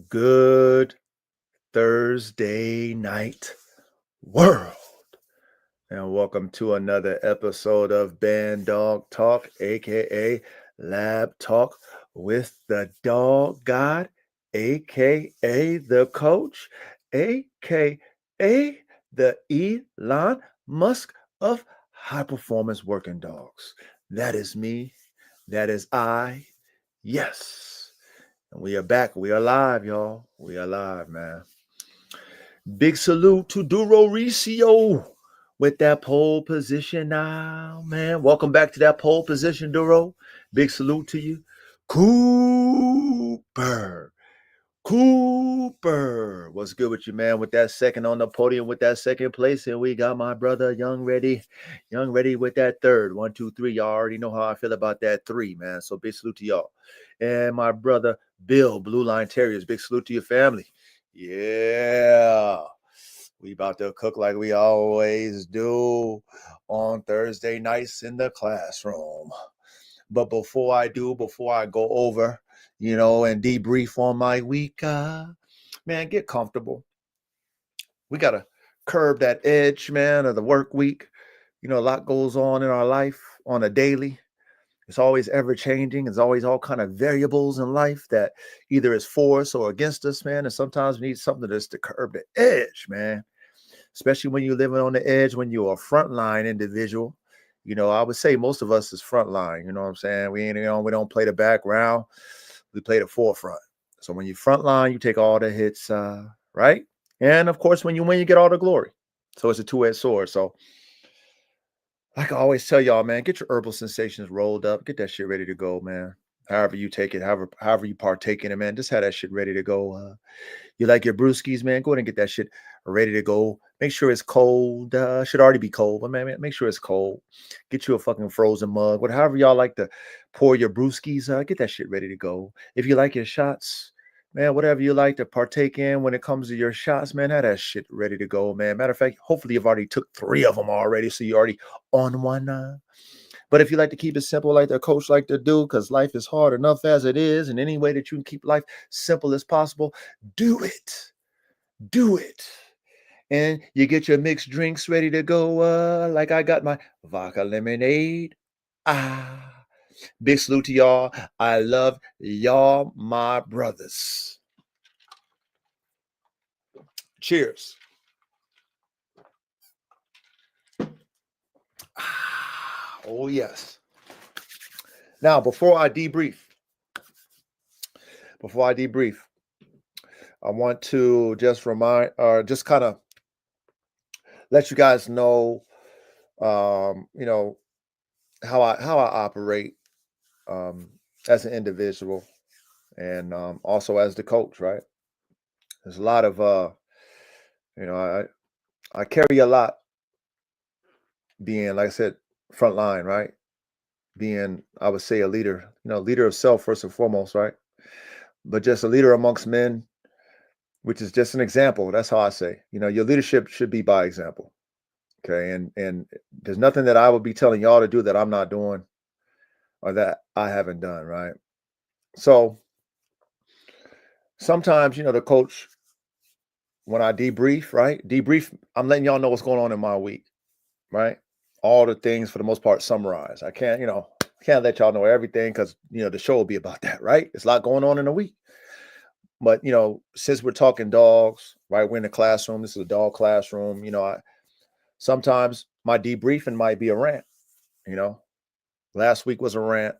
Good Thursday night, world, and welcome to another episode of Band Dog Talk, aka Lab Talk with the Dog God, aka the Coach, aka the Elon Musk of high performance working dogs. That is me. That is I. Yes. And we are back. We are live, y'all. We are live, man. Big salute to Duro Ricio with that pole position now, man. Welcome back to that pole position, Duro. Big salute to you. Cooper. Cooper. What's good with you, man? With that second on the podium, with that second place. And we got my brother, Young Ready with that third. 1, 2, 3. Y'all already know how I feel about that three, man. So big salute to y'all. And my brother, Bill, Blue Line Terriers. Big salute to your family. Yeah. We about to cook like we always do on Thursday nights in the classroom. But before I go over, and debrief on my week, man, get comfortable. We got to curb that edge, man, of the work week. A lot goes on in our life on a daily. It's always ever changing. There's always all kind of variables in life that either is for us or against us, man. And sometimes we need something just to curb the edge, man. Especially when you're living on the edge, when you're a frontline individual. I would say most of us is frontline. You know what I'm saying? We don't play the background. We play the forefront. So when you frontline, you take all the hits, right? And of course, when you win, you get all the glory. So it's a two-edged sword. So like I always tell y'all, man, get your herbal sensations rolled up. Get that shit ready to go, man. However you take it, however you partake in it, man, just have that shit ready to go. You like your brewskis, man, go ahead and get that shit ready to go. Make sure it's cold. Should already be cold, but man, make sure it's cold. Get you a fucking frozen mug. Whatever y'all like to pour your brewskis, get that shit ready to go. If you like your shots, man, whatever you like to partake in when it comes to your shots, man, have that shit ready to go, man. Matter of fact, hopefully you've already took 3 of them already, so you're already on one. But if you like to keep it simple like the coach like to do, because life is hard enough as it is, and any way that you can keep life simple as possible, do it. Do it. And you get your mixed drinks ready to go, like I got my vodka lemonade. Ah, big salute to y'all. I love y'all, my brothers. Cheers. Ah, oh, yes. Now, before I debrief, I want to just remind, or just kind of let you guys know, you know, how I operate um, as an individual and also as the coach. Right? There's a lot of you know, I carry a lot being, like I said, front line. Right? Being, I would say, a leader. Leader of self first and foremost. Right? But just a leader amongst men, which is just an example. That's how I say. Your leadership should be by example. Okay, and there's nothing that I would be telling y'all to do that I'm not doing or that I haven't done, right? So sometimes, the coach, when I debrief, right? Debrief, I'm letting y'all know what's going on in my week, right? All the things for the most part summarize. I can't let y'all know everything because the show will be about that, right? It's a lot going on in a week. But since we're talking dogs, right? We're in the classroom. This is a dog classroom. I sometimes my debriefing might be a rant, you know. Last week was a rant.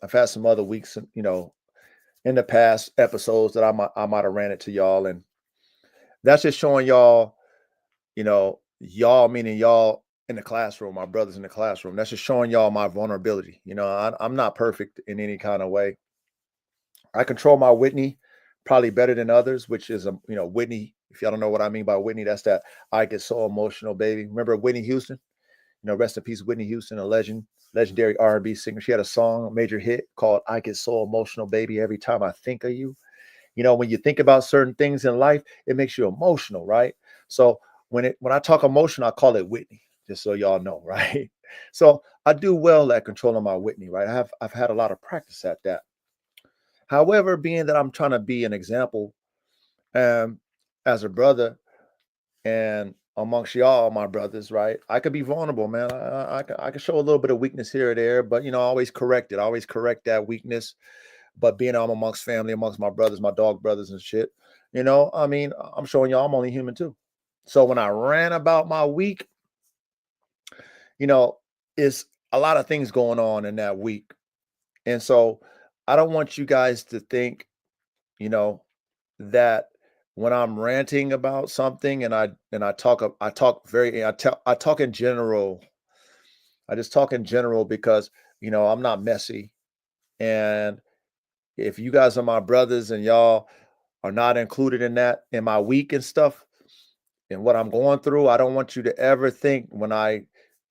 I've had some other weeks, in the past episodes that I might have ran it to y'all, and that's just showing y'all, y'all meaning y'all in the classroom, my brothers in the classroom. That's just showing y'all my vulnerability. I'm not perfect in any kind of way. I control my Whitney probably better than others, which is Whitney. If y'all don't know what I mean by Whitney, that's that I get so emotional, baby. Remember Whitney Houston? Rest in peace, Whitney Houston, a legendary R&B singer. She had a song, a major hit called "I Get So Emotional, Baby, Every Time I Think of You." When you think about certain things in life, it makes you emotional, right? So when I talk emotion, I call it Whitney, just so y'all know, right? So I do well at controlling my Whitney, right? I've had a lot of practice at that. However, being that I'm trying to be an example, And as a brother and amongst y'all, my brothers, right? I could be vulnerable, man. I could show a little bit of weakness here or there, but I always correct it. I always correct that weakness. But being I'm amongst family, amongst my brothers, my dog brothers and shit, I'm showing y'all I'm only human too. So when I ran about my week, you know, it's a lot of things going on in that week. And so I don't want you guys to think, you know, that when I'm ranting about something and I talk very I talk in general. I just talk in general because, I'm not messy. And if you guys are my brothers and y'all are not included in that in my week and stuff and what I'm going through, I don't want you to ever think when I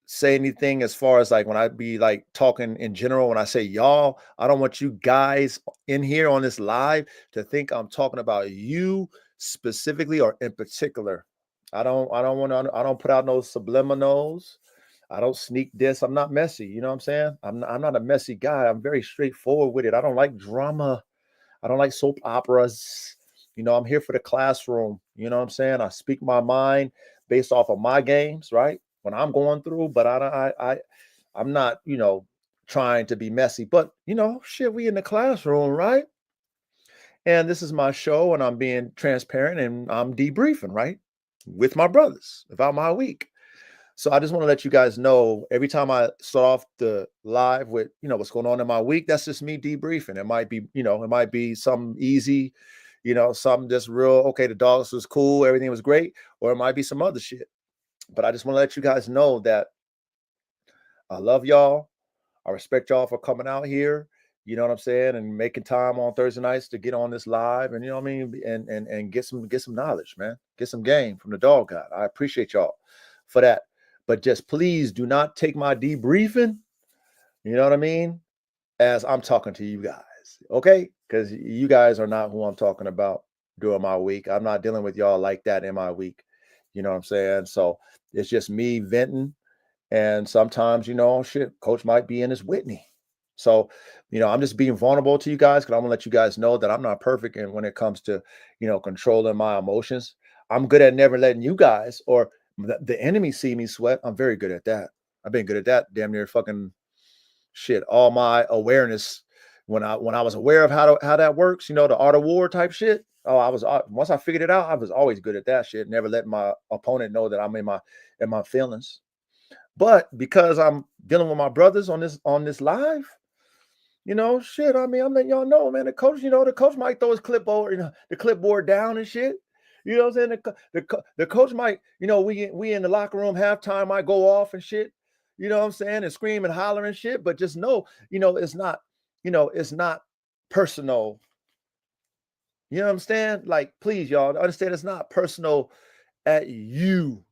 say anything as far as like when I be like talking in general, when I say y'all, I don't want you guys in here on this live to think I'm talking about you specifically or in particular. I don't put out no subliminals. I don't sneak this. I'm not messy. You know what I'm saying? I'm not a messy guy. I'm very straightforward with it. I don't like drama. I don't like soap operas. I'm here for the classroom. You know what I'm saying? I speak my mind based off of my games, right? When I'm going through, but I'm not, trying to be messy. But shit, we in the classroom, right? And this is my show, and I'm being transparent, and I'm debriefing, right, with my brothers about my week. So I just want to let you guys know every time I start off the live with, what's going on in my week, that's just me debriefing. It might be something easy, something just real. Okay, the dogs was cool, everything was great, or it might be some other shit. But I just want to let you guys know that I love y'all. I respect y'all for coming out here. You know what I'm saying, and making time on Thursday nights to get on this live, and you know what I mean, and get some knowledge, man, get some game from the dog god. I appreciate y'all for that, but just please do not take my debriefing. You know what I mean, as I'm talking to you guys, okay? Because you guys are not who I'm talking about during my week. I'm not dealing with y'all like that in my week. You know what I'm saying? So it's just me venting and sometimes, shit, coach might be in his Whitney. So, I'm just being vulnerable to you guys because I'm gonna let you guys know that I'm not perfect. And when it comes to, controlling my emotions, I'm good at never letting you guys or the enemy see me sweat. I'm very good at that. I've been good at that damn near fucking shit. All my awareness when I was aware of how that works, the art of war type shit. Oh, I was once I figured it out, I was always good at that shit. Never letting my opponent know that I'm in my feelings. But because I'm dealing with my brothers on this live, shit. I mean, I'm letting y'all know, man. The coach might throw his clipboard, the clipboard down and shit. You know what I'm saying? The coach might, we in the locker room halftime might go off and shit. You know what I'm saying? And scream and holler and shit. But just know, it's not personal. You know what I'm saying? Like, please, y'all understand it's not personal at you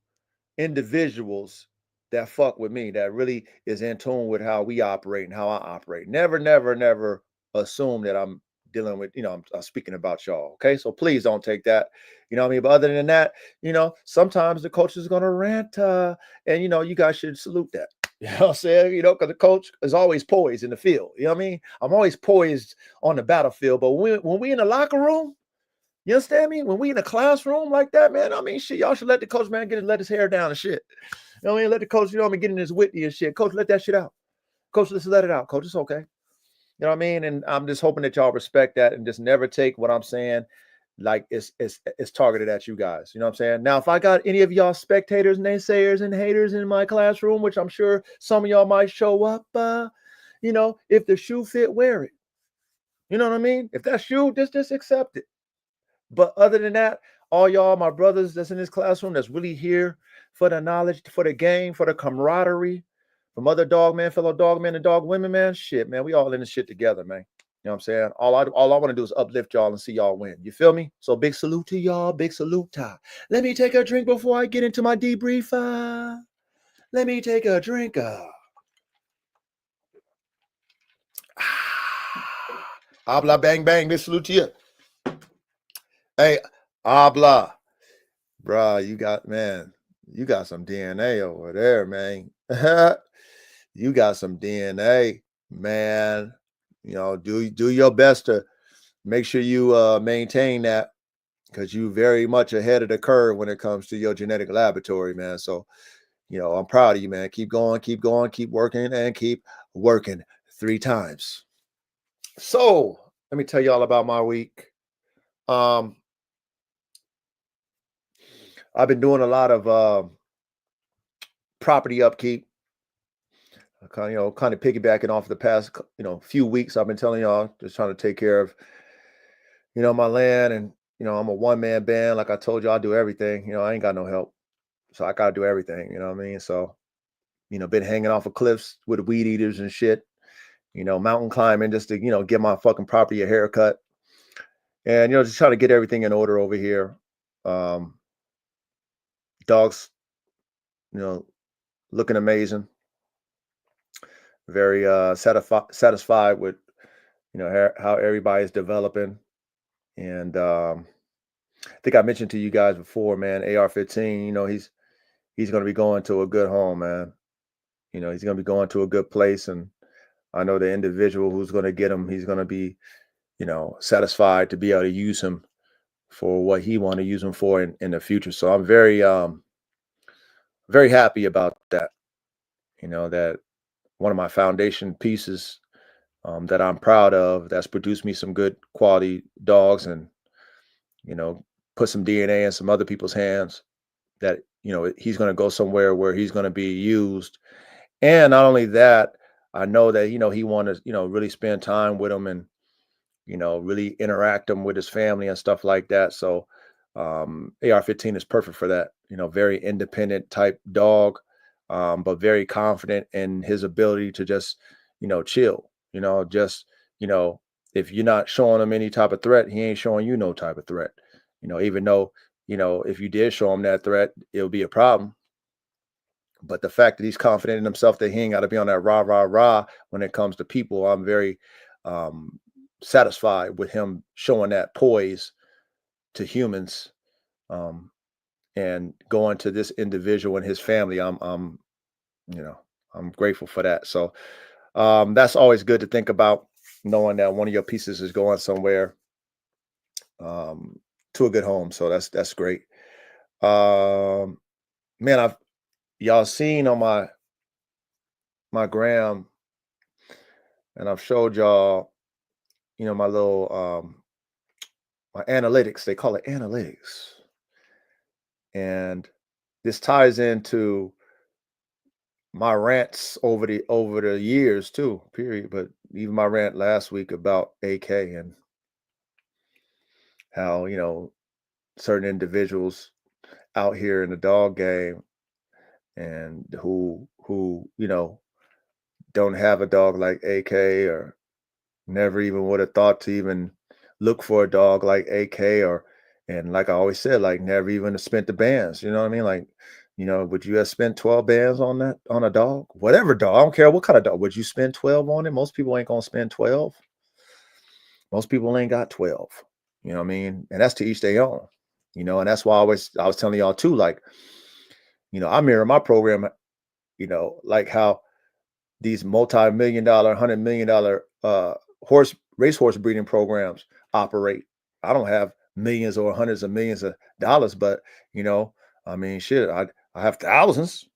individuals that fuck with me, that really is in tune with how we operate and how I operate. Never, never, never assume that I'm dealing with, I'm speaking about y'all. Okay. So please don't take that. You know what I mean? But other than that, sometimes the coach is going to rant and, you guys should salute that. You know what I'm saying? Because the coach is always poised in the field. You know what I mean? I'm always poised on the battlefield. But when we in the locker room, you understand me? When we in a classroom like that, man, I mean, shit, y'all should let the coach, man, let his hair down and shit. You know what I mean? Let the coach, get in his witty and shit. Coach, let that shit out. Coach, let's let it out. Coach, it's okay. You know what I mean? And I'm just hoping that y'all respect that and just never take what I'm saying like it's targeted at you guys. You know what I'm saying? Now, if I got any of y'all spectators, naysayers, and haters in my classroom, which I'm sure some of y'all might show up, if the shoe fit, wear it. You know what I mean? If that shoe, just accept it. But other than that, all y'all, my brothers that's in this classroom, that's really here for the knowledge, for the game, for the camaraderie, from other dog men, fellow dog men and dog women, man. Shit, man, we all in this shit together, man. You know what I'm saying? All I want to do is uplift y'all and see y'all win. You feel me? So big salute to y'all. Big salute to. Let me take a drink before I get into my debrief. Let me take a drink. Habla bang bang. Big salute to you. Hey, habla. Bruh, you got some DNA over there, man. You got some DNA, man. Do your best to make sure you maintain that. because you very much ahead of the curve when it comes to your genetic laboratory, man. So, I'm proud of you, man. Keep going, keep working, and keep working 3 times. So, let me tell you all about my week. Um, I've been doing a lot of property upkeep. Kind of piggybacking off the past, few weeks. I've been telling y'all, just trying to take care of, my land, and I'm a one man band. Like I told you, I do everything. I ain't got no help, so I gotta do everything. You know what I mean? So, been hanging off of cliffs with weed eaters and shit. Mountain climbing just to give my fucking property a haircut, and just trying to get everything in order over here. Um, Dogs, you know, looking amazing. Very satisfied with how everybody's developing. And I think I mentioned to you guys before, man, AR-15, he's going to be going to a good home, man. He's going to be going to a good place, and I know the individual who's going to get him, he's going to be satisfied to be able to use him for what he want to use him for in the future. So I'm very happy about that. That one of my foundation pieces, that I'm proud of, that's produced me some good quality dogs, and you know put some DNA in some other people's hands, that he's going to go somewhere where he's going to be used. And not only that, I know that he want to really spend time with him, and really interact him with his family and stuff like that. So AR-15 is perfect for that. Very independent type dog, but very confident in his ability to just chill. Just you know if you're not showing him any type of threat, he ain't showing you no type of threat. Even though if you did show him that threat, it'll be a problem. But the fact that he's confident in himself, that he ain't got to be on that rah rah rah when it comes to people, I'm very um, satisfied with him showing that poise to humans, um, and going to this individual and his family. You know, I'm grateful for that. So that's always good to think about, knowing that one of your pieces is going somewhere, um, to a good home. So that's great. Um, Man, I've y'all seen on my gram, and I've showed y'all, my little my analytics. They call it analytics, and this ties into my rants over the years too. Period. But even my rant last week about AK, and how certain individuals out here in the dog game, and who don't have a dog like AK, or never even would have thought to even look for a dog like AK, or and like I always said, like never even have spent the bands. You know what I mean? Like, would you have spent 12 bands on a dog? Whatever dog, I don't care what kind of dog. Would you spend 12 on it? Most people ain't gonna spend 12. Most people ain't got 12. You know what I mean? And that's to each their own. And that's why I was telling y'all too, like, I mirror my program, like how these multi-million dollar, $100 million racehorse breeding programs operate. I don't have millions or hundreds of millions of dollars, but I mean, shit, I have thousands.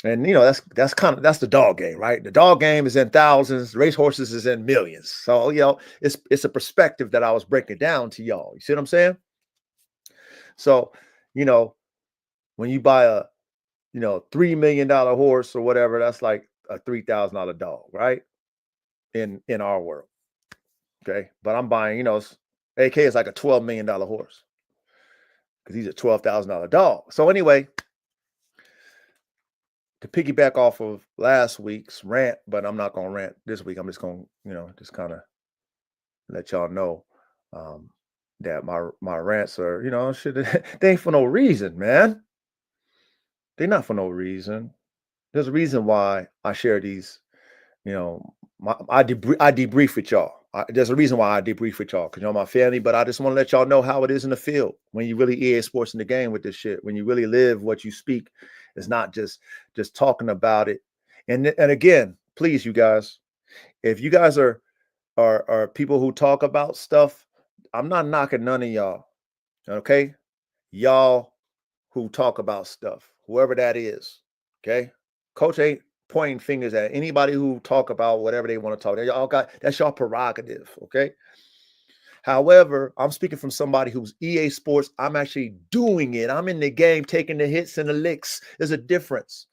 And that's the dog game, right? The dog game is in thousands, racehorses is in millions. So it's a perspective that I was breaking down to y'all. You see what I'm saying? So you know when you buy a $3 million horse or whatever, that's like a $3,000 dog, right? In our world. Okay. But I'm buying, AK is like a $12 million horse, because he's a $12,000 dog. So anyway, to piggyback off of last week's rant, but I'm not gonna rant this week. I'm just gonna, just kind of let y'all know, um, that my rants are, shit, they ain't for no reason, man. They're not for no reason. There's a reason why I share these. I debrief with y'all. There's a reason why I debrief with y'all, because y'all my family. But I just want to let y'all know how it is in the field when you really EA sports in the game with this shit. When you really live what you speak, it's not just talking about it. And again, please, you guys, if you guys are people who talk about stuff, I'm not knocking none of y'all. Okay? Y'all who talk about stuff, whoever that is. Okay? Coach ain't pointing fingers at anybody who talk about whatever they want to talk. Y'all got that's your prerogative. Okay? However, I'm speaking from somebody who's EA Sports. I'm actually doing it. I'm in the game, taking the hits and the licks. There's a difference.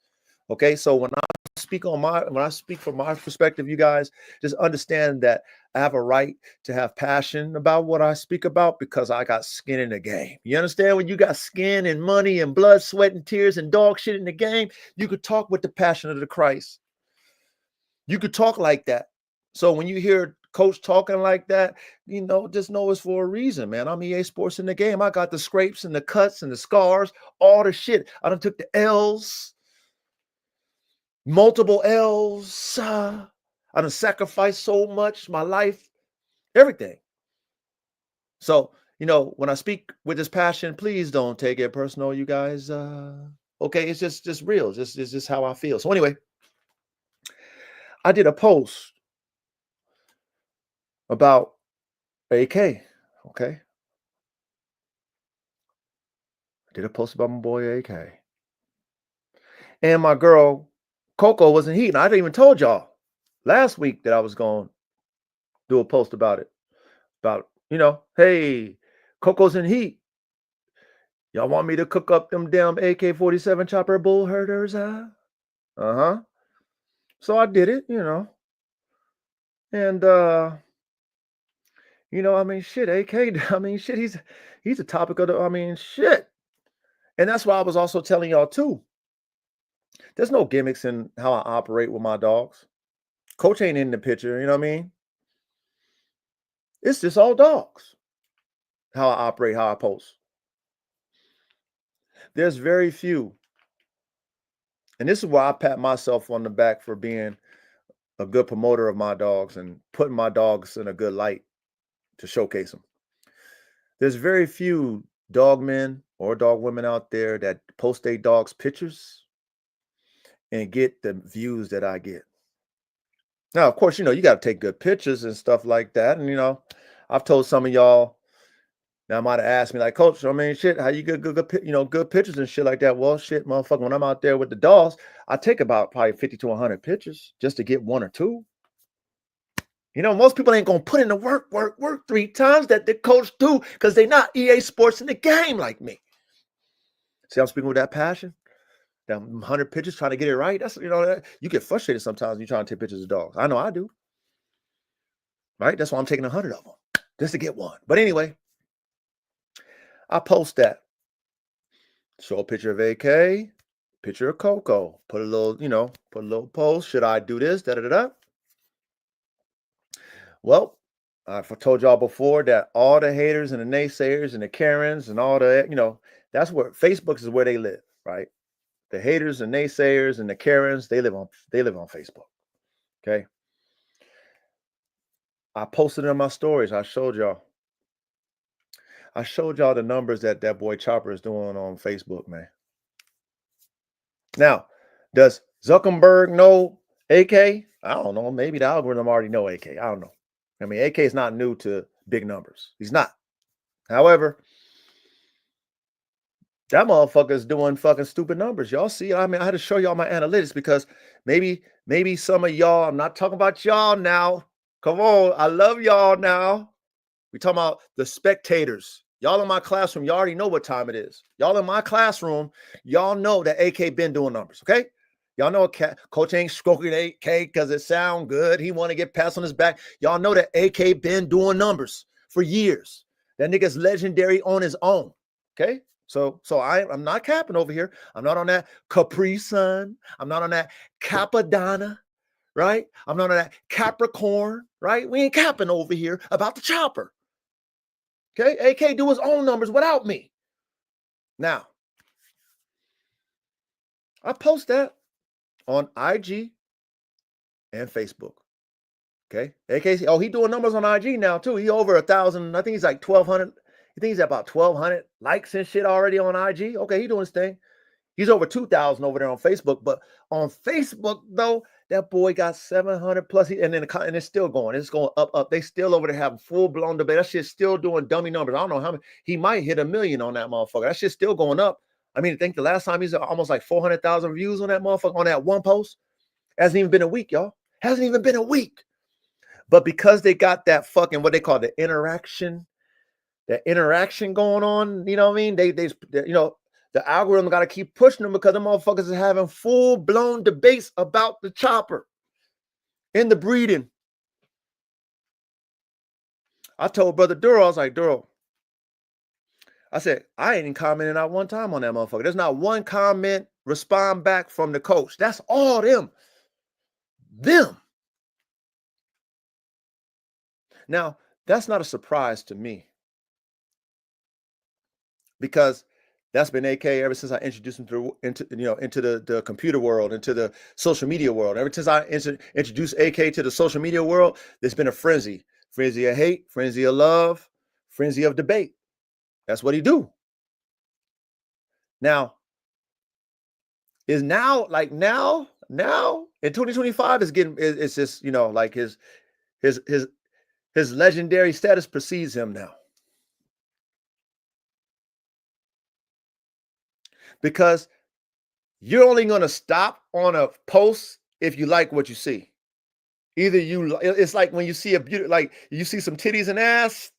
Okay, so when I speak from my perspective, you guys just understand that I have a right to have passion about what I speak about because I got skin in the game. You understand? When you got skin and money and blood, sweat and tears and dog shit in the game, you could talk with the passion of the Christ. You could talk like that. So when you hear coach talking like that, just know it's for a reason, man. I'm EA Sports in the game. I got the scrapes and the cuts and the scars, all the shit. I done took the L's, multiple L's. I done sacrificed so much, my life, everything. So, when I speak with this passion, please don't take it personal, you guys. Okay, it's just real. It's just how I feel. So anyway, I did a post about AK. Okay. I did a post about my boy AK. And my girl Coco wasn't heating. I didn't even told y'all last week that I was going to do a post about it. About, hey, Coco's in heat. Y'all want me to cook up them damn AK-47 chopper Bullherders? Uh-huh. So I did it, And shit, AK, shit, he's a topic of shit. And that's why I was also telling y'all too. There's no gimmicks in how I operate with my dogs. Coach ain't in the picture, you know what I mean? It's just all dogs. How I operate, how I post. There's very few. And this is why I pat myself on the back for being a good promoter of my dogs and putting my dogs in a good light to showcase them. There's very few dog men or dog women out there that post their dogs' pictures and get the views that I get. Now, of course, you got to take good pictures and stuff like that. And, I've told some of y'all, now might have asked me like, Coach, shit, how you get good pictures and shit like that? Well, shit, motherfucker, when I'm out there with the dogs, I take about probably 50 to 100 pictures just to get one or two. Most people ain't going to put in the work 3 times that the coach do because they not EA Sports in the game like me. See, I'm speaking with that passion. That 100 pictures trying to get it right. That's, you get frustrated sometimes when you're trying to take pictures of dogs. I know I do. Right? That's why I'm taking 100 of them just to get one. But anyway, I post that. Show a picture of AK, picture of Coco. Put a little post. Should I do this? Da-da-da-da. Well, I've told y'all before that all the haters and the naysayers and the Karens and all the, that's where Facebook is where they live, right? The haters and naysayers and the Karens, they live on Facebook. Okay. I posted in my stories. I showed y'all the numbers that boy Chopper is doing on Facebook, man. Now, does Zuckerberg know AK? I don't know. Maybe the algorithm already know AK. I don't know. AK is not new to big numbers. He's not. However, that motherfucker is doing fucking stupid numbers. Y'all see? I had to show y'all my analytics because maybe some of y'all, I'm not talking about y'all now. Come on. I love y'all now. We talking about the spectators. Y'all in my classroom, you already know what time it is. Y'all in my classroom, y'all know that AK been doing numbers, okay? Y'all know Coach ain't stroking AK because it sound good. He want to get pats on his back. Y'all know that AK been doing numbers for years. That nigga's legendary on his own, okay? So I'm not capping over here. I'm not on that Capri Sun. I'm not on that Capadonna, right? I'm not on that Capricorn, right? We ain't capping over here about the chopper. Okay, AK do his own numbers without me. Now, I post that on IG and Facebook. Okay, AK, he doing numbers on IG now too. He over 1,000. I think he's like 1,200. I think he's at about 1,200 likes and shit already on IG. Okay, he doing his thing. He's over 2,000 over there on Facebook. But on Facebook though, That boy got 700 plus, and then and it's still going. It's going up, up. They still over there having full blown debate. That shit's still doing dummy numbers. I don't know how many. He might hit 1 million on that motherfucker. That shit's still going up. I mean, I think the last time he's almost like 400,000 views on that motherfucker on that one post. Hasn't even been a week, y'all. Hasn't even been a week. But because they got that fucking what they call the interaction going on, you know what I mean? They you know, the algorithm got to keep pushing them because the motherfuckers are having full blown debates about the chopper and the breeding. I told brother Duro, I was like, Duro, I said, I ain't even commenting not one time on that motherfucker. There's not one comment respond back from the coach. That's all them. Now, that's not a surprise to me because that's been AK ever since I introduced him into the computer world, into the social media world. Ever since I introduced AK to the social media world, there's been a frenzy of hate, frenzy of love, frenzy of debate. That's what he do. Now, now in 2025 it's just, you know, like his legendary status precedes him now. Because you're only going to stop on a post if you like what you see. Either it's like when you see like you see some titties and ass,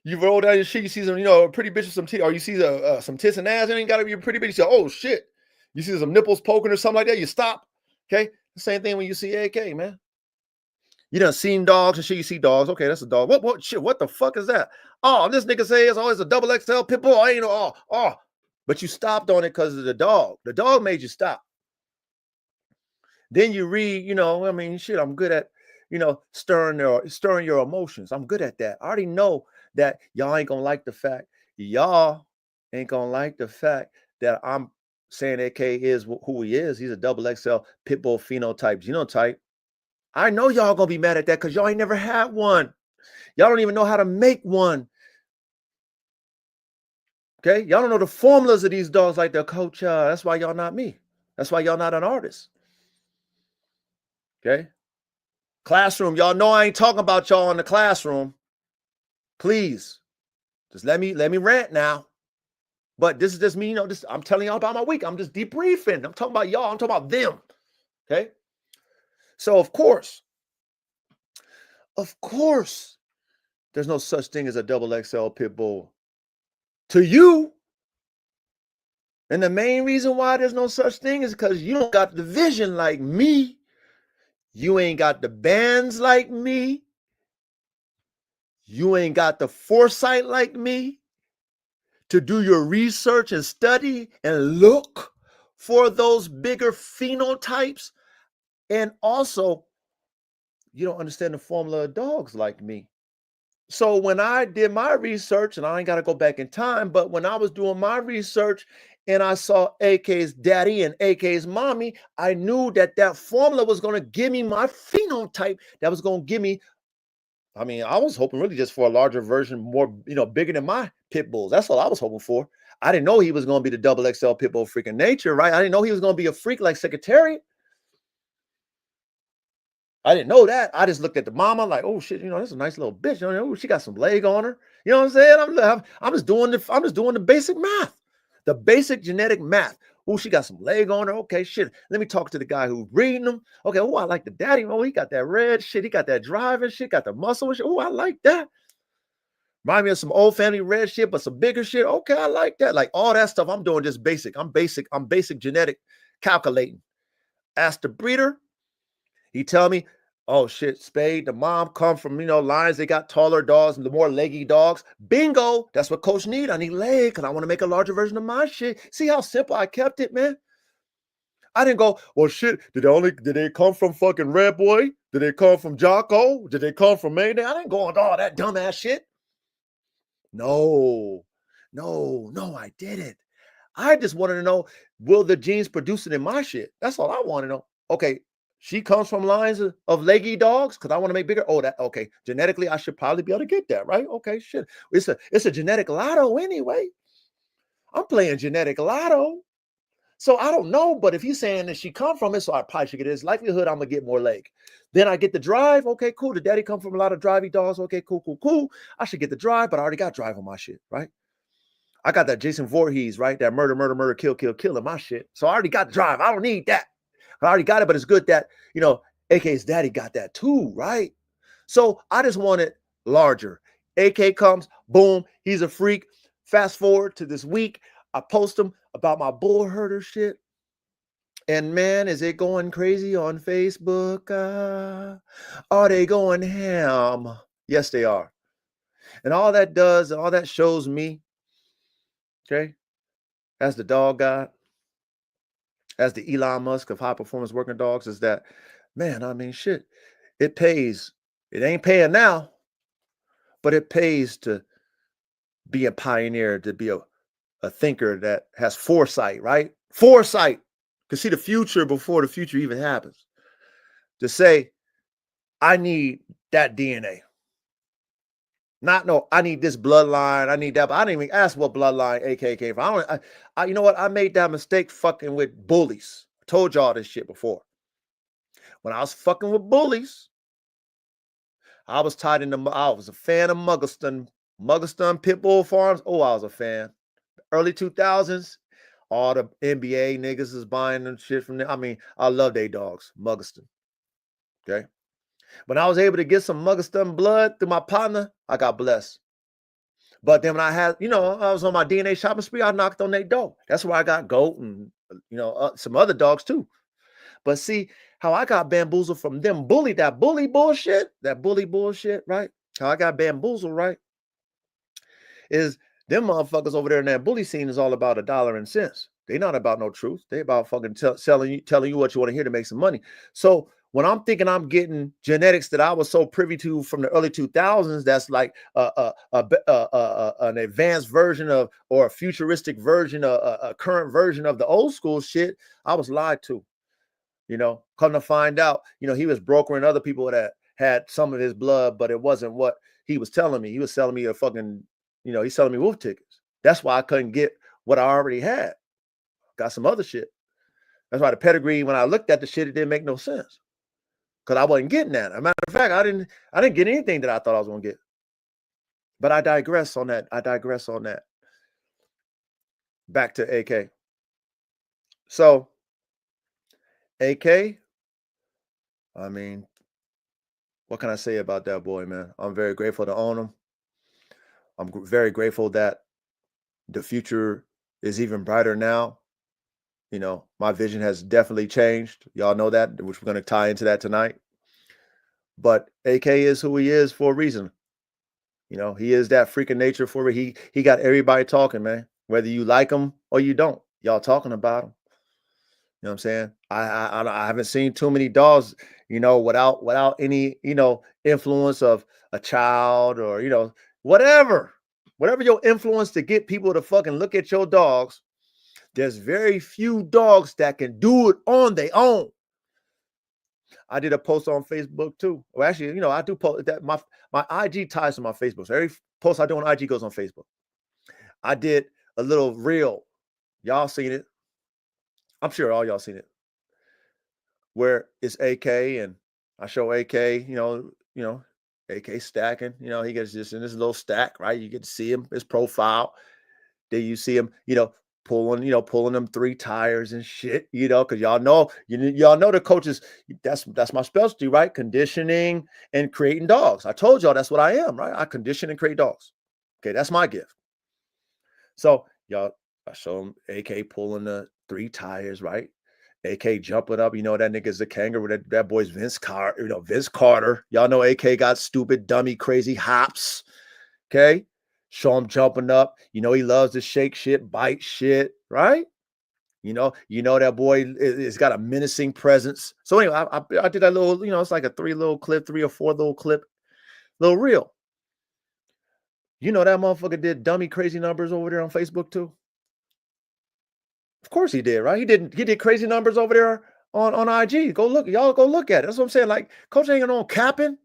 you roll down your shit, you see some, you know, a pretty bitch with some titties, or you see some tits and ass, it ain't got to be a pretty bitch. You say, oh shit. You see some nipples poking or something like that, you stop. Okay? The same thing when you see AK, man. You done seen dogs and shit, you see dogs. Okay, that's a dog. What shit? What the fuck is that? Oh, this nigga says, oh, it's a double XL pit bull. I ain't know. Oh. But you stopped on it because of the dog. The dog made you stop. Then you read, you know, I mean, shit, I'm good at, you know, stirring your emotions. I'm good at that. I already know that y'all ain't gonna like the fact. Y'all ain't gonna like the fact that I'm saying AK is who he is. He's a double XL pit bull phenotype, genotype. I know y'all gonna be mad at that because y'all ain't never had one. Y'all don't even know how to make one. Okay, y'all don't know the formulas of these dogs like their coach. That's why y'all not me. That's why y'all not an artist. Okay, classroom. Y'all know I ain't talking about y'all in the classroom. Please, just let me rant now. But this is just me. You know, I'm telling y'all about my week. I'm just debriefing. I'm talking about y'all. I'm talking about them. Okay. So of course, there's no such thing as a double XL pit bull. To you. And the main reason why there's no such thing is because you don't got the vision like me. You ain't got the bands like me. You ain't got the foresight like me to do your research and study and look for those bigger phenotypes. And also, you don't understand the formula of dogs like me. So when I did my research, and I ain't got to go back in time, but when I was doing my research and I saw AK's daddy and AK's mommy, I knew that formula was going to give me my phenotype. That was going to give me, I mean, I was hoping really just for a larger version, more, you know, bigger than my pit bulls. That's all I was hoping for. I didn't know he was going to be the double XL pit bull freaking nature, right? I didn't know he was going to be a freak like Secretariat. I didn't know that. I just looked at the mama like, oh shit, you know, that's a nice little bitch. You know, she got some leg on her. You know what I'm saying? I'm just doing the basic math, the basic genetic math. Oh, she got some leg on her. Okay, shit. Let me talk to the guy who's breeding them. Okay, oh, I like the daddy. Oh, he got that red shit. He got that driving shit. Got the muscle and shit. Oh, I like that. Remind me of some old family red shit, but some bigger shit. Okay, I like that. Like all that stuff. I'm doing just basic. I'm basic genetic calculating. Ask the breeder. He tell me, oh shit, Spade, the mom come from, you know, lines, they got taller dogs and the more leggy dogs. Bingo, that's what coach need. I need leg because I want to make a larger version of my shit. See how simple I kept it, man? I didn't go, well, shit, did they come from fucking Red Boy? Did they come from Jocko? Did they come from Mayday? I didn't go on all that dumbass shit. No, I didn't. I just wanted to know, will the genes produce it in my shit? That's all I want to know. Okay, she comes from lines of leggy dogs because I want to make bigger. Oh, that okay. Genetically, I should probably be able to get that, right? Okay, shit. It's a genetic lotto anyway. I'm playing genetic lotto. So I don't know, but if he's saying that she come from it, so I probably should get this likelihood I'm gonna get more leg. Then I get the drive. Okay, cool. The daddy come from a lot of drivey dogs. Okay, cool, cool, cool. I should get the drive, but I already got drive on my shit, right? I got that Jason Voorhees, right? That murder, murder, murder, kill, kill, kill in my shit. So I already got drive. I don't need that. I already got it, but it's good that, AK's daddy got that too, right? So I just want it larger. AK comes, boom, he's a freak. Fast forward to this week, I post him about my Bullherder shit. And man, is it going crazy on Facebook? Are they going ham? Yes, they are. And all that does, and all that shows me, okay, as the dog guy, as the Elon Musk of high performance working dogs, is that, man, I mean, shit, it pays. It ain't paying now, but it pays to be a pioneer, to be a thinker that has foresight, right? Foresight, can see the future before the future even happens. To say, I need that DNA. Not no, I need this bloodline. I need that. But I didn't even ask what bloodline AK came from. You know what? I made that mistake fucking with bullies. I told y'all this shit before. When I was fucking with bullies, I was tied into. I was a fan of Muggleston Pit Bull Farms. Oh, I was a fan. Early 2000s, all the NBA niggas is buying them shit from there. I mean, I love they dogs, Muggleston. Okay. When I was able to get some Muggleston blood through my partner, I got blessed. But then when I had, I was on my DNA shopping spree, I knocked on their door. That's where I got Goat and, some other dogs too. But see how I got bamboozled from them that bully bullshit, right? How I got bamboozled, right? Is them motherfuckers over there in that bully scene is all about a dollar and cents. They not about no truth. They about fucking telling you what you want to hear to make some money. So when I'm thinking I'm getting genetics that I was so privy to from the early 2000s, that's like an advanced version of, or a futuristic version, a current version of the old school shit, I was lied to. Come to find out, he was brokering other people that had some of his blood, but it wasn't what he was telling me. He was selling me a fucking, he's selling me wolf tickets. That's why I couldn't get what I already had. Got some other shit. That's why the pedigree, when I looked at the shit, it didn't make no sense. Because I wasn't getting that. As a matter of fact, I didn't get anything that I thought I was gonna get. But I digress on that. Back to AK. So AK, I mean, what can I say about that boy, man? I'm very grateful to own him. I'm very grateful that the future is even brighter now. My vision has definitely changed. Y'all know that, which we're going to tie into that tonight. But AK is who he is for a reason. He is that freaking nature for it. He got everybody talking, man. Whether you like him or you don't, y'all talking about him. You know what I'm saying? I haven't seen too many dogs, without any, influence of a child or, whatever your influence to get people to fucking look at your dogs. There's very few dogs that can do it on their own. I did a post on Facebook too. Well, actually, I do post that my IG ties to my Facebook. So every post I do on IG goes on Facebook. I did a little reel. Y'all seen it. I'm sure all y'all seen it. Where it's AK and I show AK, AK stacking. He gets just in this little stack, right? You get to see him, his profile. Then you see him, pulling them 3 tires and shit, because y'all know the coaches, that's my specialty, right? Conditioning and creating dogs. I told y'all that's what I am, right? I condition and create dogs. Okay, that's my gift. So y'all, I show him AK pulling the 3 tires, right? AK jumping up, that nigga's a kangaroo. That boy's Vince Carter. Y'all know AK got stupid, dummy, crazy hops. Okay. Show him jumping up. He loves to shake shit, bite shit, right? That boy is got a menacing presence. So anyway, I did that little, it's like a 3 or 4 little clip, little reel. That motherfucker did dummy crazy numbers over there on Facebook too. Of course he did, right? He did crazy numbers over there on IG. Go look, y'all go look at it. That's what I'm saying. Like, coach ain't on capping.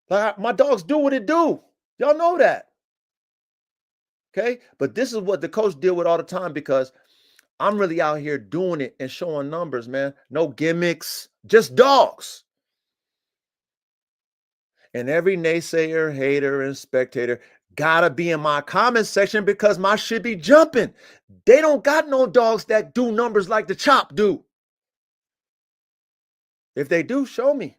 Like, my dogs do what it do. Y'all know that. Okay. But this is what the coach deal with all the time because I'm really out here doing it and showing numbers, man. No gimmicks, just dogs. And every naysayer, hater, and spectator gotta be in my comment section because my shit be jumping. They don't got no dogs that do numbers like the Chop do. If they do, show me.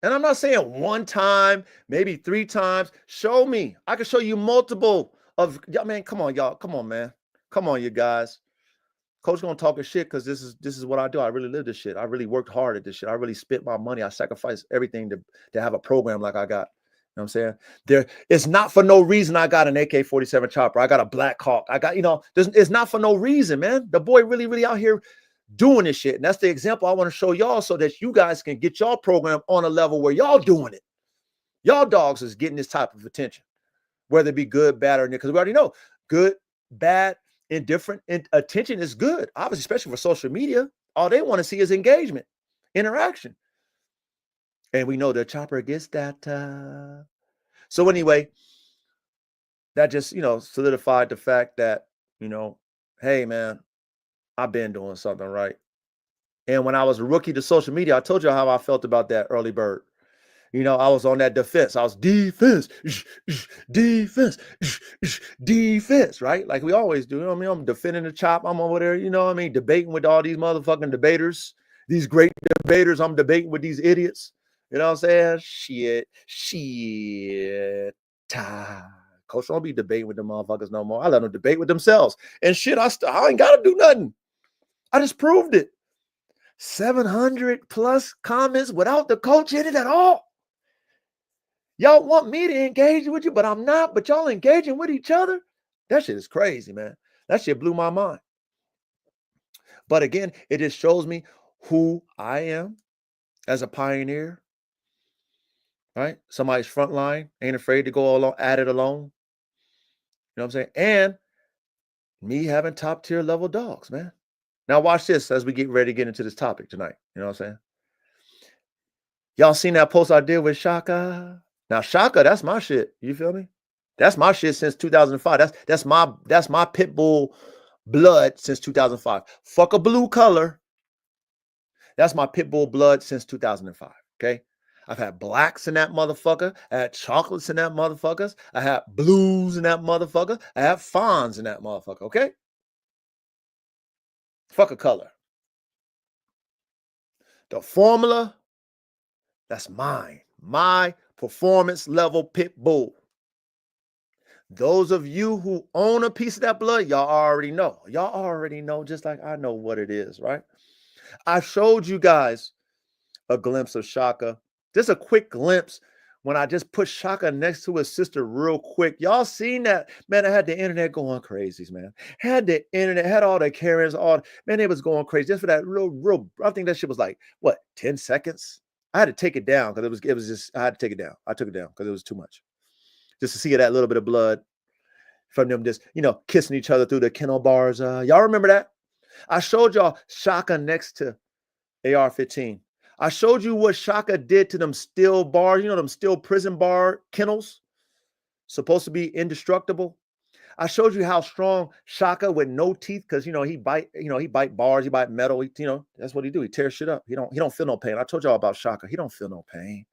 And I'm not saying one time, maybe 3 times. Show me. I can show you multiple of y'all, man. Come on, y'all. Come on, man. Come on, you guys. Coach gonna talk a shit because this is what I do. I really live this shit. I really worked hard at this shit. I really spent my money. I sacrificed everything to have a program like I got. You know what I'm saying? There, it's not for no reason I got an AK-47 chopper. I got a Black Hawk. I got, it's not for no reason, man. The boy really, really out here doing this shit. And that's the example I want to show y'all so that you guys can get y'all program on a level where y'all doing it. Y'all dogs is getting this type of attention, whether it be good, bad, or because we already know good, bad, indifferent, and attention is good. Obviously, especially for social media, all they want to see is engagement, interaction, and we know the chopper gets that. So anyway, that just solidified the fact that hey man, I've been doing something right. And when I was a rookie to social media, I told you how I felt about that early bird. I was on that defense. I was defense, defense, defense, right? Like we always do. You know what I mean? I'm defending the Chop. I'm over there, debating with all these motherfucking debaters, these great debaters. I'm debating with these idiots. You know what I'm saying? Shit. Coach, don't be debating with them motherfuckers no more. I let them debate with themselves. And shit, I ain't got to do nothing. I just proved it. 700 plus comments without the coach in it at all. Y'all want me to engage with you, but I'm not. But y'all engaging with each other? That shit is crazy, man. That shit blew my mind. But again, it just shows me who I am as a pioneer, right? Somebody's front line, ain't afraid to go along, at it alone. You know what I'm saying? And me having top tier level dogs, man. Now watch this as we get ready to get into this topic tonight. You know what I'm saying? Y'all seen that post I did with Shaka? Now Shaka, that's my shit. You feel me? That's my shit since 2005. That's my pit bull blood since 2005. Fuck a blue color. That's my pit bull blood since 2005. Okay. I've had blacks in that motherfucker. I had chocolates in that motherfuckers. I had blues in that motherfucker. I had fawns in that motherfucker. Okay. Fuck a color. The formula, that's mine. My performance level pit bull. Those of you who own a piece of that blood, y'all already know. Y'all already know, just like I know what it is, right? I showed you guys a glimpse of Shaka. Just a quick glimpse when I just put Shaka next to his sister real quick. Y'all seen that? Man, I had the internet going crazy, man. Had the internet, had all the Karens, man, it was going crazy. Just for that real, I think that shit was like, what, 10 seconds? I had to take it down because it was just, I had to take it down. I took it down because it was too much. Just to see that little bit of blood from them just, kissing each other through the kennel bars. Y'all remember that? I showed y'all Shaka next to AR-15. I showed you what Shaka did to them steel bars, them steel prison bar kennels, supposed to be indestructible. I showed you how strong Shaka with no teeth, because he bite bars, he bite metal. That's what he do. He tears shit up. He don't feel no pain. I told y'all about Shaka. He don't feel no pain.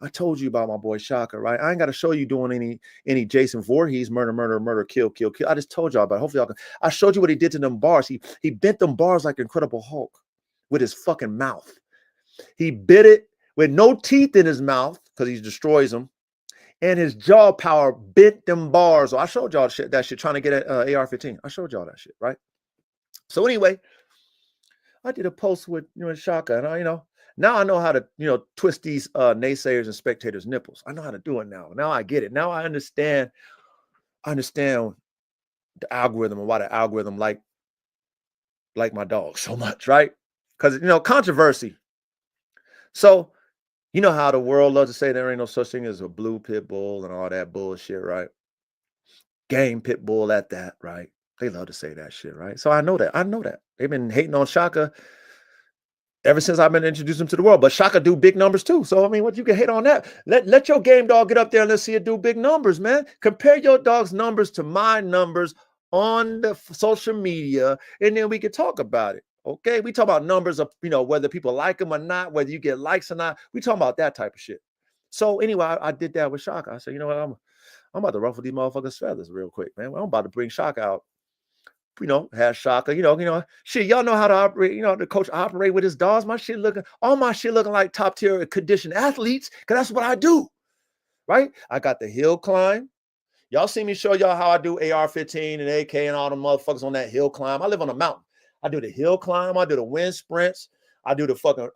I told you about my boy Shaka, right? I ain't got to show you doing any Jason Voorhees murder, kill. I just told y'all about it. Hopefully y'all can. I showed you what he did to them bars. He bent them bars like Incredible Hulk with his fucking mouth. He bit it with no teeth in his mouth because he destroys them. And his jaw power bent them bars. So I showed y'all that shit trying to get at AR-15. I showed y'all that shit, right? So anyway, I did a post with Shaka, and now I know how to twist these naysayers and spectators' nipples. I know how to do it now. Now I get it. Now I understand. The algorithm and why the algorithm like my dog so much, right? Because controversy. So you know how the world loves to say there ain't no such thing as a blue pit bull and all that bullshit, right? Game pit bull at that, right? They love to say that shit, right? So I know that. They've been hating on Shaka Ever since I've been introduced him to the world. But Shaka do big numbers too. So I mean, what you can hate on that? Let your game dog get up there and let's see it do big numbers, man. Compare your dog's numbers to my numbers on the social media, and then we can talk about it. Okay, we talk about numbers of whether people like them or not, whether you get likes or not. We talk about that type of shit. So anyway, I did that with Shaka. I said, you know what, I'm about to ruffle these motherfuckers' feathers real quick, man. I'm about to bring Shaka out. Has Shaka, shit, y'all know how to operate, the coach operate with his dogs. All my shit looking like top tier conditioned athletes, because that's what I do, right? I got the hill climb. Y'all see me show y'all how I do AR-15 and AK and all the motherfuckers on that hill climb. I live on a mountain. I do the hill climb. I do the wind sprints. I do the fucking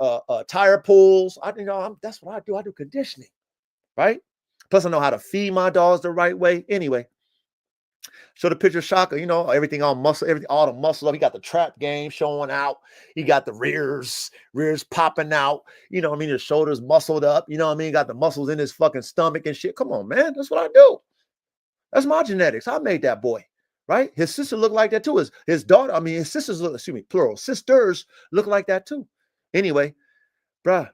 tire pulls. That's what I do. I do conditioning, right? Plus, I know how to feed my dogs the right way. Anyway, show the picture of Shaka, everything all muscle, all the muscles up. He got the trap game showing out. He got the rears popping out. His shoulders muscled up. He got the muscles in his fucking stomach and shit. Come on, man. That's what I do. That's my genetics. I made that boy, right? His sister looked like that too. His daughter, his sisters look, plural. Sisters look like that too. Anyway, bruh,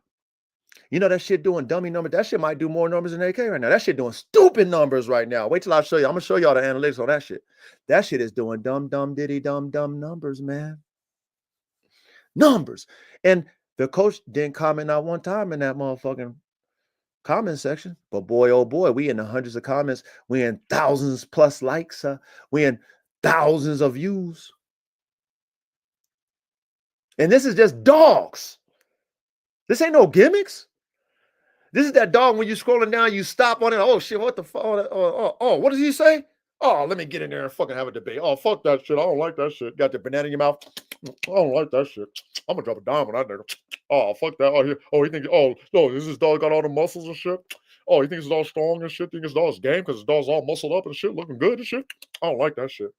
that shit doing dummy numbers. That shit might do more numbers than AK right now. That shit doing stupid numbers right now. Wait till I show you. I'm going to show y'all the analytics on that shit. That shit is doing dumb numbers, man. Numbers. And the coach didn't comment not one time in that motherfucking comment section. But boy, oh boy, we in the hundreds of comments. We in thousands plus likes. We in thousands of views. And this is just dogs. This ain't no gimmicks. This is that dog when you're scrolling down, you stop on it. Oh, shit, what the fuck? Oh, what does he say? Oh, let me get in there and fucking have a debate. Oh, fuck that shit. I don't like that shit. Got the banana in your mouth. I don't like that shit. I'm going to drop a dime on that nigga. Oh, fuck that. He thinks, no, this dog got all the muscles and shit. Oh, he thinks his dog's strong and shit. Think his dog's game because his dog's all muscled up and shit, looking good and shit. I don't like that shit.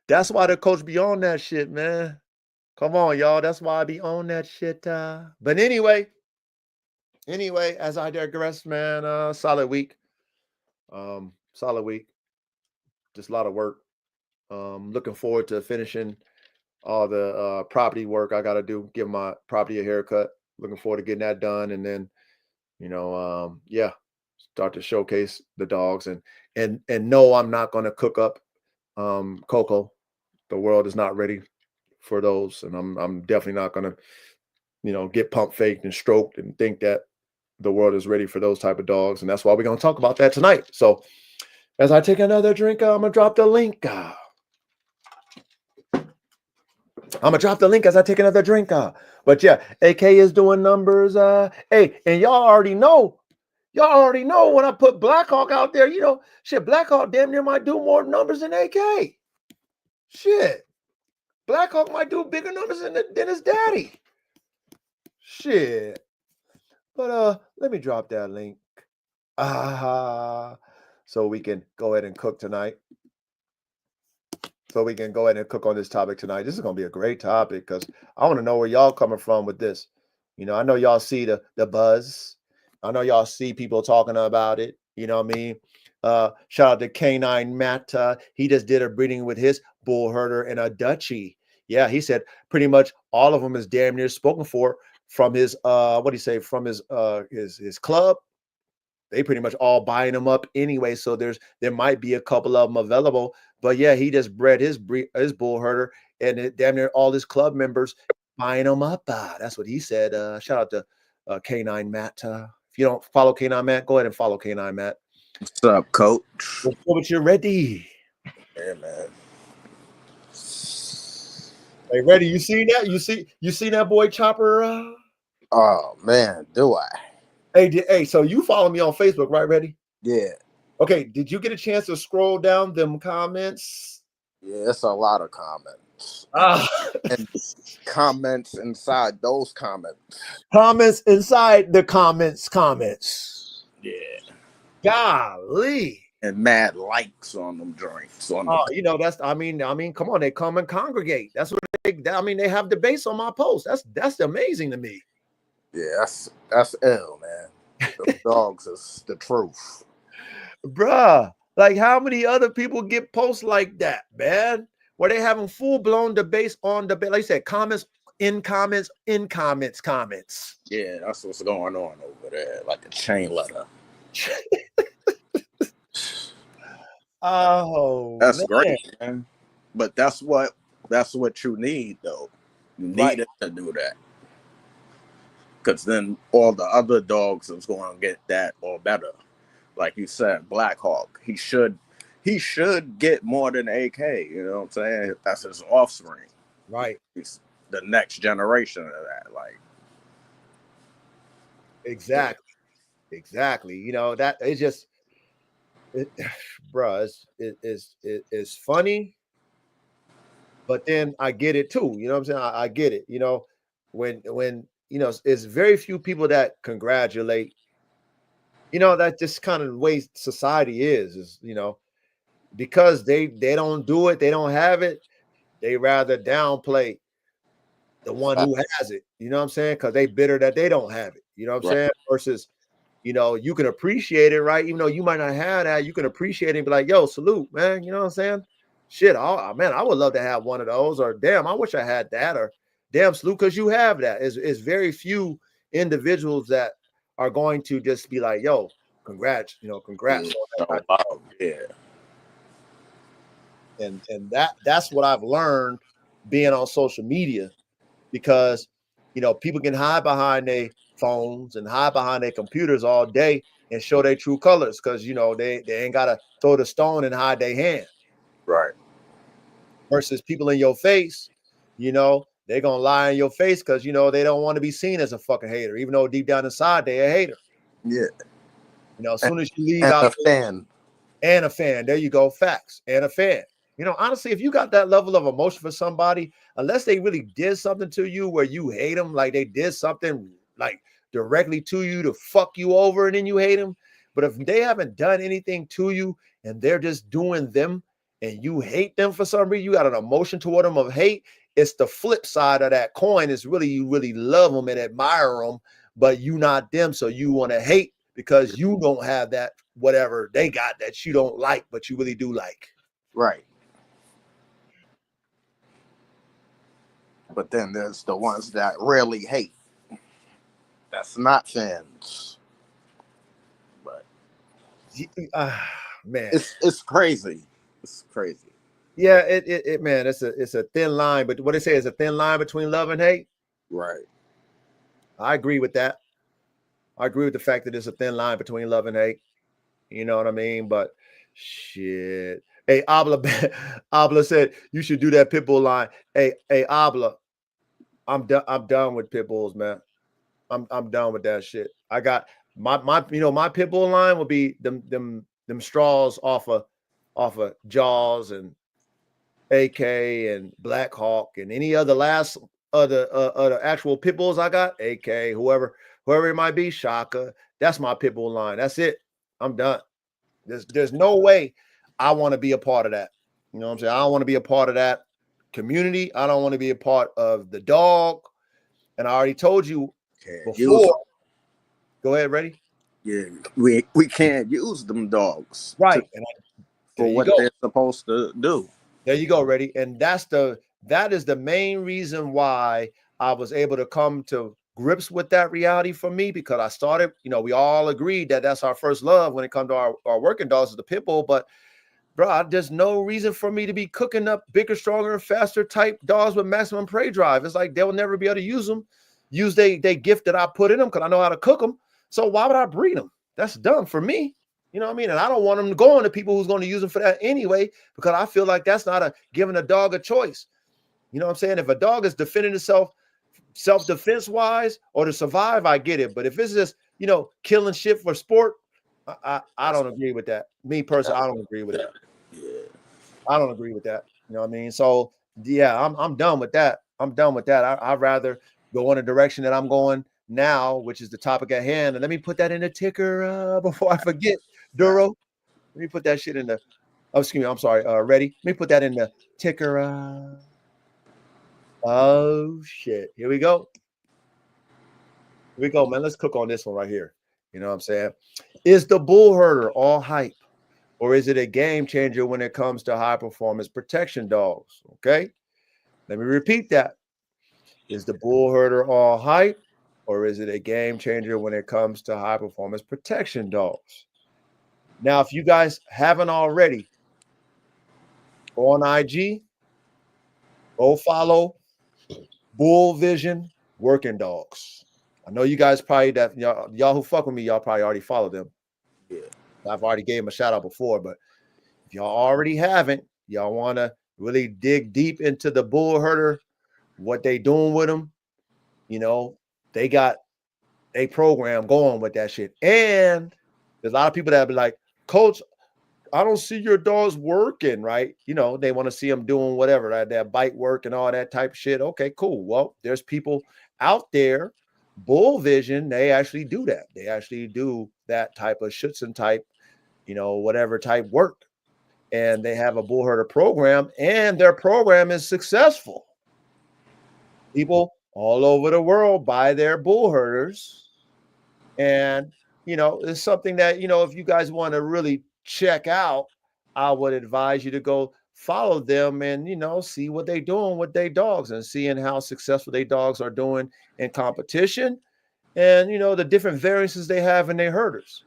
That's why the coach be on that shit, man. Come on, y'all. That's why I be on that shit. But anyway, as I digress, man, solid week. Solid week. Just a lot of work. Looking forward to finishing all the property work I got to do. Give my property a haircut. Looking forward to getting that done, and then, start to showcase the dogs. And no, I'm not going to cook up Coco. The world is not ready for those, and I'm definitely not going to get pump faked and stroked and think that the world is ready for those type of dogs. And that's why we're going to talk about that tonight. So as I take another drink, I'm going to drop the link. I'm going to drop the link as I take another drink. But yeah, AK is doing numbers. Hey, and y'all already know when I put Blackhawk out there, shit, Blackhawk damn near might do more numbers than AK. Shit. Blackhawk might do bigger numbers than his daddy. Shit. But let me drop that link. So we can go ahead and cook tonight. So we can go ahead and cook on this topic tonight. This is going to be a great topic because I want to know where y'all coming from with this. I know y'all see the buzz. I know y'all see people talking about it. You know what I mean? Shout out to K9 Matt. He just did a breeding with his Bullherder and a Dutchie. Yeah, he said pretty much all of them is damn near spoken for from his from his club. They pretty much all buying them up anyway. So there might be a couple of them available. But yeah, he just bred his Bullherder, and damn near all his club members buying them up. That's what he said. Shout out to K9 Matt. If you don't follow K9 Matt, go ahead and follow K9 Matt. What's up, coach? But you're ready. Yeah, man. Hey, ready? You see that? You see that boy Chopper? Oh man, do I? Hey, so you follow me on Facebook, right? Ready? Yeah. Okay. Did you get a chance to scroll down them comments? Yeah, it's a lot of comments. And comments inside those comments. Comments inside the comments. Yeah. Golly. And mad likes on them drinks. That's I mean, come on, they come and congregate. That's what they have debates on my post. That's amazing to me. Yeah, that's ill, man. The dogs is the truth. Bruh, like how many other people get posts like that, man? where they having full-blown debates on debate. Like you said, comments, in comments, in comments, comments. Yeah, that's what's going on over there, like a chain letter. Oh That's man. great, man. But that's what you need, though. You Right. need it to do that, because then all the other dogs is going to get that or better. Like you said, Black Hawk, he should get more than AK. You know what I'm saying? That's his offspring. Right. He's the next generation of that. Like, yeah, Exactly. Exactly. You know, that it's just it, bruh, it's funny, but then I get it too. You know what I'm saying? I get it. You know, when you know, it's very few people that congratulate. You know, that just kind of the way society is you know, because they don't do it, they don't have it, they rather downplay the one who has it. You know what I'm saying? Because they bitter that they don't have it. You know what I'm right. saying? Versus, you know, you can appreciate it, right? Even though you might not have that, you can appreciate it and be like, yo, salute, man. You know what I'm saying? Shit, man, I would love to have one of those, or damn, I wish I had that, or damn, salute, because you have that. It's very few individuals that are going to just be like, yo, congrats, you know, congrats Yeah, on that so type of stuff. loud. Yeah, And that's what I've learned being on social media, because you know people can hide behind their phones and hide behind their computers all day and show their true colors, because you know they ain't gotta throw the stone and hide their hand. right. Versus people in your face, you know, they're gonna lie in your face because you know they don't want to be seen as a fucking hater, even though deep down inside they're a hater. Yeah, You know, as and, soon as you leave and out a fan. and a fan. There you go. Facts. And a fan. You know, honestly, if you got that level of emotion for somebody, unless they really did something to you where you hate them, like they did something like directly to you to fuck you over and then you hate them. But if they haven't done anything to you and they're just doing them and you hate them for some reason, you got an emotion toward them of hate. It's the flip side of that coin. It's really you really love them and admire them, but you not them. So you want to hate because you don't have that whatever they got that you don't like, but you really do like. Right. But then there's the ones that really hate. That's not fans. But Uh, man, it's crazy. It's crazy. yeah, man, it's a thin line, but what they say is a thin line between love and hate. Right. I agree with that. I agree with the fact that it's a thin line between love and hate. You know what I mean? But shit. Hey, Abla, Abla said you should do that pitbull line. Hey, Abla, I'm done. I'm done with pit bulls, man. I'm done with that shit. I got my you know my pit bull line will be them straws off of Jaws and AK and Black Hawk and any other last other actual pit bulls I got, AK, whoever it might be, Shaka. That's my pit bull line. That's it. I'm done. There's no way I want to be a part of that. You know what I'm saying? I don't want to be a part of that community. I don't want to be a part of the dog. And I already told you Can't use them. before. Go ahead, ready? Yeah, we can't use them dogs Right. And there for you what go. they're supposed to do. There you go, ready. And that is the main reason why I was able to come to grips with that reality for me, because I started, you know, we all agreed that that's our first love when it comes to our working dogs is the pit bull. But bro, there's no reason for me to be cooking up bigger, stronger, and faster type dogs with maximum prey drive. It's like they'll never be able to use them, use they gift that I put in them because I know how to cook them. So why would I breed them? That's dumb for me. You know what I mean? And I don't want them to go on to people who's going to use them for that anyway, because I feel like that's not giving a dog a choice. You know what I'm saying? If a dog is defending itself self-defense wise or to survive, I get it. But if it's just, you know, killing shit for sport, I That's don't agree with that. Me personally, I don't agree with it. yeah. I don't agree with that. You know what I mean? So yeah, I'm done with that. I'm done with that. I'd rather go in a direction that I'm going now, which is the topic at hand. And let me put that in the ticker before I forget, Duro. Let me put that shit in the. Oh, excuse me. I'm sorry. Ready? Let me put that in the ticker. Oh shit. Here we go. Here we go, man. Let's cook on this one right here. You know what I'm saying? Is the Bullherder all hype or is it a game changer when it comes to high performance protection dogs? Okay, let me repeat that. Is the Bullherder all hype, or is it a game changer when it comes to high performance protection dogs? Now, if you guys haven't already, go on IG, go follow Bull Vision Working Dogs. I know you guys probably that y'all who fuck with me, y'all probably already follow them. Yeah. I've already gave them a shout out before, but if y'all already haven't, y'all want to really dig deep into the bull herder, what they doing with them, they got a program going with that shit. And there's a lot of people that be like, Coach, I don't see your dogs working, right? They want to see them doing whatever, that bite work and all that type of shit. Okay, cool. Well, there's people out there, Bull Vision, they actually do that. They actually do that type of Schutzen type, whatever type work. And they have a bull herder program, and their program is successful. People all over the world buy their bull herders. And, it's something that, if you guys want to really check out, I would advise you to go follow them and, see what they're doing with their dogs and seeing how successful their dogs are doing in competition and, the different variances they have in their herders.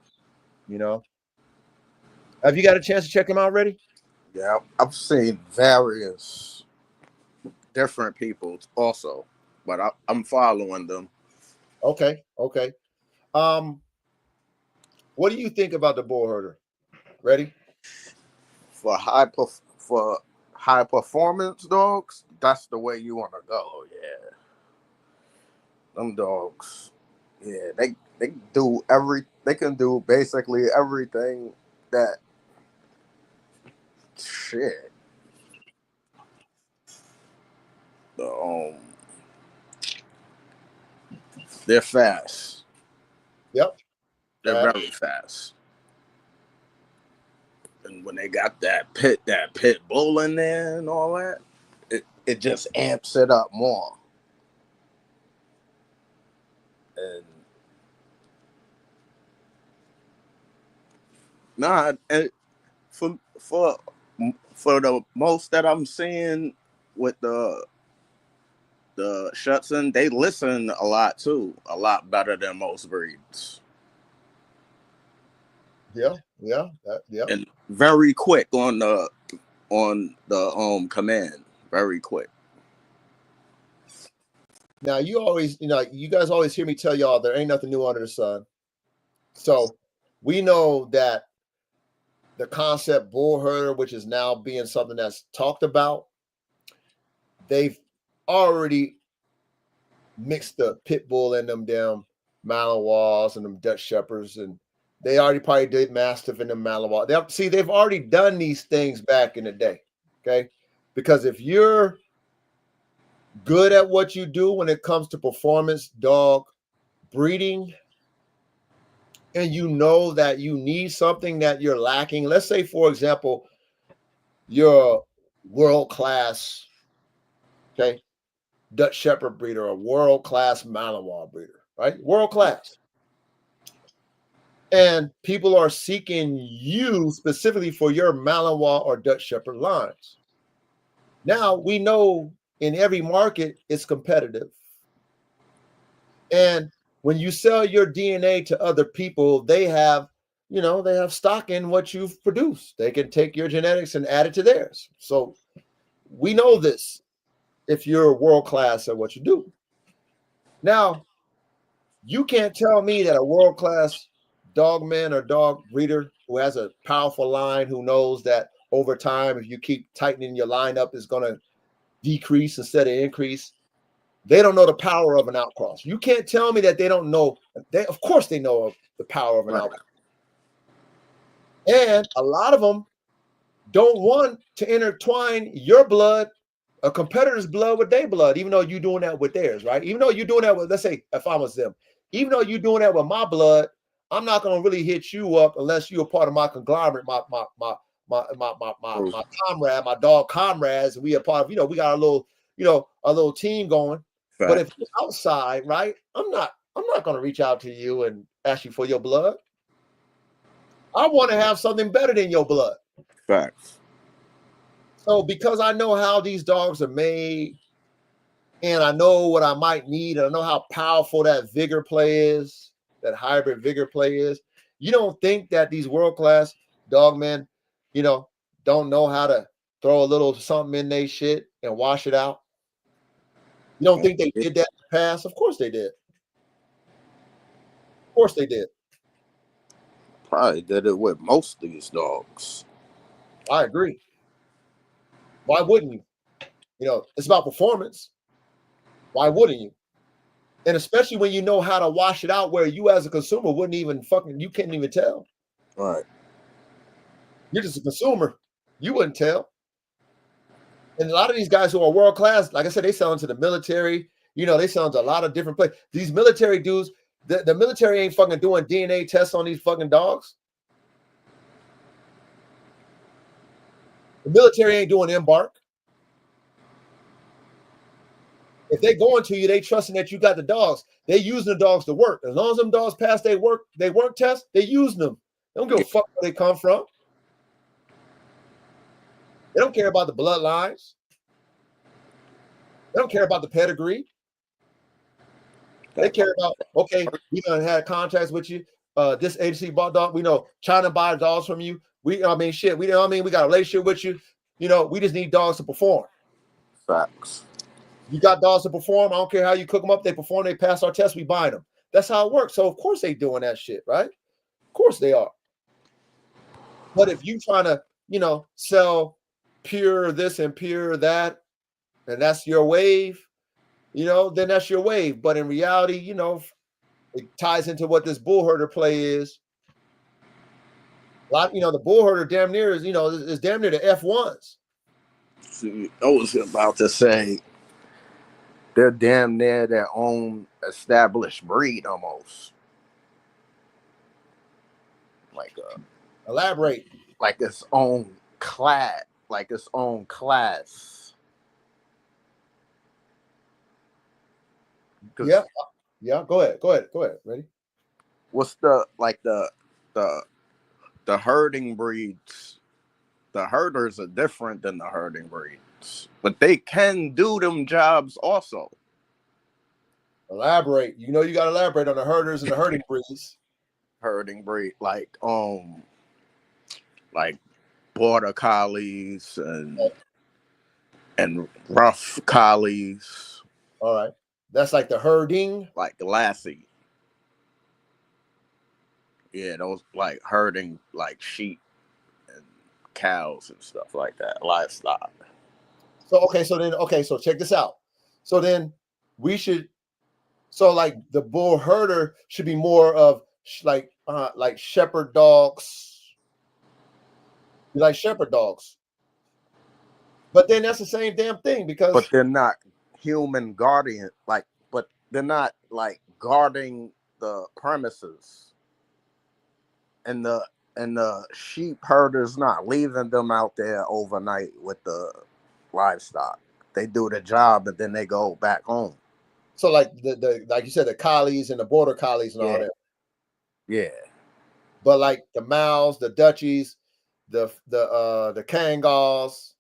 Have you got a chance to check them out already? Yeah, I've seen various different people also, but I'm following them. Okay. Okay. Um, what do you think about the bull herder? Ready? For high performance dogs. That's the way you want to go. Yeah, them dogs. Yeah, they do they can do basically everything that shit. Um, they're fast. Yep. They're very fast. And when they got that pit bull in there and all that, it just amps it up more. And nah, and for the most that I'm seeing with the Schutzen, they listen a lot too, a lot better than most breeds. Yeah. And very quick on the command, very quick. Now you always, you guys always hear me tell y'all there ain't nothing new under the sun. So we know that the concept bull herder, which is now being something that's talked about, they've already mixed the pit bull in them damn Malinois and them Dutch Shepherds, and they already probably did Mastiff and the Malinois. They've already done these things back in the day. Okay, because if you're good at what you do when it comes to performance dog breeding, and you know that you need something that you're lacking. Let's say, for example, you're a world class, okay, Dutch Shepherd breeder, a world class Malinois breeder, right? World class. And people are seeking you specifically for your Malinois or Dutch Shepherd lines. Now we know in every market it's competitive. And when you sell your DNA to other people, they have stock in what you've produced. They can take your genetics and add it to theirs. So we know this if you're world class at what you do. Now, you can't tell me that a world class dogman or dog breeder who has a powerful line, who knows that over time, if you keep tightening your lineup, is going to decrease instead of increase. They don't know the power of an outcross. You can't tell me that they don't know. Of course, they know of the power of an outcross. And a lot of them don't want to intertwine your blood, a competitor's blood, with their blood, even though you're doing that with theirs, right? Even though you're doing that with, let's say, if I was them, even though you're doing that with my blood, I'm not going to really hit you up unless you're a part of my conglomerate, my comrade, my dog comrades. We are part of, we got a little team going. Fact. But if you're outside, right, I'm not going to reach out to you and ask you for your blood. I want to have something better than your blood. Facts. So because I know how these dogs are made, and I know what I might need, and I know how powerful that vigor play is, that hybrid vigor play is. You don't think that these world class dog men, don't know how to throw a little something in their shit and wash it out? You don't think they did that in the past? Of course they did. Of course they did. Probably did it with most of these dogs. I agree. Why wouldn't you? It's about performance. Why wouldn't you? And especially when you know how to wash it out, where you as a consumer wouldn't even you couldn't even tell. Right. You're just a consumer. You wouldn't tell. And a lot of these guys who are world class, like I said, they sell into the military. They sell into a lot of different places. These military dudes, the military ain't fucking doing DNA tests on these fucking dogs. The military ain't doing embark. If they going to you, they trusting that you got the dogs. They using the dogs to work. As long as them dogs pass they work test, they using them. They don't give a fuck where they come from. They don't care about the bloodlines. They don't care about the pedigree. They care about, okay, we done had contacts with you. This agency bought dog. We know China buys dogs from you. We got a relationship with you. We just need dogs to perform. Facts. You got dogs to perform. I don't care how you cook them up. They perform. They pass our test. We buy them. That's how it works. So of course they doing that shit, right? Of course they are. But if you trying to, sell pure this and pure that, and that's your wave, then that's your wave. But in reality, it ties into what this Bullherder play is. A lot, the Bullherder damn near is damn near the F1s. See, I was about to say they're damn near their own established breed almost. Elaborate. Like its own class. Yeah. Yeah. Go ahead. Ready? What's the herding breeds? The herders are different than the herding breeds, but they can do them jobs also. Elaborate. You got to elaborate on the herders and the herding breeds. Herding breed, like border collies and rough collies. All right. That's like the herding. Like Lassie. Yeah, those like herding like sheep and cows and stuff like that, livestock. So check this out. So then we should, like the bull herder should be more of like shepherd dogs. You like shepherd dogs. But then that's the same damn thing because. But they're not human guardian, but they're not like guarding the premises. And the sheep herders not leaving them out there overnight with the livestock. They do the job and then they go back home. So like the like you said, the collies and the border collies and all that. Yeah. But like the Mals, the Dutchies, the Kangals,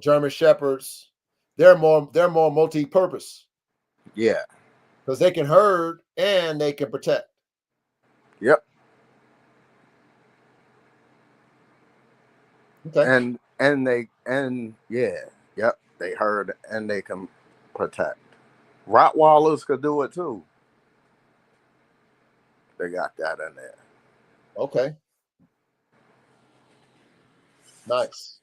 German Shepherds, they're more multi-purpose. Yeah. Because they can herd and they can protect. Yep. Okay. Yep. They herd and they can protect. Rottweilers could do it too. They got that in there. Okay. Nice.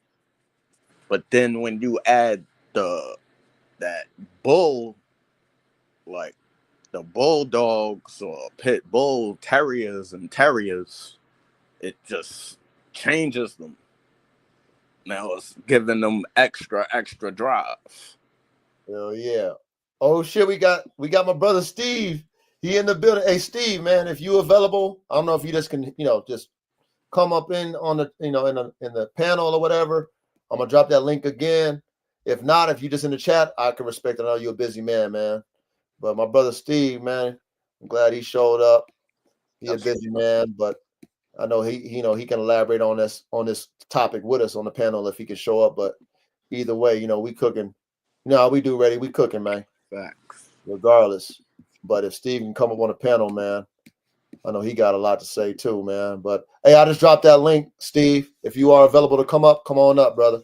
But then when you add that bull, like the bulldogs or pit bull terriers, it just changes them. Now it's giving them extra drive. Hell yeah. Oh shit, we got my brother Steve. He in the building. Hey Steve, man, if you available, I don't know if you just can, just come up in on the, in the panel or whatever. I'm gonna drop that link again. If not, if you just in the chat, I can respect it. I know you're a busy man, man. But my brother Steve, man, I'm glad he showed up. He a busy man, but I know he can elaborate on this topic with us on the panel if he can show up. But either way, we cooking. No, we do ready. We cooking, man. Facts. Regardless. But if Steve can come up on the panel, man, I know he got a lot to say too, man. But hey, I just dropped that link, Steve. If you are available to come up, come on up, brother.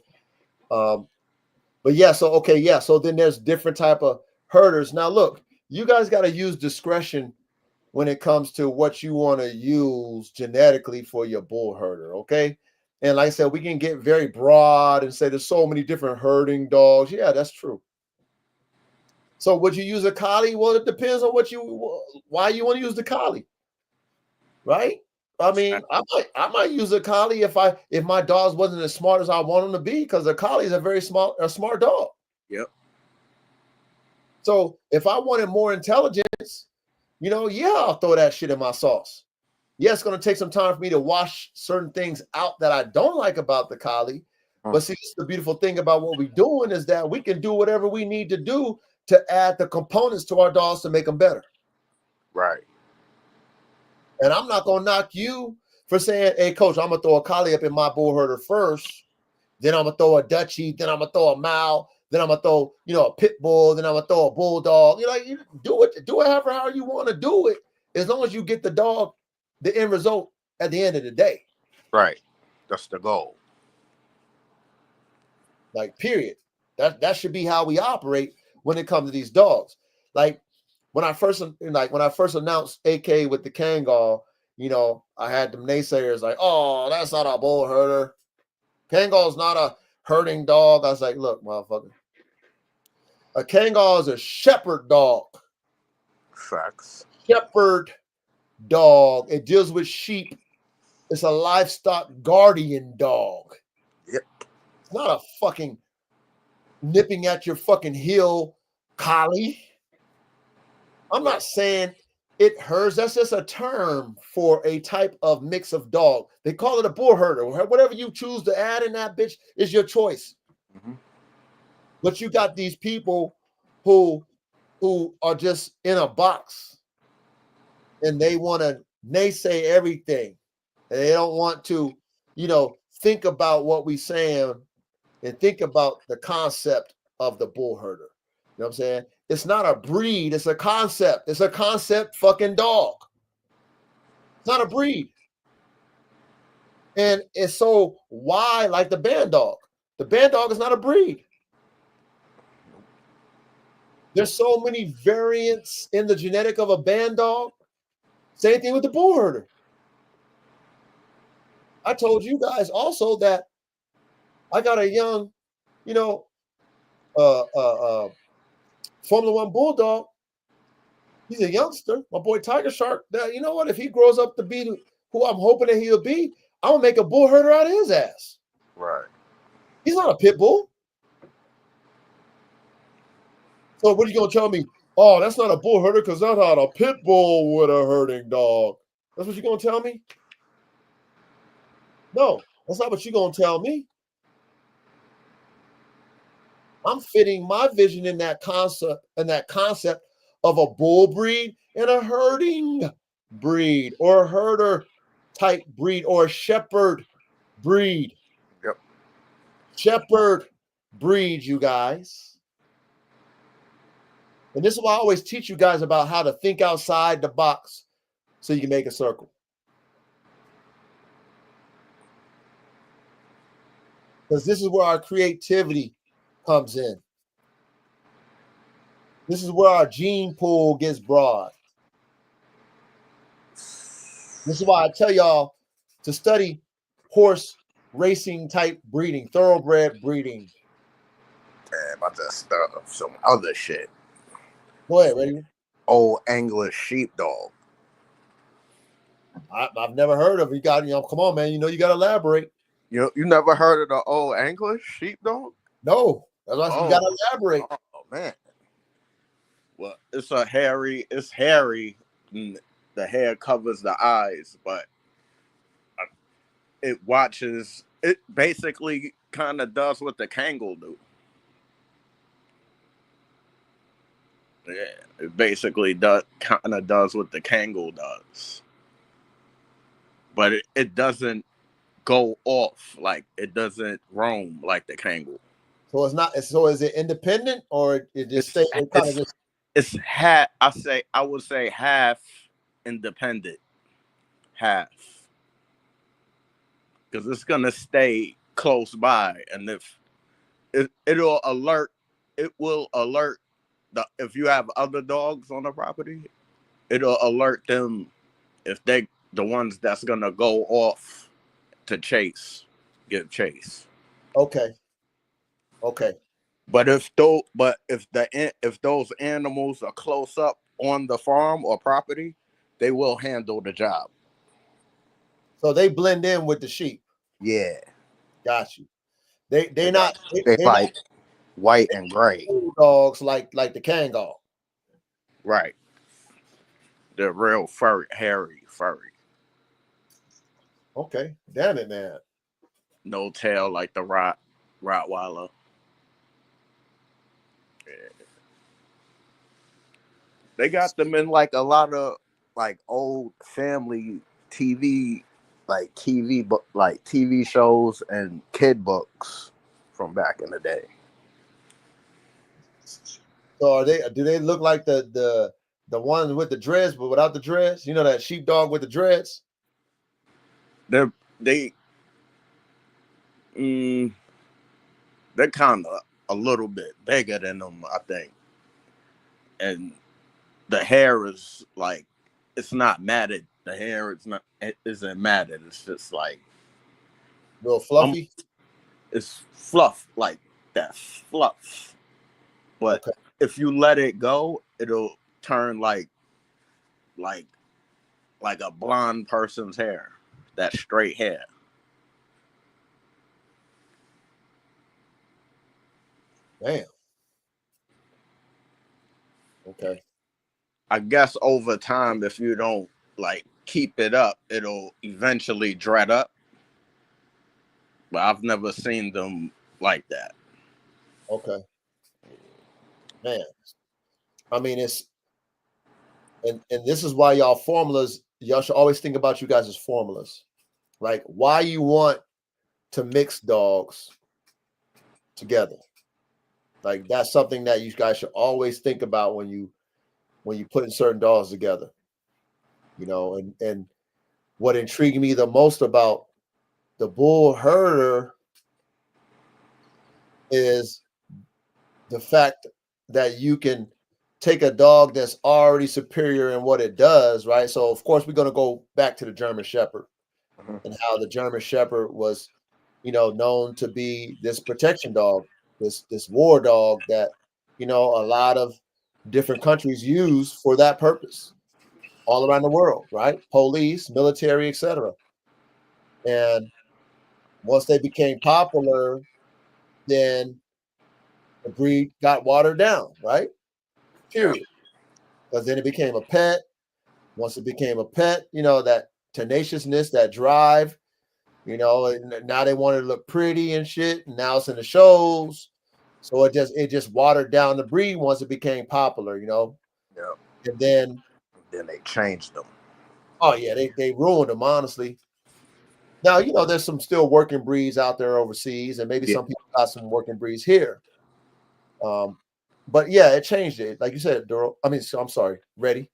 But yeah, so okay, yeah. So then there's different type of herders. Now look, you guys got to use discretion when it comes to what you want to use genetically for your bull herder, okay? And like I said, we can get very broad and say there's so many different herding dogs. Yeah, that's true. So would you use a collie? Well, it depends on why you want to use the collie, right? I mean, I might use a collie if my dogs wasn't as smart as I want them to be, because a collie is a smart dog. Yep. So if I wanted more intelligence, yeah, I'll throw that shit in my sauce. Yeah, it's going to take some time for me to wash certain things out that I don't like about the collie. But see, this is the beautiful thing about what we're doing is that we can do whatever we need to do to add the components to our dogs to make them better. Right. And I'm not going to knock you for saying, hey, coach, I'm going to throw a collie up in my bull herder first. Then I'm going to throw a Dutchie. Then I'm going to throw a Mal. Then I'm going to throw, a pit bull. Then I'm going to throw a bulldog. You do it however you want to do it, as long as you get the dog the end result at the end of the day. Right. That's the goal. Like, period. That should be how we operate when it comes to these dogs. Like when I first announced AK with the Kangal, I had them naysayers like, oh, that's not a bull herder. Kangal's not a herding dog. I was like, look, motherfucker. A Kangal is a shepherd dog. Facts. Shepherd dog. It deals with sheep. It's a livestock guardian dog. Yep. It's not a fucking nipping at your fucking heel collie. I'm not saying it herds. That's just a term for a type of mix of dog. They call it a bull herder. Whatever you choose to add in that bitch is your choice. Mm-hmm. But you got these people who are just in a box and they want to naysay everything. And they don't want to, think about what we're saying and think about the concept of the bull herder. You know what I'm saying? It's not a breed. It's a concept. It's a concept fucking dog. It's not a breed. And it's so why like the band dog? The band dog is not a breed. There's so many variants in the genetic of a band dog. Same thing with the bull herder. I told you guys also that I got a young, Formula One bulldog. He's a youngster. My boy Tiger Shark. That, you know what? If he grows up to be who I'm hoping that he'll be, I'm gonna make a bull herder out of his ass. Right. He's not a pit bull. So what are you gonna tell me? Oh, that's not a bull herder because that's not a pit bull with a herding dog. That's what you're gonna tell me? No, that's not what you're gonna tell me. I'm fitting my vision in that concept of a bull breed and a herding breed or a herder type breed or a shepherd breed. Yep. Shepherd breed, you guys. And this is why I always teach you guys about how to think outside the box so you can make a circle. Because this is where our creativity comes in. This is where our gene pool gets broad. This is why I tell y'all to study horse racing type breeding, thoroughbred breeding. Damn, I just started some other shit. Go ahead, ready? Old English sheepdog. I've never heard of it. You got, come on, man. You got to elaborate. You never heard of the old English sheepdog? No. That's why you got to elaborate. Oh, man. Well, it's hairy. The hair covers the eyes, but it basically kind of does what the Kangal do. Yeah, it basically does what the Kangal does. but it doesn't go off, like it doesn't roam like the kangaroo. So it's not. So is it independent or it just It's stay? It kind of it's just. it's half. I would say half independent, half, because it's gonna stay close by, and if it'll alert, it will alert if you have other dogs on the property, it'll alert them if they the ones that's gonna go off to give chase. Okay. Okay. But if those animals are close up on the farm or property, they will handle the job. So they blend in with the sheep. Yeah, Got you. They they got not they they're not like white and gray. dogs like the Kangal. Right, they're real furry, hairy, furry. Okay. Damn it, man. No tail like the Rottweiler. Yeah. They got them in like a lot of like old family TV, like TV shows and kid books from back in the day. So are they? Do they look like the ones with the dreads, but without the dreads? You know that sheepdog with the dreads? They're they mm, they're kind of a little bit bigger than them, I think, and the hair is like it's not matted. The hair it isn't matted. It's just like Real um, fluffy. it's fluff like that fluff. But Okay. if you let it go, it'll turn like like a blonde person's hair, that straight hair. Damn. Okay. I guess over time, if you don't like keep it up, it'll eventually dread up. But I've never seen them like that. Okay. Man. I mean, it's and this is why y'all formulas. Y'all should always think about you guys as formulas. Like why you want to mix dogs together. Like that's something that you guys should always think about when you putting certain dogs together. You know, and what intrigued me the most about the bull herder is the fact that you can take a dog that's already superior in what it does, right? So of course we're going to go back to the German Shepherd Mhm. and how the German Shepherd was, known to be this protection dog, this war dog that a lot of different countries use for that purpose all around the world, right? Police, military, etc. And once they became popular, then the breed got watered down, right? Yeah, Period. Because then it became a pet. Once it became a pet, that tenaciousness, that drive, and now they wanted to look pretty and shit. And now it's in the shows. So it just watered down the breed once it became popular. yeah. And then Then they changed them. oh yeah, they ruined them, honestly. Now, there's some still working breeds out there overseas, and maybe Yeah, some people got some working breeds here. Um, but yeah, it changed it. Like you said, Duro. I mean, I'm sorry, Ready.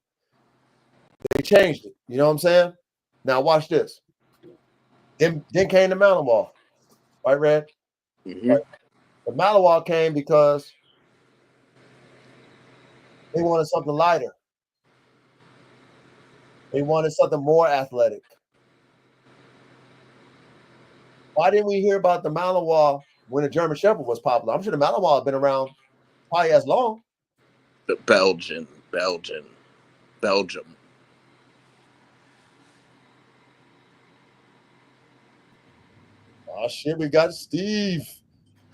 They changed it. You know what I'm saying? Now watch this. Then came the Malinois, right, Red? hmm Right. The Malinois came because they wanted something lighter. They wanted something more athletic. Why didn't we hear about the Malinois when the German Shepherd was popular? I'm sure the Malinois have been around probably as long. the Belgium. Oh shit, we got Steve.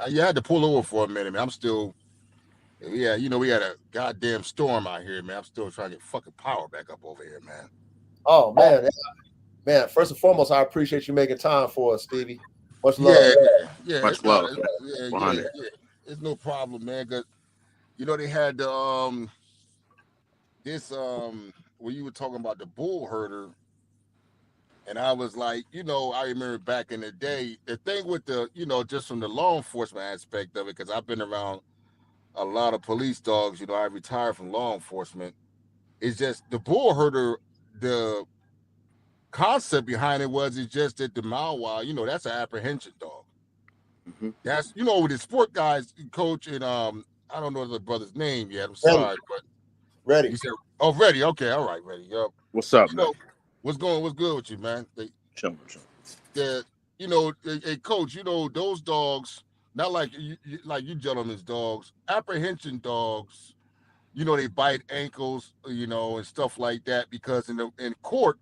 You had to pull over for a minute, man. I'm still, yeah, we had a goddamn storm out here, man. I'm still trying to get fucking power back up over here, man. Oh man. First and foremost, I appreciate you making time for us, Stevie. Much love. Yeah, yeah, Much it's not, love, man. yeah, yeah, 100. yeah. It's no problem, man. Cause they had this when you were talking about the bull herder, And I was like, I remember back in the day, the thing with the, just from the law enforcement aspect of it, because I've been around a lot of police dogs. I retired from law enforcement. It's just the bull herder, the concept behind it was it's just that the Malwa, that's an apprehension dog. Mm-hmm. That's with the sport guys coach and I don't know the brother's name yet. I'm Ready. sorry, but Ready. he said, "Oh, ready? Okay, all right, ready. Yup. What's up, You man? know what's good with you, man? Chilling. The a coach. Those dogs, not like like you gentlemen's dogs, apprehension dogs. They bite ankles, and stuff like that because in court,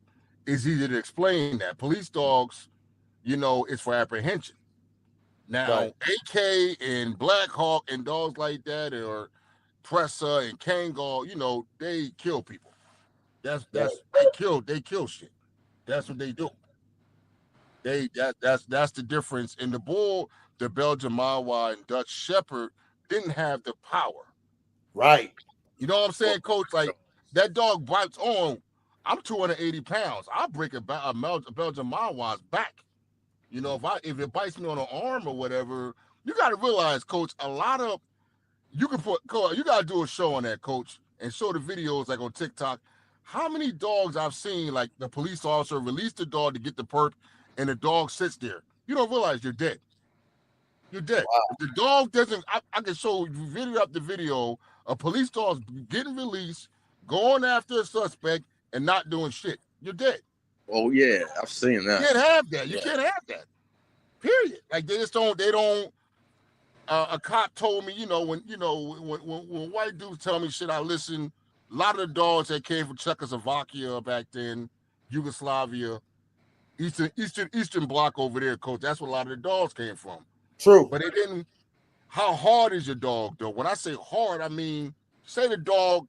it's easy to explain that police dogs, is for apprehension. Now, Right. AK and Black Hawk and dogs like that, or Presser and Kangol, they kill people. Right. They kill shit. That's what they do. That's the difference. In the bull, the Belgian Malinois and Dutch Shepherd didn't have the power. Right. You know what I'm saying, Coach? Like that dog bites on. I'm 280 pounds. I'll break a Belgian Malinois back. If it bites me on an arm or whatever, you got to realize, Coach. A lot of you can put. You got to do a show on that, Coach, and show the videos like on TikTok. How many dogs I've seen, like the police officer release the dog to get the perp, and the dog sits there. You don't realize you're dead. You're dead. Wow. If the dog doesn't, I can show video up the video of police dogs getting released, going after a suspect, and not doing shit. You're dead. Oh yeah, I've seen You that. can't have that. You Yeah. can't have that. Period. Like they just don't. They don't. A cop told me, when white dudes tell me shit, I listen. A lot of the dogs that came from Czechoslovakia back then, Yugoslavia, Eastern Bloc over there, Coach. That's where a lot of the dogs came from. True. But it didn't. How hard is your dog, though? When I say hard, I mean, say the dog,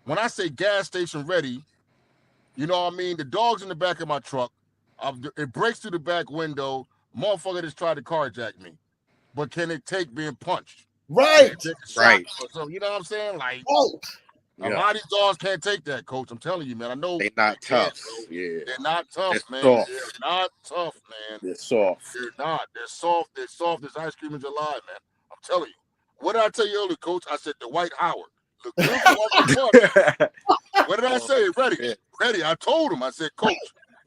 when I say gas station ready, you know what I mean? The dog's in the back of my truck. It breaks through the back window. Motherfucker just tried to carjack me. But can it take being punched? Right. Right. So, you know what I'm saying? Like, Oh. a lot of these dogs can't take that, Coach. I'm telling you, man. I know They're not tough. Yeah. They're not tough, They're man. soft. They're not tough, man. They're soft. They're not. They're soft. They're soft as ice cream in July, man. I'm telling you. What did I tell you earlier, Coach? I said the White Howard. Look good. What did I say? Ready. Yeah. Ready. I told him. I said, Coach,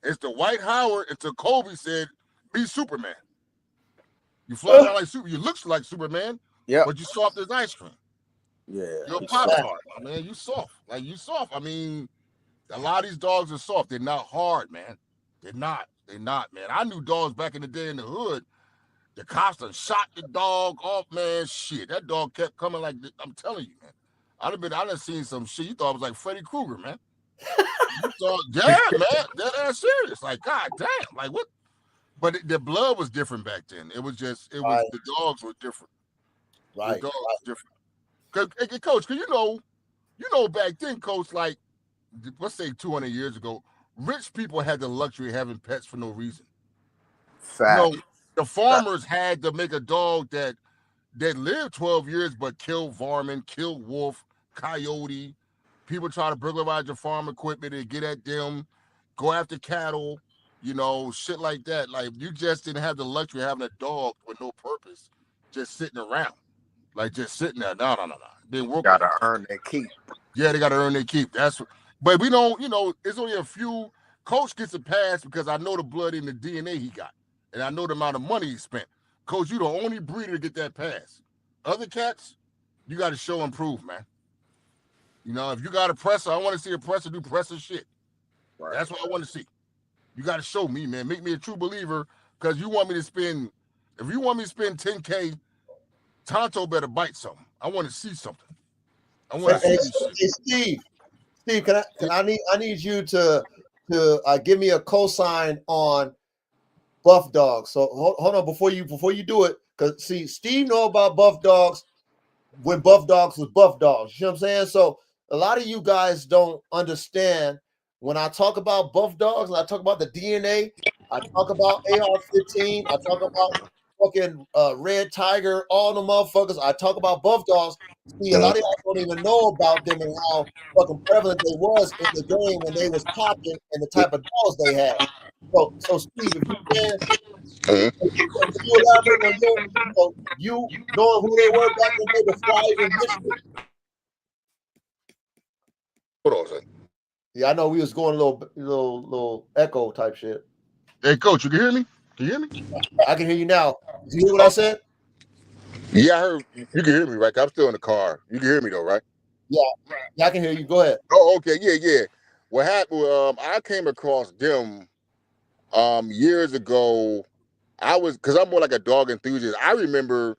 it's the White Howard until Kobe said, be Superman. You fly around like Super. You look like Superman, but you soft as ice cream. Yeah. You're a pop tart, man. You soft. Like you soft. I mean, a lot of these dogs are soft. They're not hard, man. They're not, man. I knew dogs back in the day in the hood. The cops done shot the dog off, man. Shit, that dog kept coming like this. I'm telling you, man. I done seen some shit. You thought it was like Freddy Krueger, man. You thought, yeah, man. That serious. Like, god damn. Like what? But the blood was different back then. It was the dogs were different. Right. The dogs were different. Coach, cause you know back then, Coach, like let's say 200 years ago, rich people had the luxury of having pets for no reason. Fact. The farmers had to make a dog that lived 12 years but killed varmint, killed wolf, coyote. People try to burglarize your farm equipment and get at them, go after cattle, shit like that. Like you just didn't have the luxury of having a dog with no purpose, just sitting around, like just sitting there. No. Didn't work. Gotta earn their keep. Yeah, they gotta earn their keep. But we don't. It's only a few. Coach gets a pass because I know the blood in the DNA he got, and I know the amount of money he spent. Coach, you the only breeder to get that pass. Other cats, you got to show and prove, man. If you got a presser, I want to see a presser do presser shit. Right. That's what I want to see. You got to show me, man. Make me a true believer because if you want me to spend $10K, Tonto better bite something. I want to see something. I want to see this shit. Steve, I need you to give me a cosign on Buff Dogs. So hold on before you do it, because see, Steve know about Buff Dogs when Buff Dogs was Buff Dogs. You know what I'm saying? So a lot of you guys don't understand when I talk about Buff Dogs and I talk about the DNA, I talk about AR-15, I talk about fucking Red Tiger, all the motherfuckers. I talk about Buff Dogs. See, a lot of y'all don't even know about them and how fucking prevalent they was in the game when they was popping and the type of dogs they had. So Steve, if you can, Mhm. can you elaborate on you knowing who they were back in the day before I even mentioned it? Hold on a second. Yeah, I know we was going a little echo type shit. Hey, coach, you can hear me? Can you hear me? I can hear you now. Did you hear what I Oh, said? yeah, I heard. You can hear me, right? I'm still in the car. You can hear me though, right? Yeah, yeah, I can hear you. Go ahead. Oh, okay, yeah, yeah. What happened? I came across them years ago. I was because I'm more like a dog enthusiast. I remember,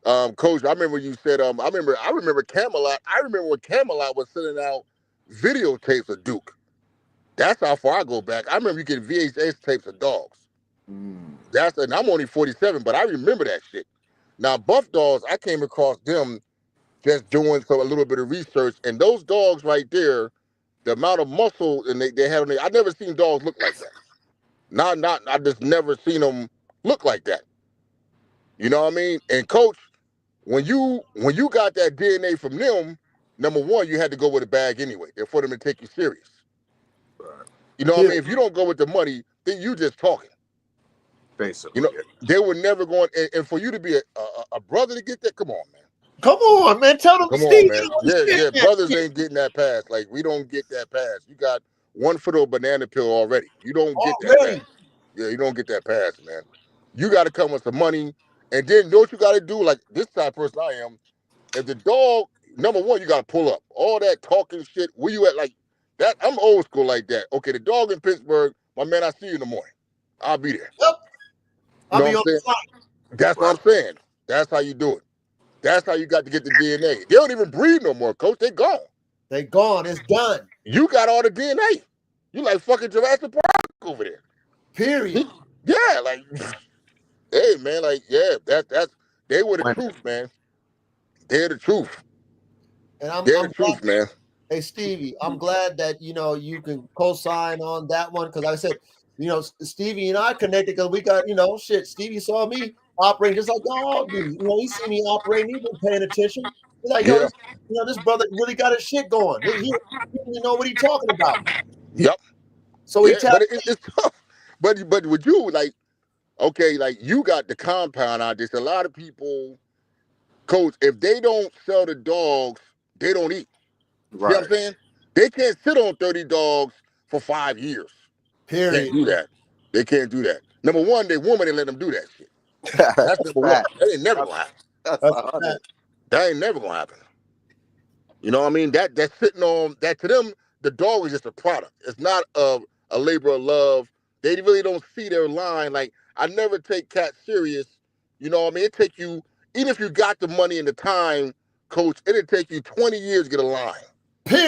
coach. I remember you said I remember Camelot. I remember when Camelot was sending out videotapes of Duke. That's how far I go back. I remember you getting VHS tapes of dogs. Mm. And I'm only 47, but I remember that shit. Now, Buff Dogs, I came across them just doing a little bit of research, and those dogs right there, the amount of muscle and they had on there, I never seen dogs look like that. I just never seen them look like that. You know what I mean? And coach, when you got that DNA from them, number one, you had to go with a bag anyway, for them to take you serious. Right. You know what I mean? Period. If you don't go with the money, then you just talking. You Basically, know, they were never going, and for you to be a brother to get that, come on, man. Come on, man. Tell them Come on, Steve. man. You Yeah, understand yeah. that Brothers shit ain't getting that pass. Like we don't get that pass. You got one foot of banana peel already. You don't get that pass. already. Yeah, you don't get that pass, man. You got to come with some money, and then you know what you got to do? Like this type of person I am. If the dog, number one, you got to pull up. All that talking shit. Where you at? Like that. I'm old school like that. Okay, the dog in Pittsburgh, my man. I see you in the morning. I'll be there. Yep. You I'll know what be I'm on saying? the fly. That's what right? I'm saying. That's how you do it. That's how you got to get the DNA. They don't even breed no more, coach. They gone. They gone. It's done. You got all the DNA. You like fucking Jurassic Park over there. Period. Yeah, like, hey man, like, yeah, that's they were the When truth, man. They're the truth. And I'm They're the I'm glad. truth, man. Hey Stevie, I'm glad that you can co-sign on that one because like I said, Stevie and I connected because we got shit. Stevie saw me operating just like y'all do. He see me operating. He been paying attention. He's like, yo, Yeah. this brother really got his shit going. He really know what he talking about. Yep. So he Yeah, tapped. but it's tough. But with you, like, okay, like you got the compound out there. A lot of people, coach, if they don't sell the dogs, they don't eat. See what I'm right, saying? They can't sit on 30 dogs for 5 years. Can't Period. do that. They can't do that. Number one, their woman didn't let them do that shit. That's that's number one. fact. That ain't never That's gonna happen. that's That's a a hundred. fact. That ain't never gonna happen. You know what I mean? That's sitting on that to them. The dog is just a product. It's not a labor of love. They really don't see their line. Like I never take cats serious. You know what I mean? It take you even if you got the money and the time, coach. It'll take you 20 years to get a line.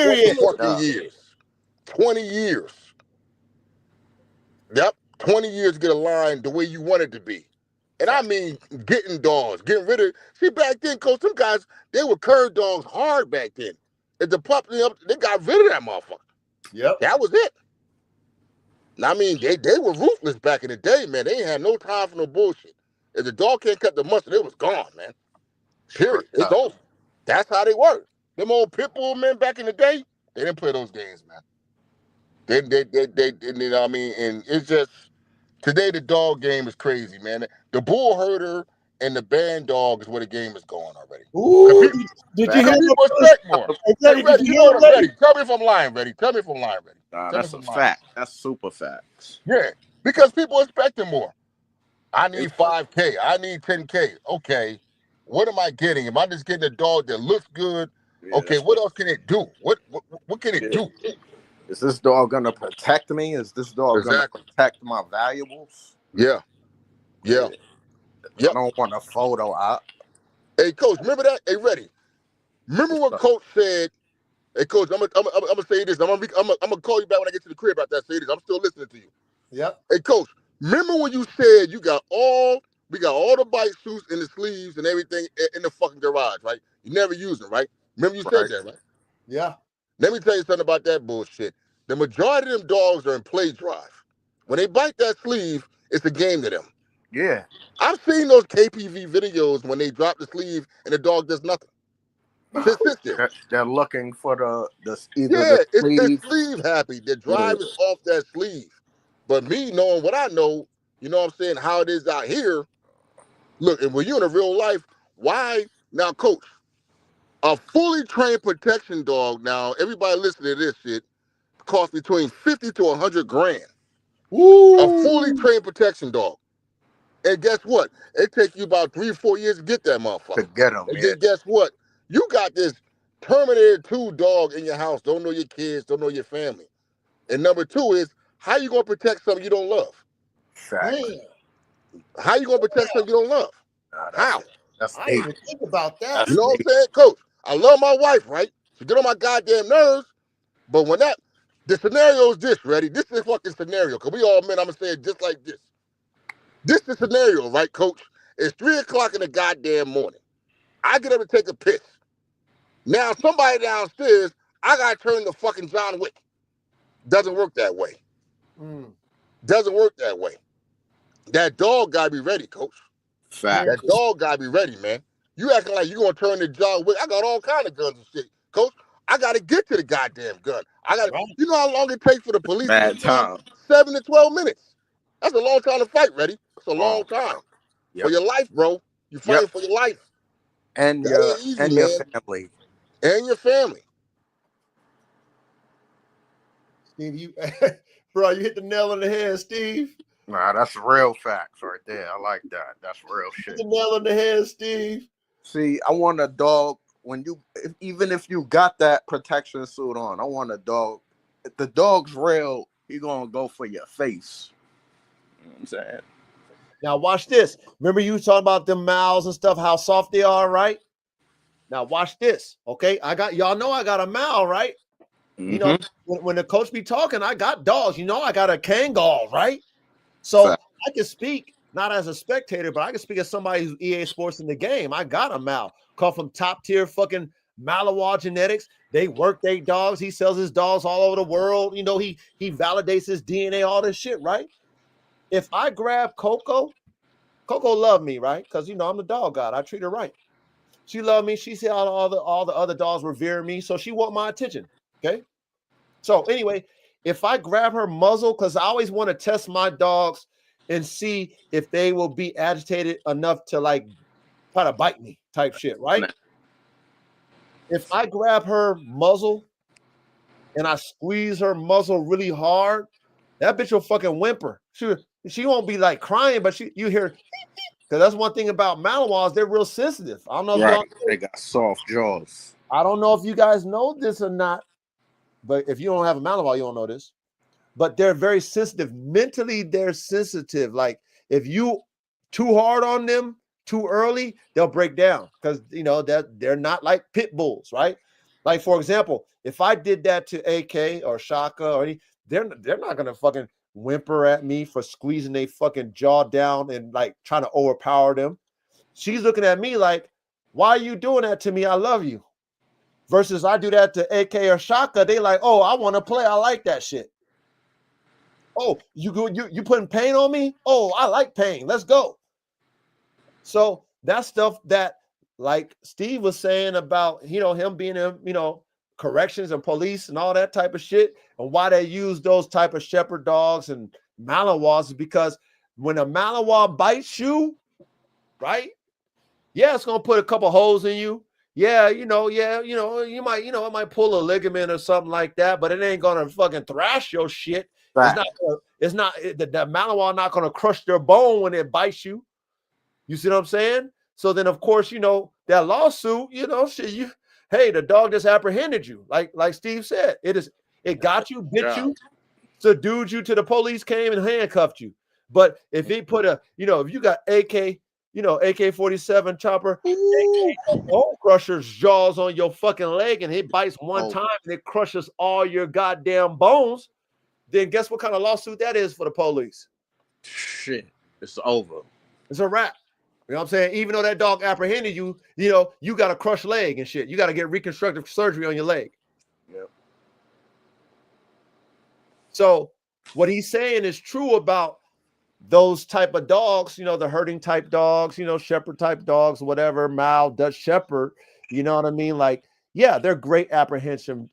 20 Period. fucking Yeah, years. 20 years. Yep. 20 years to get a line the way you want it to be. And I fact. mean getting dogs, getting rid of see back then, coach, some guys, they were curve dogs hard back then. If the pup, they got rid of that motherfucker. Yep. That was it. And I mean, they were ruthless back in the day, man. They ain't had no time for no bullshit. If the dog can't cut the mustard, it was gone, man. Straight Period. It's up. over. That's how they were. Them old pit bull men back in the day, they didn't play those games, man. You know what I mean? And it's just, today the dog game is crazy, man. The bull herder and the band dog is where the game is going already. Cause Ooh, people, did you Fact. hear cause him? people expect more. Hey, Hey, Reddy, did Reddy, you you hear know him, what? Reddy? Reddy, tell me if I'm lying, Reddy. Tell me if I'm lying, Reddy. Nah, Tell me that's if a I'm lying. fact. That's super facts. Yeah, because people expecting more. I It's need 5K. I need 10K. Okay, what am I getting? Am I just getting a dog that looks good? yeah, Okay, that's what what. else can it do? What can it Yeah. do? Is this dog gonna protect me? Is this dog gonna Exactly. protect my valuables? Yeah. Yeah. Yeah. I Yep. don't want a photo op. Hey, coach, remember that? Hey, Reddy. Remember What's what up? coach said? Hey, coach, I'm gonna say this. I'm gonna call you back when I get to the crib after I say this. I'm still listening to you. Yep. Hey, coach, remember when you said we got all the bike suits and the sleeves and everything in the fucking garage, right? You never use them, right? Remember you said Right. that, right? Yeah. Let me tell you something about that bullshit. The majority of them dogs are in play drive. When they bite that sleeve, it's a game to them. Yeah. I've seen those KPV videos when they drop the sleeve and the dog does nothing. Just sits there. They're looking for the either Yeah, the it's sleeve. sleeve happy. The Yeah. drive is off that sleeve. But me knowing what I know, you know what I'm saying, how it is out here. Look, and when you're in a real life, why now, coach? A fully trained protection dog. Now, everybody listening to this shit costs between 50 to 100 grand. A fully Woo! trained protection dog. And guess what? It takes you about 3 or 4 years to get that To motherfucker. get them, And yeah. then guess what? You got this Terminator 2 dog in your house. Don't know your kids, don't know your family. And number two is, how you gonna protect something you don't love? Facts. How you gonna protect something you don't love? Nah, How? that's I didn't deep. even think about that. You That's know what deep. I'm saying, coach? I love my wife, right? She get on my goddamn nerves, but when the scenario is this, ready? This is fucking scenario, because we all men, I'm gonna say it just like this. This is scenario, right, coach? It's 3 o'clock in the goddamn morning. I get up to take a piss. Now somebody downstairs, I gotta turn the fucking John Wick. Doesn't work that way. Mm. Doesn't work that way. That dog gotta be ready, coach. Fact. That dog gotta be ready, man. You acting like you gonna turn the John Wick. I got all kind of guns and shit, coach. I gotta get to the goddamn gun. I gotta. Right. You know how long it takes for the police to Mad respond? time. 7 to 12 minutes. That's a long time to fight. Ready? It's a long Long time time. for Yep. your life, bro. You Yep. fighting for your life. And That your ain't easy, and your man. family. And your family. Steve, you bro, you hit the nail on the head, Steve. Nah, that's real facts right there. I like that. That's real Hit shit. the nail on the head, Steve. See, I want a dog when even if you got that protection suit on, I want a dog. If the dog's real, he gonna go for your face. You know what I'm saying? Now watch this. Remember you talking about them mouths and stuff, how soft they are, right? Now watch this. Okay. I got y'all know I got a mouth, right? You know, Mm-hmm. when the coach be talking, I got dogs. You know, I got a Kangal, right? So Fact. I can speak not as a spectator, but I can speak as somebody who's EA Sports in the game. I got a Mal, come from top tier fucking Malawar genetics. They work their dogs. He sells his dogs all over the world. You know, he validates his DNA, all this shit, right? If I grab Coco, Coco love me, right? Because you know I'm the dog god. I treat her right. She loved me. She said all the other dogs revere me, so she want my attention. Okay. So anyway, if I grab her muzzle, because I always want to test my dogs and see if they will be agitated enough to like try to bite me, type shit, right? If I grab her muzzle and I squeeze her muzzle really hard, that bitch will fucking whimper. She won't be like crying, but you hear, because that's one thing about Malinois, they're real sensitive. I don't know if y'all Right. They got soft jaws. I don't know if you guys know this or not, but if you don't have a Malinois, you don't know this. But they're very sensitive. Mentally, they're sensitive. Like if you too hard on them too early, they'll break down because you know that they're not like pit bulls, right? Like for example, if I did that to AK or Shaka or any, they're not gonna fucking whimper at me for squeezing their fucking jaw down and like trying to overpower them. She's looking at me like, why are you doing that to me? I love you. Versus I do that to AK or Shaka, they like, oh, I want to play. I like that shit. Oh, you putting pain on me? Oh, I like pain. Let's go. So that's stuff that, like Steve was saying about, you know, him being in, you know, corrections and police and all that type of shit, and why they use those type of shepherd dogs and Malinois is because when a Malinois bites you, right? Yeah, it's gonna put a couple holes in you. Yeah, you know, you might, it might pull a ligament or something like that, but it ain't gonna fucking thrash your shit. Fact. It's not the Malinois not gonna crush their bone when it bites you. You see what I'm saying? So then, of course, you know that lawsuit. You know, shit. Hey, the dog just apprehended you, like Steve said. It got you, bit Yeah. you, subdued you till the police came and handcuffed you. But if he put if you got AK, AK-47 chopper, Ooh. AK bone crusher's jaws on your fucking leg, and it bites one Oh time and it crushes all your goddamn bones, then guess what kind of lawsuit that is for the police? shit. It's over. It's a wrap. You know what I'm saying? Even though that dog apprehended you, you got a crushed leg and shit. You got to get reconstructive surgery on your leg. Yep. So what he's saying is true about those type of dogs, the herding type dogs, shepherd type dogs, whatever, Mal, Dutch Shepherd, you know what I mean? Like, yeah, they're great apprehension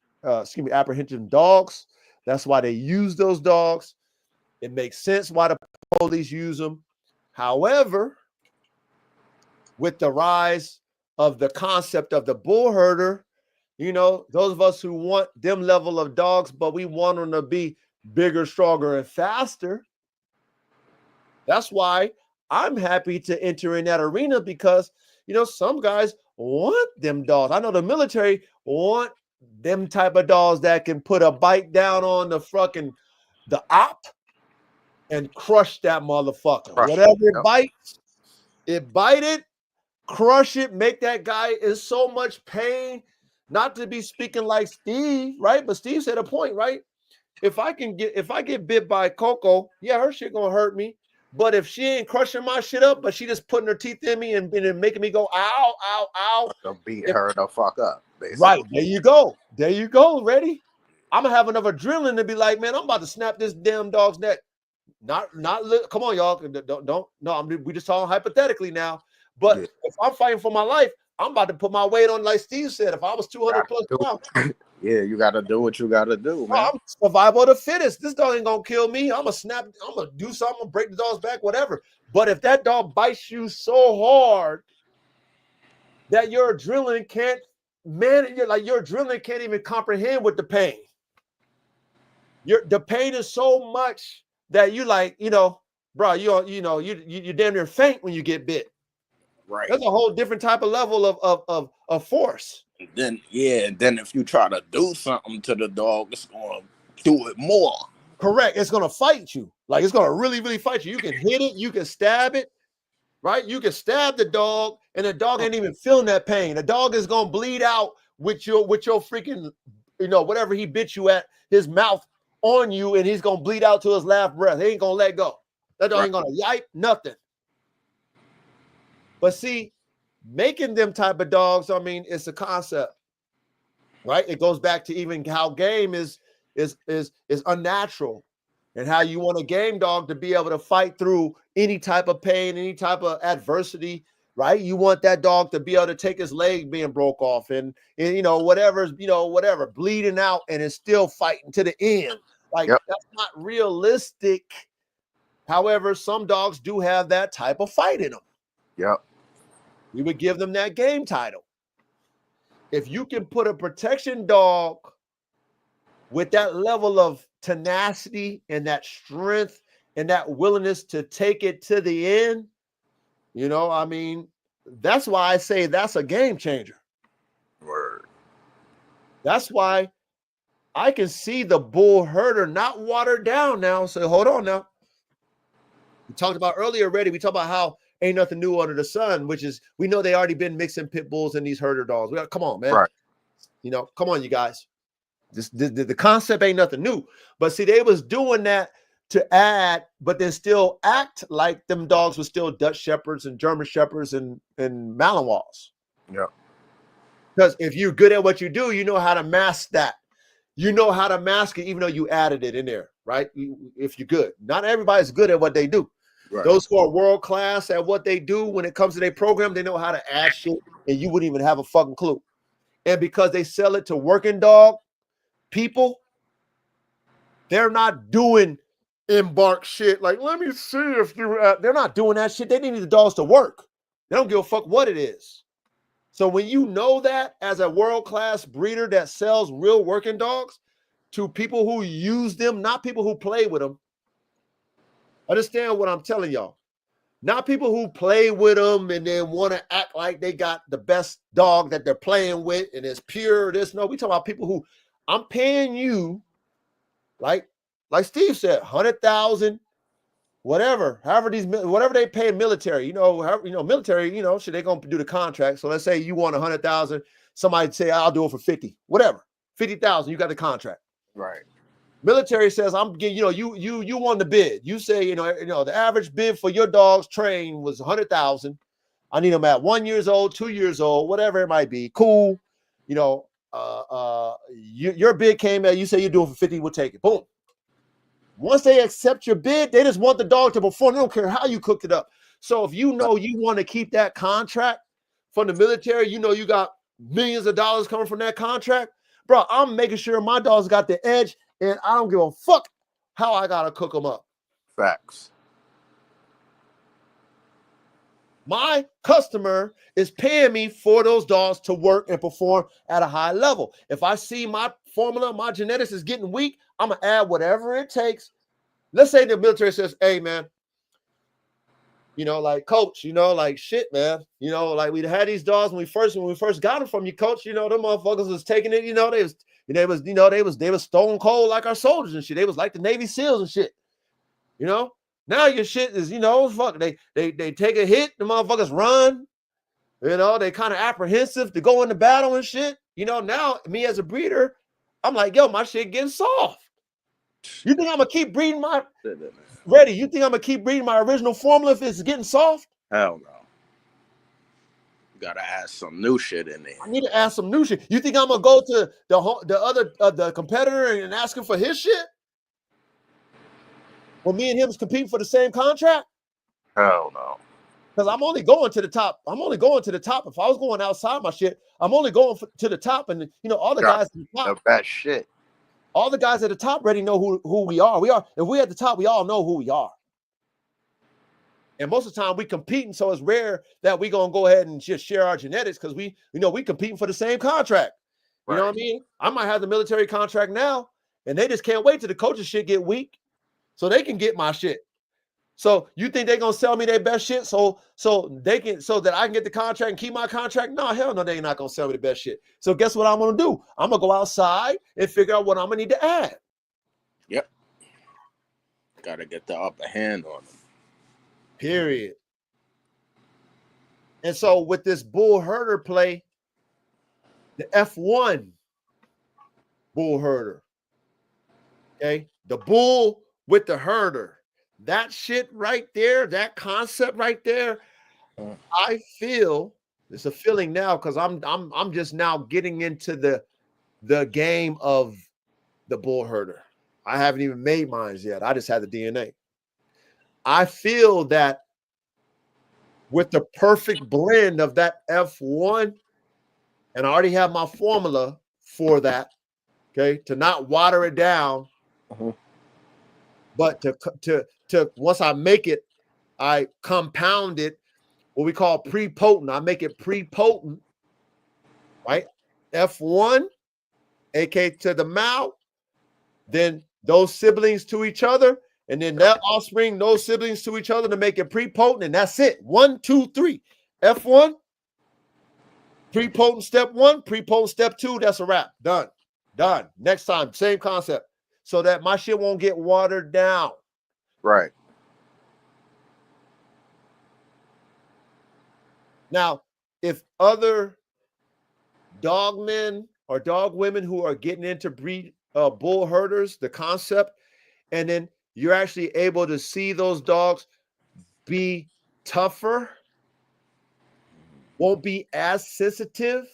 dogs. That's why they use those dogs. It makes sense why the police use them. However, with the rise of the concept of the Bullherder, you know, those of us who want them level of dogs, but we want them to be bigger, stronger, and faster. That's why I'm happy to enter in that arena because, you know, some guys want them dogs. I know the military want them type of dogs that can put a bite down on the op and crush that motherfucker. Whatever it bites, it bite it, crush it, make that guy in so much pain. Not to be speaking like Steve, right? But Steve said a point, right? If I get bit by Coco, yeah, her shit gonna hurt me. But if she ain't crushing my shit up, but she just putting her teeth in me and making me go ow, ow, ow. They'll beat her the fuck up, basically. Right, there you go. There you go. Ready? I'm gonna have enough adrenaline to be like, man, I'm about to snap this damn dog's neck. Not come on, y'all. Don't no, we just talking hypothetically now. But if I'm fighting for my life, I'm about to put my weight on, like Steve said. If I was 200 plus pounds, yeah, you got to do what you got to do, man. I'm survival of the fittest. This dog ain't gonna kill me. I'm gonna do something, I'm gonna break the dog's back, whatever. But if that dog bites you so hard that your adrenaline can't manage, your adrenaline can't even comprehend with the pain. The pain is so much that you like, you know, bro, you damn near faint when you get bit. Right. That's a whole different type of level of force. And then if you try to do something to the dog, it's gonna do it more. Correct. It's gonna fight you. Like it's gonna really, really fight you. You can hit it, you can stab it, right? You can stab the dog, and the dog ain't even feeling that pain. The dog is gonna bleed out with your freaking, you know, whatever he bit you at, his mouth on you, and he's gonna bleed out to his last breath. He ain't gonna let go. That dog ain't gonna yipe, nothing. But see, making them type of dogs, I mean, it's a concept, right? It goes back to even how game is unnatural, and how you want a game dog to be able to fight through any type of pain, any type of adversity, right? You want that dog to be able to take his leg being broke off and you know, whatever, bleeding out, and is still fighting to the end. Like that's not realistic. However, some dogs do have that type of fight in them. Yep. We would give them that game title. If you can put a protection dog with that level of tenacity and that strength and that willingness to take it to the end, you know, I mean, that's why I say that's a game changer. Word. That's why I can see the Bullherder not watered down now. So hold on now. We talked about earlier already. We talked about how ain't nothing new under the sun, which is, we know they already been mixing pit bulls and these herder dogs. Come on, man. Right. You know, come on, you guys. The concept ain't nothing new. But see, they was doing that to add, but then still act like them dogs were still Dutch Shepherds and German Shepherds and Malinois. Yeah. Because if you're good at what you do, you know how to mask that. You know how to mask it, even though you added it in there, right? If you're good. Not everybody's good at what they do. Right. Those who are world class at what they do when it comes to their program, they know how to add shit, and you wouldn't even have a fucking clue. And because they sell it to working dog people, they're not doing embark shit. Like, let me see if they're not doing that shit. They need the dogs to work. They don't give a fuck what it is. So when you know that as a world-class breeder that sells real working dogs to people who use them, not people who play with them, understand what I'm telling y'all. Not people who play with them and then want to act like they got the best dog that they're playing with and it's pure. No, we talk about people who, I'm paying you, like Steve said, 100,000, whatever they pay military. Military. Should they gonna do the contract? So let's say you want 100,000. Somebody say I'll do it for 50, whatever, 50,000. You got the contract, right? Military says I'm getting, you won the bid. You say, the average bid for your dog's train was 100,000. I need them at 1 year old, 2 years old, whatever it might be. Cool. Your bid came at, you say you're doing for 50, we'll take it. Boom. Once they accept your bid, they just want the dog to perform. They don't care how you cooked it up. So if you know you want to keep that contract from the military, you got millions of dollars coming from that contract, bro, I'm making sure my dog's got the edge. And I don't give a fuck how I got to cook them up. Facts. My customer is paying me for those dogs to work and perform at a high level. If I see my formula, my genetics is getting weak, I'm going to add whatever it takes. Let's say the military says, hey, man, like, coach, like, shit, man, like, we had these dogs when we first got them from you, coach, them motherfuckers was taking it, they was stone cold like our soldiers and shit. They was like the Navy SEALs and shit, Now your shit is, fuck, they take a hit, the motherfuckers run, they kind of apprehensive to go into battle and shit. Now me as a breeder, I'm like, yo, my shit getting soft. You think I'm gonna keep breeding my ready? You think I'm gonna keep breeding my original formula if it's getting soft? Hell no. You gotta add some new shit in there. I need to add some new shit. You think I'm gonna go to the other the competitor and ask him for his shit? Well, me and him is competing for the same contract? Hell no. Because I'm only going to the top. I'm only going to the top. If I was going outside my shit, I'm only going to the top. And all the guys at the top. That shit. All the guys at the top already know who we are. If we're at the top, we all know who we are. And most of the time we competing, so it's rare that we gonna go ahead and just share our genetics because we competing for the same contract. You know what I mean? I might have the military contract now, and they just can't wait till the coach's shit get weak, so they can get my shit. So you think they're gonna sell me their best shit so that I can get the contract and keep my contract? No, hell no, they're not gonna sell me the best shit. So guess what I'm gonna do? I'm gonna go outside and figure out what I'm gonna need to add. Yep. Gotta get the upper hand on them. Period. And so with this Bullherder play, the F1 Bullherder, okay, the bull with the herder. That shit right there, that concept right there, I feel it's a feeling now because I'm just now getting into the game of the Bullherder. I haven't even made mine yet. I just had the DNA. I feel that with the perfect blend of that F1, and I already have my formula for that, okay, to not water it down, but to once I make it, I compound it, what we call pre-potent. I make it pre-potent, right? F1, AK to the mouth, then those siblings to each other, and then that offspring, those siblings to each other to make it pre-potent, and that's it. 1, 2, 3. F1, pre-potent step 1, pre-potent step 2, that's a wrap. Done. Next time, same concept. So that my shit won't get watered down. Right. Now, if other dog men or dog women who are getting into breed bull herders, the concept, and then you're actually able to see those dogs be tougher, won't be as sensitive,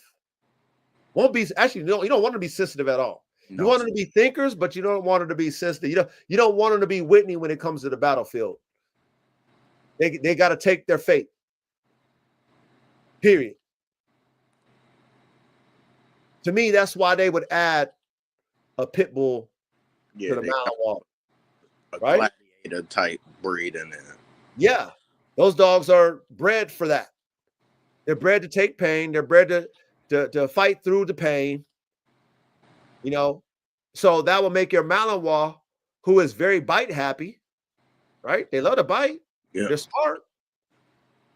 won't be actually you don't want to be sensitive at all. No. You want them to be thinkers, but you don't want them to be sensitive. You don't want them to be Whitney when it comes to the battlefield. They got to take their fate. Period. To me, that's why they would add a pit bull to the Malinois. Right? Gladiator type breed in there. Yeah. Those dogs are bred for that. They're bred to take pain. They're bred to fight through the pain. So that will make your Malinois, who is very bite happy, right? They love to bite. Yeah. They're smart.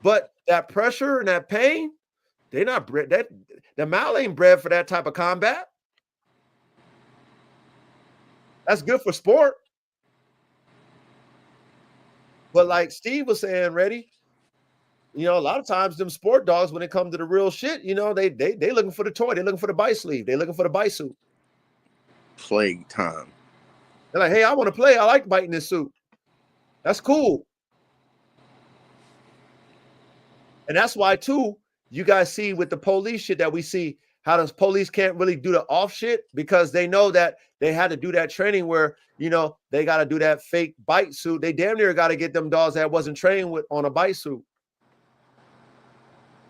But that pressure and that pain, they're not bred. The Mal ain't bred for that type of combat. That's good for sport. But like Steve was saying, Reddy, a lot of times them sport dogs, when it comes to the real shit, they looking for the toy. They're looking for the bite sleeve. They're looking for the bite suit. Plague time. They're like, hey, I want to play. I like biting this suit. That's cool. And that's why, too, you guys see with the police shit that we see, how the police can't really do the off shit because they know that they had to do that training where, they got to do that fake bite suit. They damn near got to get them dogs that wasn't trained with on a bite suit.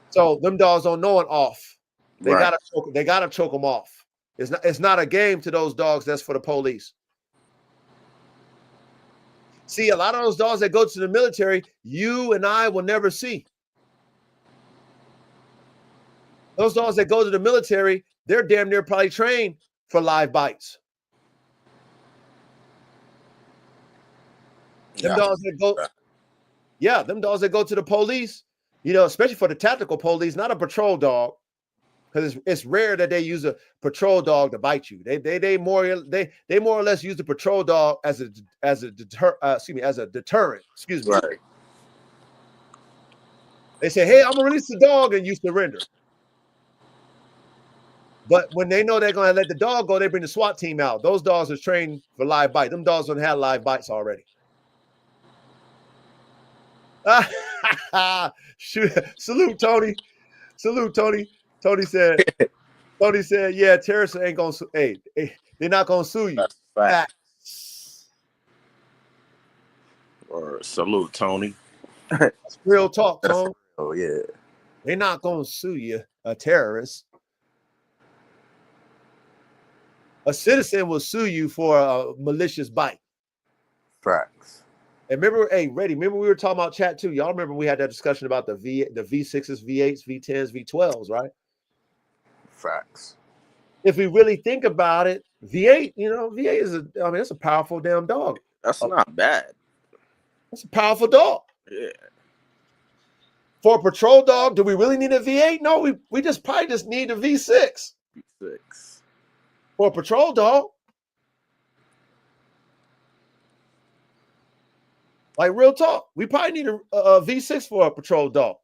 So them dogs don't know an off. They gotta choke them off. It's not a game to those dogs that's for the police. See, a lot of those dogs that go to the military, you and I will never see. Those dogs that go to the military, they're damn near probably trained for live bites. Them dogs that go, yeah, them dogs that go to the police, you know, especially for the tactical police, not a patrol dog, because it's rare that they use a patrol dog to bite you. They more or less use the patrol dog as a deterrent. Excuse me. Right. They say, "Hey, I'm gonna release the dog," and you surrender. But when they know they're gonna let the dog go, they bring the SWAT team out. Those dogs are trained for live bite. Them dogs don't have live bites already. Shoot. Salute, Tony. Salute, Tony. Tony said, yeah, terrorists ain't gonna hey, they're not gonna sue you. Facts. Or salute, Tony. That's real talk, Tony. Oh, yeah. They're not gonna sue you, a terrorist. A citizen will sue you for a malicious bite. Facts. And remember, hey, Reddy, remember we were talking about chat too. Y'all remember we had that discussion about the V6s, V8s, V10s, V12s, right? Facts. If we really think about it, V8, you know, V8 is it's a powerful damn dog. That's not bad. It's a powerful dog. Yeah. For a patrol dog, do we really need a V8? No, we probably just need a V6. V6. For a patrol dog. Like real talk, we probably need a V6 for a patrol dog.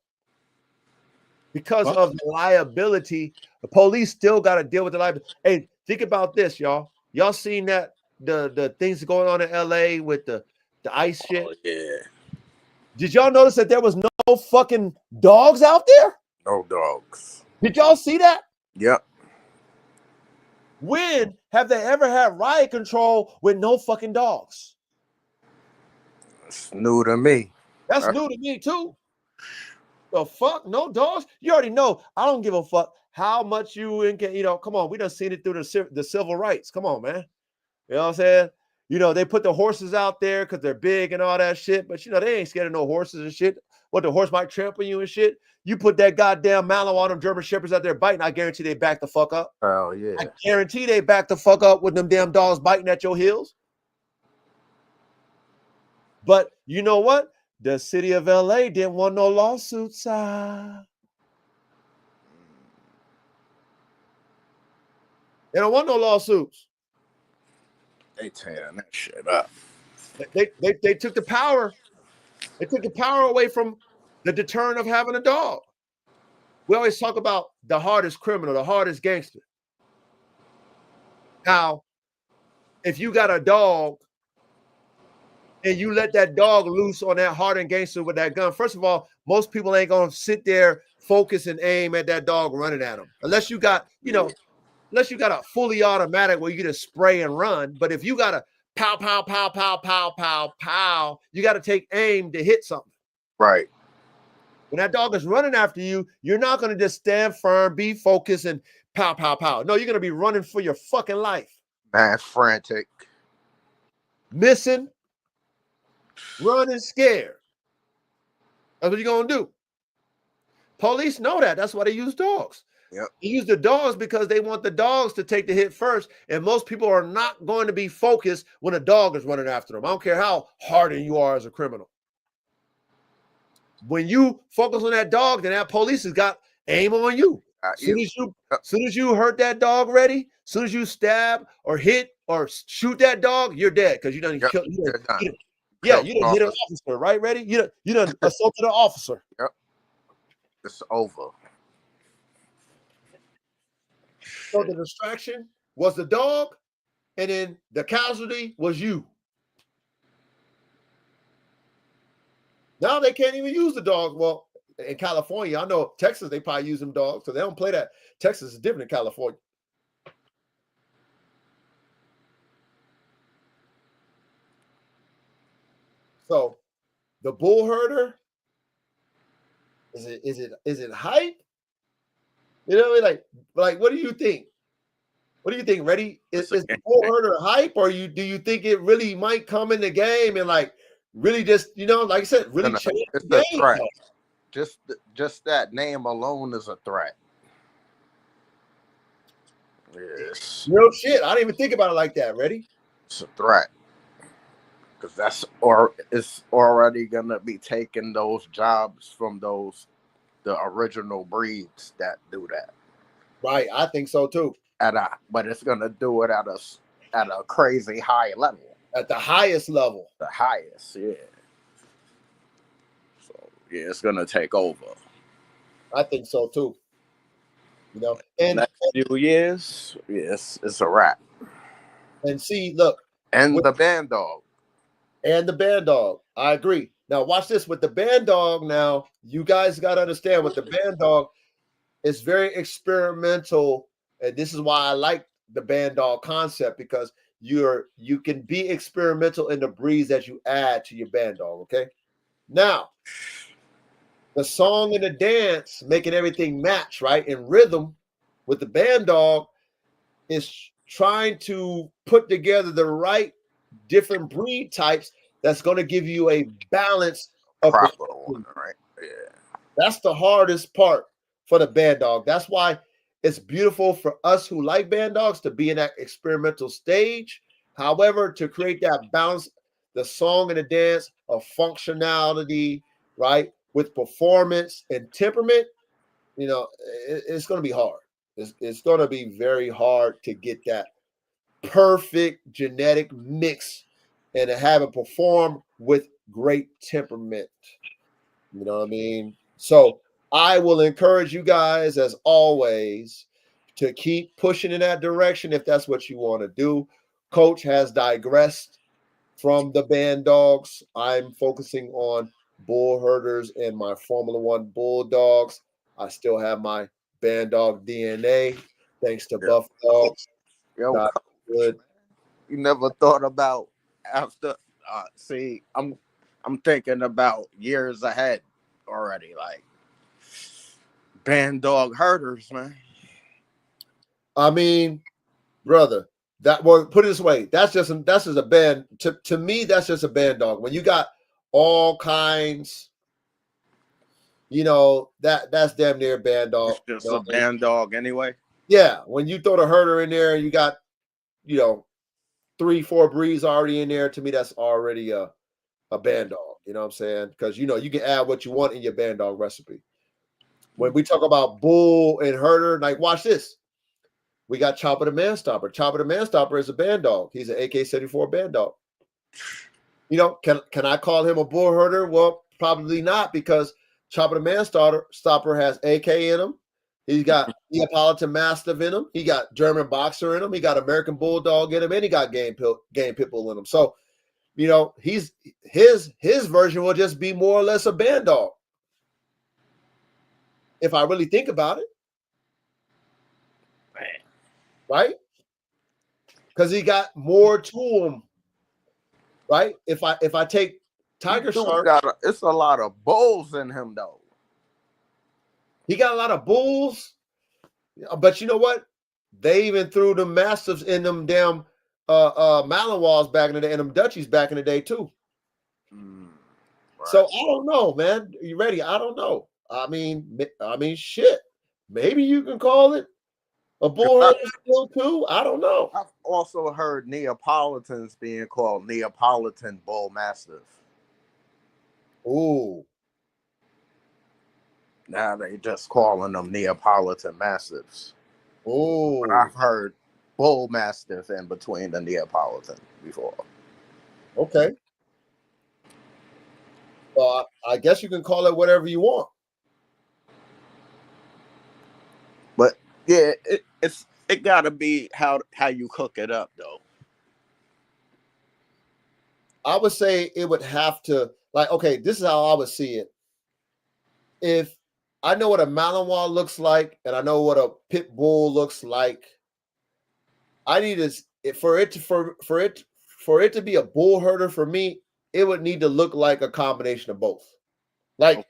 Because of the liability, the police still got to deal with the liability. Hey, think about this, y'all. Y'all seen that the things going on in LA with the ice shit? Oh, yeah. Did y'all notice that there was no fucking dogs out there? No dogs. Did y'all see that? Yep. When have they ever had riot control with no fucking dogs? It's new to me. That's new to me too. The fuck? No dogs? You already know. I don't give a fuck how much you come on. We done seen it through the civil rights. Come on, man. You know what I'm saying? You know, they put the horses out there because they're big and all that shit, but they ain't scared of no horses and shit. What, the horse might trample you and shit? You put that goddamn Mallow on them German Shepherds out there biting, I guarantee they back the fuck up. Oh, yeah. I guarantee they back the fuck up with them damn dogs biting at your heels. But you know what? The city of LA didn't want no lawsuits. They don't want no lawsuits. They tearing that shit up. They took the power. They took the power away from the deterrent of having a dog. We always talk about the hardest criminal, the hardest gangster. Now, if you got a dog and you let that dog loose on that hardened gangster with that gun, first of all, most people ain't gonna sit there, focus and aim at that dog running at them. Unless you got, unless you got a fully automatic where you can just spray and run. But if you got a pow, pow, pow, pow, pow, pow, pow, you got to take aim to hit something. Right. When that dog is running after you, you're not going to just stand firm, be focused, and pow, pow, pow. No, you're going to be running for your fucking life. Man, frantic. Missing, running, scared. That's what you're going to do. Police know that. That's why they use dogs. Yep. They use the dogs because they want the dogs to take the hit first. And most people are not going to be focused when a dog is running after them. I don't care how hardened you are as a criminal. When you focus on that dog, then that police has got aim on you. Soon as you hurt that dog ready, soon as you stab or hit or shoot that dog, you're dead because you done killed. You done hit an officer, right? Ready? You done assaulted an officer. Yep. It's over. So the distraction was the dog, and then the casualty was you. Now they can't even use the dogs. Well, in California, I know Texas, they probably use them dogs, so they don't play that. Texas is different in California. So the Bullherder, is it hype? You know, like what do you think? What do you think, Reddy? Is the Bullherder hype, or do you think it really might come in the game and like really just, like I said, really change It's the a game. threat. Just that name alone is a threat. Yes, Real shit. I didn't even think about it like that. Ready? it's a threat because it's already gonna be taking those jobs from the original breeds that do that. Right. I think so too. But it's gonna do it at a crazy high level. At the highest level. The highest, yeah. So yeah, it's gonna take over. I think so too. And Next few years, yes, it's a wrap. and see, look, And the band dog. And the band dog. I agree. Now watch this with the band dog. Now you guys got to understand with the band dog, it's very experimental, and this is why I like the band dog concept because you can be experimental in the breeds that you add to your band dog. Okay. Now the song and the dance, making everything match right in rhythm with the band dog is trying to put together the right different breed types that's going to give you a balance of Proper one, right? Yeah. That's the hardest part for the band dog. That's why it's beautiful for us who like band dogs to be in that experimental stage. However, to create that balance, the song and the dance of functionality, right, with performance and temperament, it's going to be hard. It's going to be very hard to get that perfect genetic mix and to have it perform with great temperament. You know what I mean? So I will encourage you guys, as always, to keep pushing in that direction if that's what you want to do. Coach has digressed from the band dogs. I'm focusing on bull herders and my Formula One bulldogs. I still have my band dog DNA, thanks to Buff Dogs. Yo, God good. you never thought about after? See, I'm thinking about years ahead already. Like band dog herders, man. I mean, brother, put it this way, that's just a band. To me, that's just a band dog. When you got all kinds, that's damn near a band dog. It's just a band dog anyway. Yeah, when you throw the herder in there and you got, 3-4 breeds already in there, to me, that's already a band dog. You know what I'm saying? Because you can add what you want in your band dog recipe. When we talk about bull and herder, like watch this. We got Chopper the Man Stopper. Chopper the Man Stopper is a band dog. He's an AK-74 band dog. Can I call him a bull herder? Well, probably not because Chopper the Man Stopper has AK in him. He's got Neapolitan Mastiff in him. He got German Boxer in him. He got American Bulldog in him, and he got Game Pitbull in him. So, he's his version will just be more or less a band dog. If I really think about it. Right? Because he got more to him, right? If I take Tiger Shark, it's a lot of bulls in him though. He got a lot of bulls, but you know what? They even threw the Mastiffs in them damn Malinois back in the day, and them Dutchies back in the day too. Right. So I don't know, man. You ready? I don't know. I mean, shit. Maybe you can call it a bull still too. I don't know. I've also heard Neapolitans being called Neapolitan Bull Mastiff. Ooh. Now they just calling them Neapolitan Mastiffs. Ooh. But I've heard Bull Mastiff in between the Neapolitan before. Okay. Well, I guess you can call it whatever you want. But yeah, it gotta be how you cook it up though. I would say it would have to, okay, this is how I would see it. If I know what a Malinois looks like and I know what a pit bull looks like, I need for it to be a bull herder for me, it would need to look like a combination of both. Like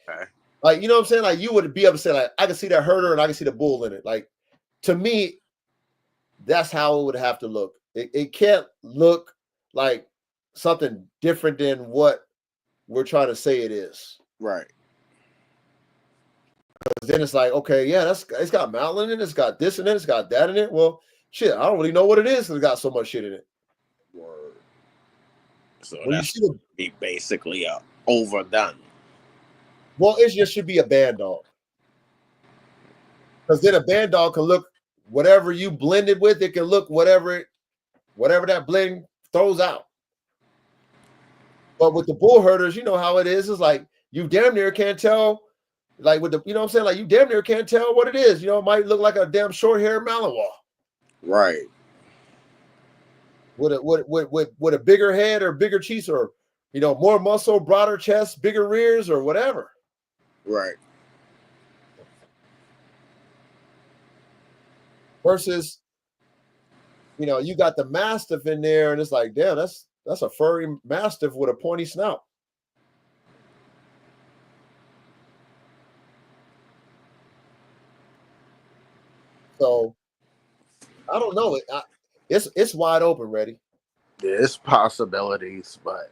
you know what I'm saying? Like you would be able to say, like, I can see that herder and I can see the bull in it. Like to me, that's how it would have to look. It can't look like something different than what we're trying to say it is. Right. Because then it's like, okay, yeah, it's got malin in it, it's got this in it, it's got that in it. Well, shit, I don't really know what it is. It's got so much shit in it. Word. So When you that's see the, be basically overdone. well, it just should be a band dog. Because then a band dog can look whatever you blend it with, it can look whatever that blend throws out. But with the bull herders, you know how it is. It's like you damn near can't tell. Like with the, you know what I'm saying? Like you damn near can't tell what it is. You know, it might look like a damn short haired Malinois. Right. With a bigger head or bigger cheeks or, you know, more muscle, broader chest, bigger rears or whatever. Right. Versus, you know, you got the Mastiff in there and it's like, damn, that's a furry Mastiff with a pointy snout. So I don't know. It's wide open, ready. There's possibilities, but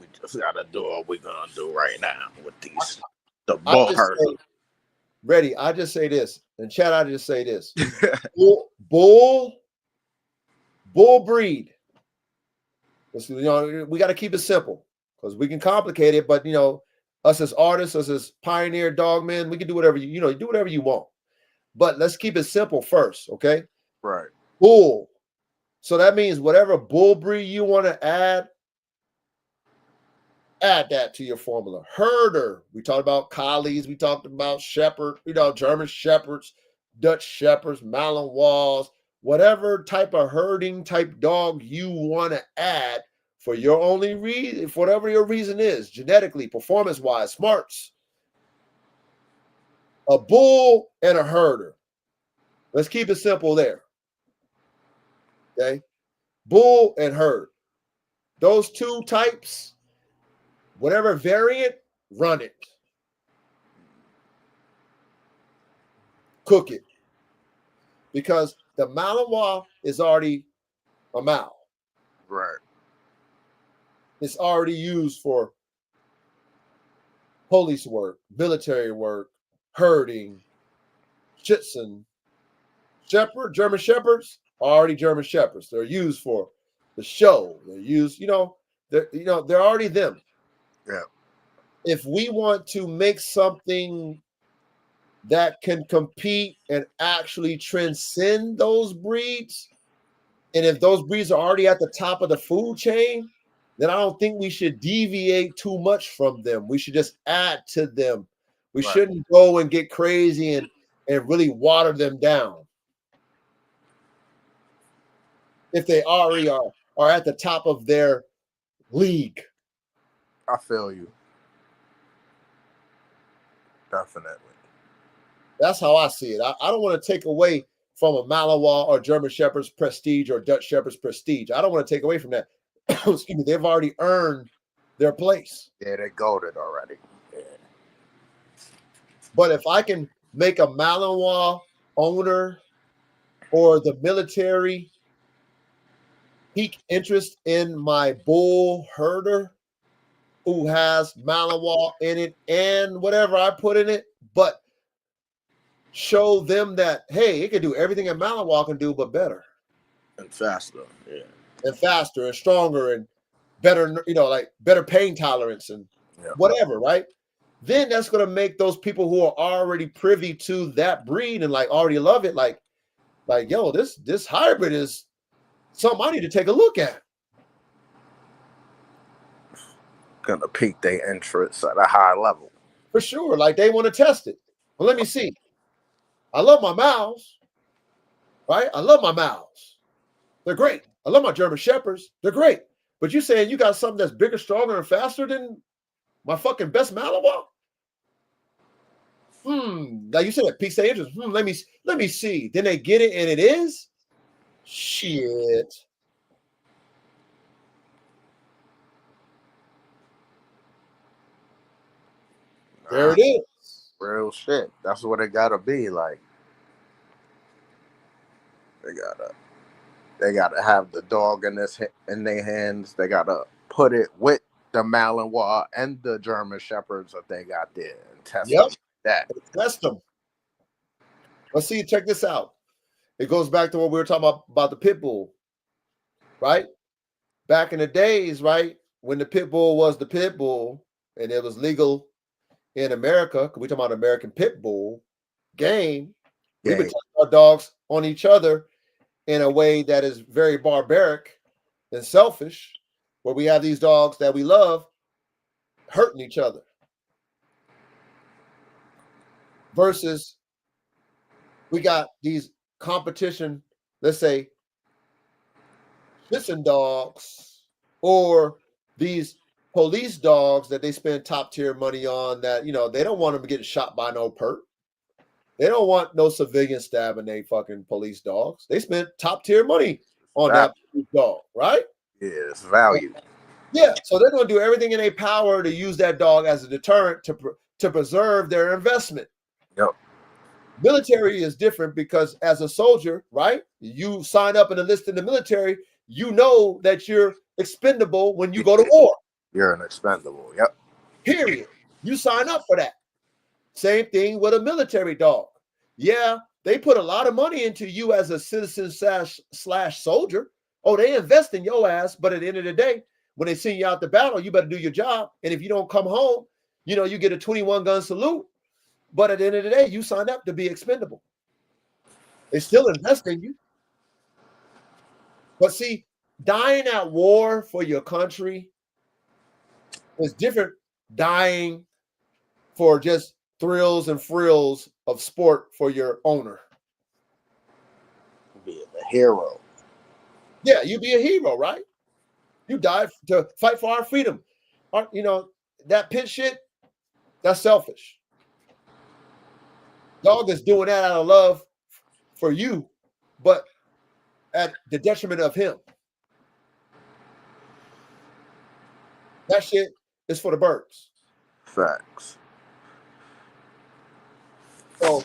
we just gotta do what we're gonna do right now with these the Bullherder. Ready. I just say this, and Chad, I just say this: bull breed. You know, we got to keep it simple because we can complicate it. But you know, us as artists, us as pioneer dog men, we can do whatever you know, do whatever you want. But let's keep it simple first, okay? Right. Bull. So that means whatever bull breed you want to add that to your formula. Herder. We talked about collies. We talked about shepherd, you know, German shepherds, Dutch shepherds, Malinois, whatever type of herding type dog you want to add for your only reason, for whatever your reason is, genetically, performance-wise, smarts. A bull and a herder. Let's keep it simple there. Okay. Bull and herd. Those two types, whatever variant, run it. Cook it. Because the Malinois is already a Mal. Right. It's already used for police work, military work, herding, schützen. Shepherd, German shepherds, already German shepherds. They're used for the show. They're used, they're already them. Yeah. If we want to make something that can compete and actually transcend those breeds, and if those breeds are already at the top of the food chain, then I don't think we should deviate too much from them. We should just add to them. We shouldn't go and get crazy and really water them down. If they already are at the top of their league. I feel you. Definitely. That's how I see it. I don't want to take away from a Malinois or German Shepherd's prestige or Dutch Shepherd's prestige. I don't want to take away from that. Excuse me. They've already earned their place. Yeah, they goated already. Yeah. But if I can make a Malinois owner or the military peak interest in my bull herder who has Malinois in it and whatever I put in it, but show them that, hey, it can do everything a Malinois can do, but better. And faster, yeah. And faster and stronger and better, like better pain tolerance and whatever, right? Then that's going to make those people who are already privy to that breed and like already love it, like, yo, this hybrid is something I need to take a look at. Gonna pique their interest at a high level. For sure. Like they want to test it. Well, let me see. I love my Mals, right? I love my Mals. They're great. I love my German Shepherds. They're great. But you saying you got something that's bigger, stronger, and faster than my fucking best Malinois? Like you said, it piques their interest. Let me see. Then they get it, and it is shit. There it is. Real shit. That's what it gotta be. Like they gotta They gotta have the dog in their hands. They gotta put it with the Malinois and the German Shepherds that they got there and test Yep. them. That Test them. Let's see. Check this out. It goes back to what we were talking about the pit bull, right? Back in the days, right, when the pit bull was the pit bull and it was legal in America, we talking about American pit bull game, we would game. test our dogs on each other in a way that is very barbaric and selfish, where we have these dogs that we love hurting each other versus we got these competition, let's say, Sisson dogs or these police dogs that they spend top tier money on that, they don't want them getting shot by no perp. They don't want no civilian stabbing they fucking police dogs. They spent top tier money on That that police dog, right? is value. Yeah. So they're going to do everything in their power to use that dog as a deterrent to preserve their investment. Yep. Military is different because as a soldier, right? You sign up and enlist in the military, you know that you're expendable when you go to war. You're an expendable. Yep. Period. You sign up for that. Same thing with a military dog. Yeah, they put a lot of money into you as a citizen slash soldier. Oh, they invest in your ass, but at the end of the day, when they send you out to battle, you better do your job. And if you don't come home, you get a 21 gun salute. But at the end of the day, you signed up to be expendable. They still invest in you. But see, dying at war for your country is different dying for just thrills and frills of sport for your owner. Be a hero. Yeah, you be a hero, right? You died to fight for our freedom. That pit shit, that's selfish. Dog is doing that out of love for you, but at the detriment of him. That shit is for the birds. Facts. So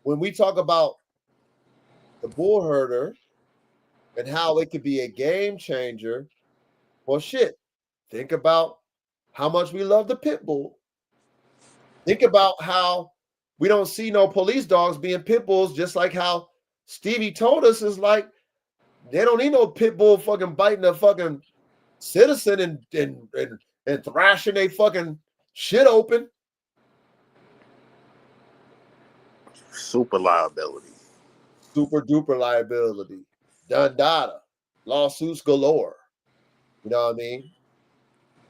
when we talk about the Bullherder and how it could be a game changer, well, shit, think about how much we love the pit bull. Think about how we don't see no police dogs being pit bulls, just like how Stevie told us is like they don't need no pit bull fucking biting a fucking citizen and thrashing they fucking shit open. Super liability. Super duper liability. Done data. Lawsuits galore. You know what I mean?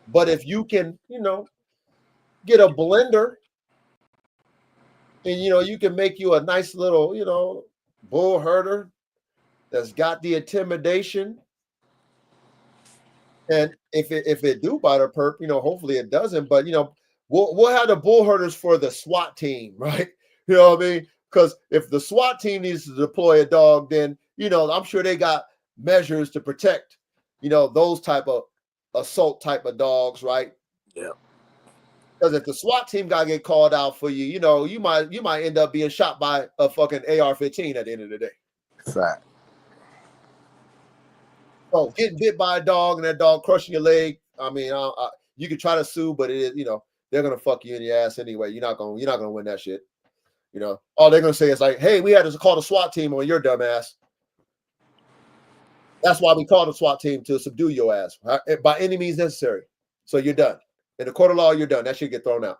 But if you can, get a blender and you can make you a nice little, bull herder that's got the intimidation. And if it do bite a perp, hopefully it doesn't. But we'll have the bull herders for the SWAT team, right? You know what I mean? Because if the SWAT team needs to deploy a dog, then I'm sure they got measures to protect, those type of assault type of dogs, right? Yeah. Because if the SWAT team got to get called out for you, you might end up being shot by a fucking AR-15 at the end of the day. Fact. Oh, getting bit by a dog and that dog crushing your leg. I mean, you can try to sue, but it is, they're gonna fuck you in your ass anyway. You're not gonna win that shit. All they're gonna say is like, "Hey, we had to call the SWAT team on your dumb ass." That's why we called the SWAT team to subdue your ass by any means necessary. So you're done. In the court of law, you're done. That shit get thrown out.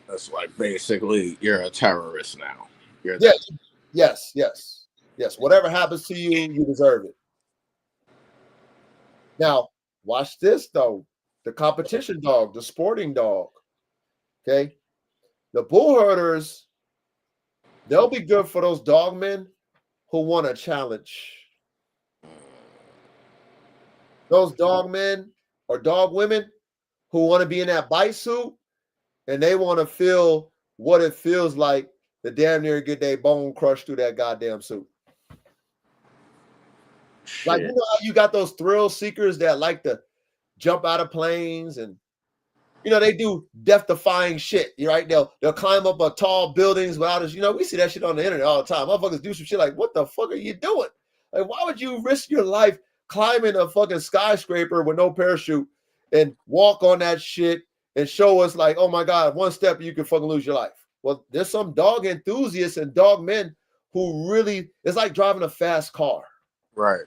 That's like basically you're a terrorist now. Yes. Whatever happens to you, you deserve it. Now, watch this though. The competition dog, the sporting dog. Okay. The bull herders, they'll be good for those dog men who want a challenge. Those dog men or dog women who want to be in that bite suit and they want to feel what it feels like to damn near get their bone crushed through that goddamn suit. Shit. Like, how you got those thrill seekers that like to jump out of planes and they do death-defying shit. Right? They'll climb up a tall buildings without us. We see that shit on the internet all the time. Motherfuckers do some shit like, what the fuck are you doing? Like, why would you risk your life climbing a fucking skyscraper with no parachute and walk on that shit and show us like, oh my God, one step you can fucking lose your life? Well, there's some dog enthusiasts and dog men who really, it's like driving a fast car. Right.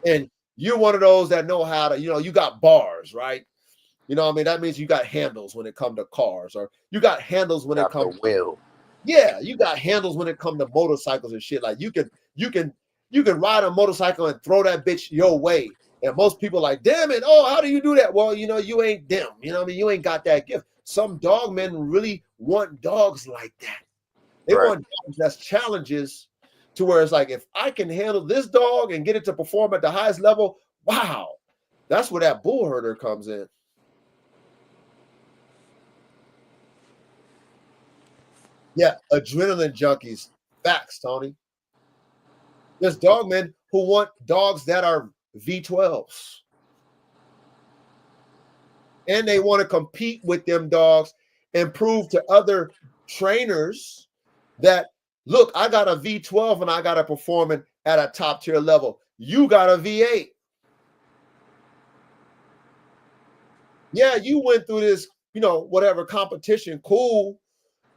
And you're one of those that know how to, you got bars, right? That means you got handles when it comes to cars, or you got handles when it comes to wheel. Yeah, you got handles when it comes to motorcycles and shit. Like you can ride a motorcycle and throw that bitch your way. And most people like, damn it, oh, how do you do that? Well, you ain't them. You ain't got that gift. Some dog men really want dogs like that. They want dogs that's challenges to where it's like, if I can handle this dog and get it to perform at the highest level, wow. That's where that Bullherder comes in. Yeah, adrenaline junkies. Facts, Tony. There's dog men who want dogs that are V12s. And they want to compete with them dogs and prove to other trainers that, look, I got a V12 and I got to perform it at a top tier level. You got a V8. Yeah, you went through this, whatever competition, cool.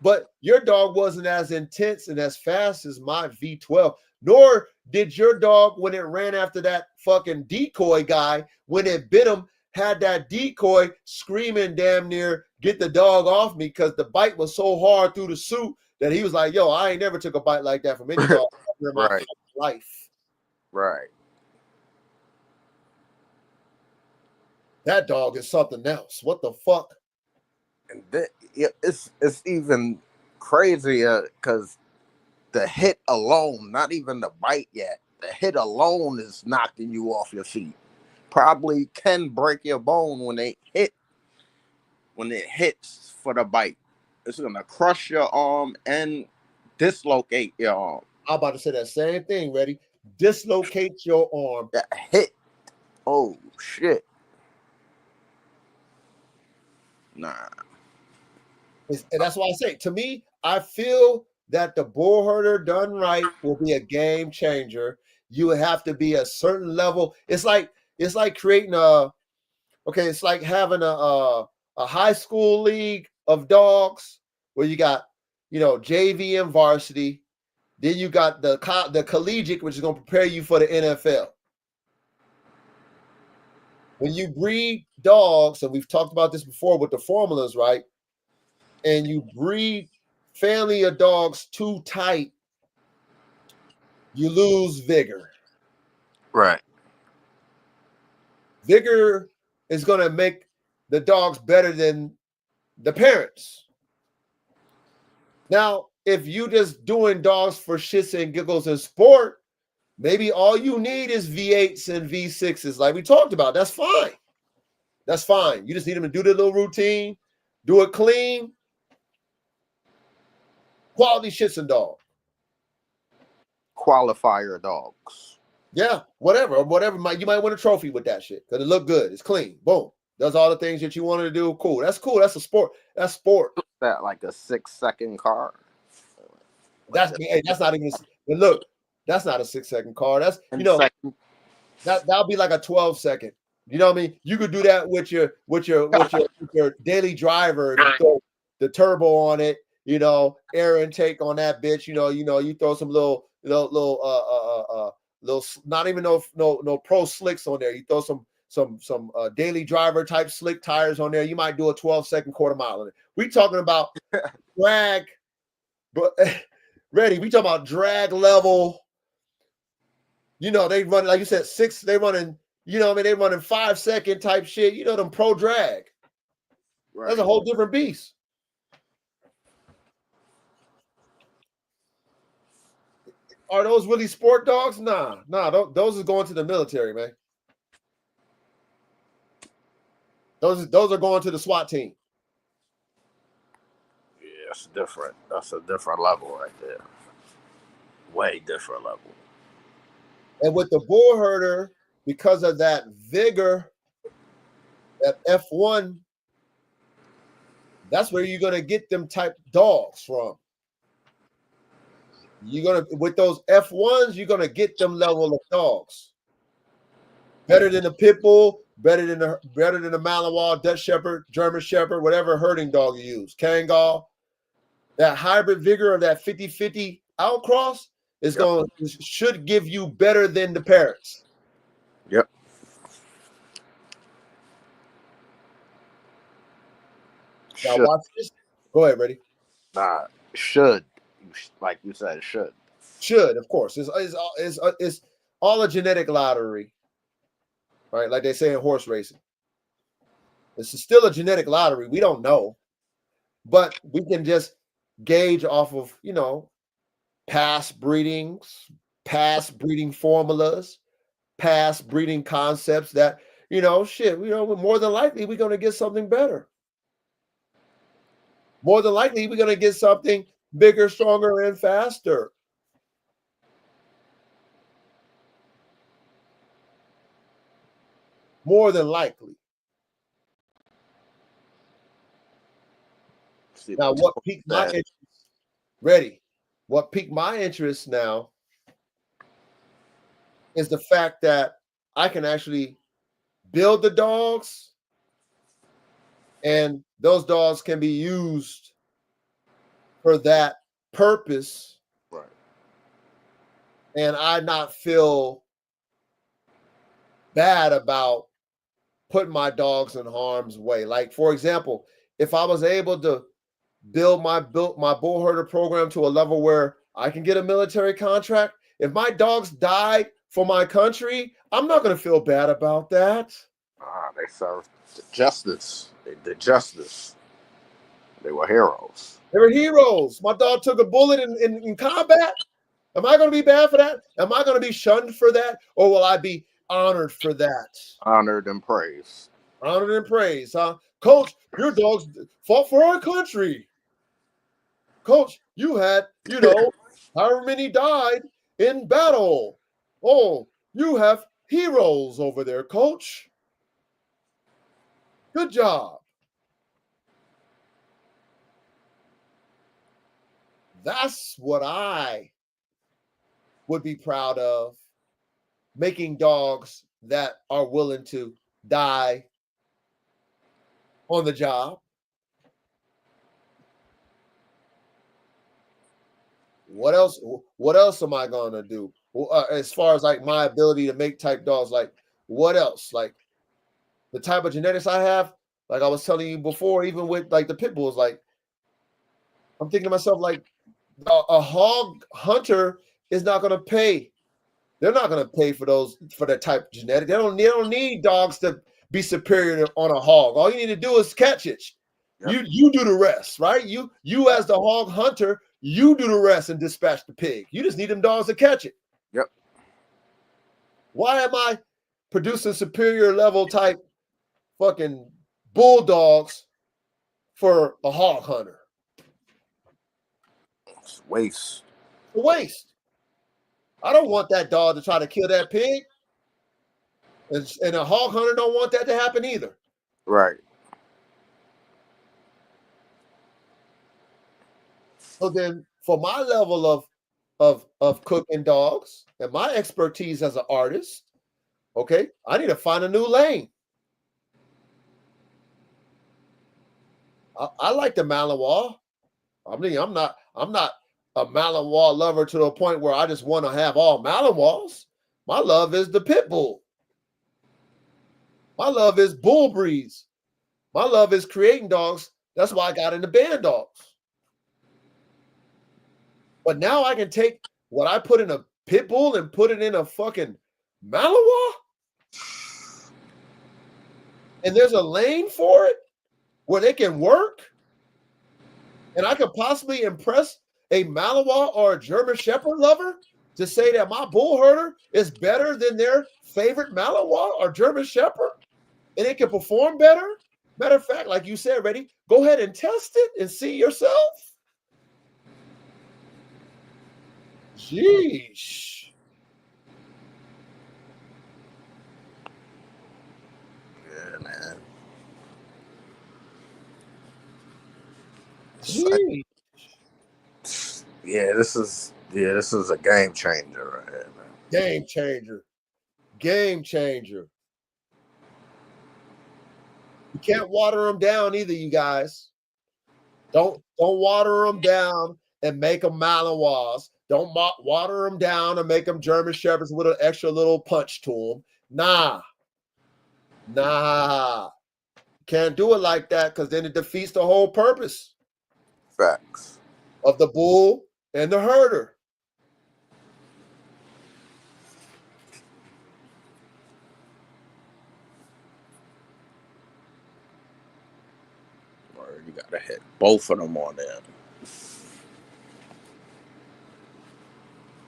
But your dog wasn't as intense and as fast as my V12, nor did your dog, when it ran after that fucking decoy guy, when it bit him, had that decoy screaming damn near, get the dog off me, because the bite was so hard through the suit that he was like, yo, I ain't never took a bite like that from any dog in my life. Right. That dog is something else. What the fuck? And it's even crazier because the hit alone, not even the bite yet, the hit alone is knocking you off your feet. Probably can break your bone when it hits for the bite. It's gonna crush your arm and dislocate your arm. I'm about to say that same thing. Ready? Dislocate your arm. That hit. Oh shit. Nah. And that's why I say, to me, I feel that the Bullherder done right will be a game changer. You would have to be a certain level. It's like creating it's like having a high school league of dogs where you got, JV and varsity. Then you got the collegiate, which is going to prepare you for the NFL. When you breed dogs, and we've talked about this before with the formulas, right? And you breed family of dogs too tight, you lose vigor. Right. Vigor is going to make the dogs better than the parents. Now, if you just doing dogs for shits and giggles and sport, maybe all you need is V8s and V6s like we talked about. That's fine. That's fine. You just need them to do their little routine, do it clean. Quality shits and dog. Qualifier dogs. Yeah, whatever. You might win a trophy with that shit because it look good. It's clean. Boom. Does all the things that you wanted to do. Cool. That's cool. That's a sport. That's sport. That like a 6-second car. That's not even. But look, that's not a 6-second car. That's that'll be like a 12-second. You know what I mean? You could do that with your daily driver if you throw the turbo on it. Air intake on that bitch. You throw some little not even no pro slicks on there. You throw some daily driver type slick tires on there. You might do a 12-second quarter mile on it. We talking about drag, but ready. We talking about drag level. They run, like you said, 6. They running. They running 5-second type shit. Them pro drag. Right. That's a whole different beast. Are those really sport dogs? Nah. Those is going to the military, man. Those are going to the SWAT team. Yeah, it's different. That's a different level right there. Way different level. And with the Bullherder, because of that vigor, that F1 That's where you're gonna get them type dogs from. You're gonna with those F1s, you're gonna get them level of dogs. Better than the pit bull, better than the Malinois, Dutch Shepherd, German Shepherd, whatever herding dog you use, Kangal. That hybrid vigor of that 50-50 outcross is should give you better than the parrots. Yep. Now Should. watch this. Go ahead, ready. Nah, should. Like you said, it should. Should, of course. It's all a genetic lottery, right? Like they say in horse racing. This is still a genetic lottery. We don't know, but we can just gauge off of, past breedings, past breeding formulas, past breeding concepts that, more than likely we're going to get something better. More than likely we're going to get something bigger, stronger, and faster. More than likely. Now, what piqued my interest? Ready? What piqued my interest now is the fact that I can actually build the dogs, and those dogs can be used for that purpose, right? And I not feel bad about putting my dogs in harm's way. Like, for example, if I was able to build my Bullherder program to a level where I can get a military contract, if my dogs died for my country, I'm not going to feel bad about that. They served justice. They did justice. They were heroes. They were heroes. My dog took a bullet in combat. Am I going to be bad for that? Am I going to be shunned for that? Or will I be honored for that? Honored and praised. Honored and praised, huh? Coach, your dogs fought for our country. Coach, you had, however many died in battle. Oh, you have heroes over there, Coach. Good job. That's what I would be proud of. Making dogs that are willing to die on the job. What else? What else am I gonna do? As far as like my ability to make type dogs, like what else? Like the type of genetics I have, like I was telling you before, even with like the pit bulls, like I'm thinking to myself, like a hog hunter is not gonna pay. They're not gonna pay for that type of genetic. They don't need dogs to be superior on a hog. All you need to do is catch it. Yep. You do the rest, right? You as the hog hunter, you do the rest and dispatch the pig. You just need them dogs to catch it. Yep. Why am I producing superior level type fucking bulldogs for a hog hunter? It's waste. It's a waste. I don't want that dog to try to kill that pig. And a hog hunter don't want that to happen either. Right. So then for my level of cooking dogs and my expertise as an artist, okay, I need to find a new lane. I like the Malinois. I mean, I'm not a Malinois lover to the point where I just want to have all Malinois. My love is the pit bull. My love is bull breeds. My love is creating dogs. That's why I got into band dogs. But now I can take what I put in a pit bull and put it in a fucking Malinois. And there's a lane for it where they can work. And I could possibly impress a Malinois or a German Shepherd lover to say that my Bullherder is better than their favorite Malinois or German Shepherd, and it can perform better. Matter of fact, like you said, Reddy, go ahead and test it and see yourself. Jeez. Yeah, man. Yeah, this is a game changer right here, man. Game changer. Game changer. You can't water them down either, you guys. Don't water them down and make them Malinois. Don't water them down and make them German Shepherds with an extra little punch to them. Nah. Can't do it like that because then it defeats the whole purpose Facts. of the bull and the herder. Or you gotta hit both of them on there.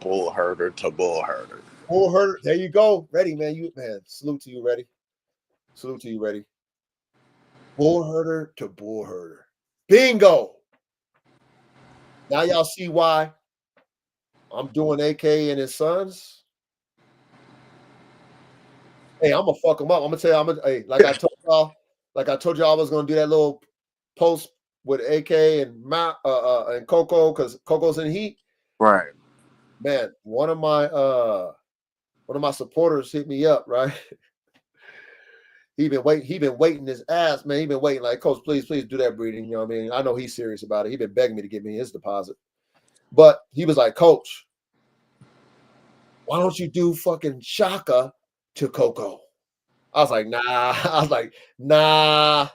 Bullherder to Bullherder. Bullherder, there you go. Ready, man. Salute to you, ready. Salute to you, ready. Bullherder to Bullherder. Bingo. Now y'all see why I'm doing AK and his sons. Hey, I'm gonna fuck him up. I'm gonna tell you, hey, like I told y'all I was gonna do that little post with AK and and Coco, because Coco's in heat. Right. Man, one of my supporters hit me up, right? He been waiting his ass, man. He been waiting, like, Coach, please do that breeding. You know what I mean? I know he's serious about it. He been begging me to give me his deposit. But he was like, Coach, why don't you do fucking Shaka to Coco? I was like, nah.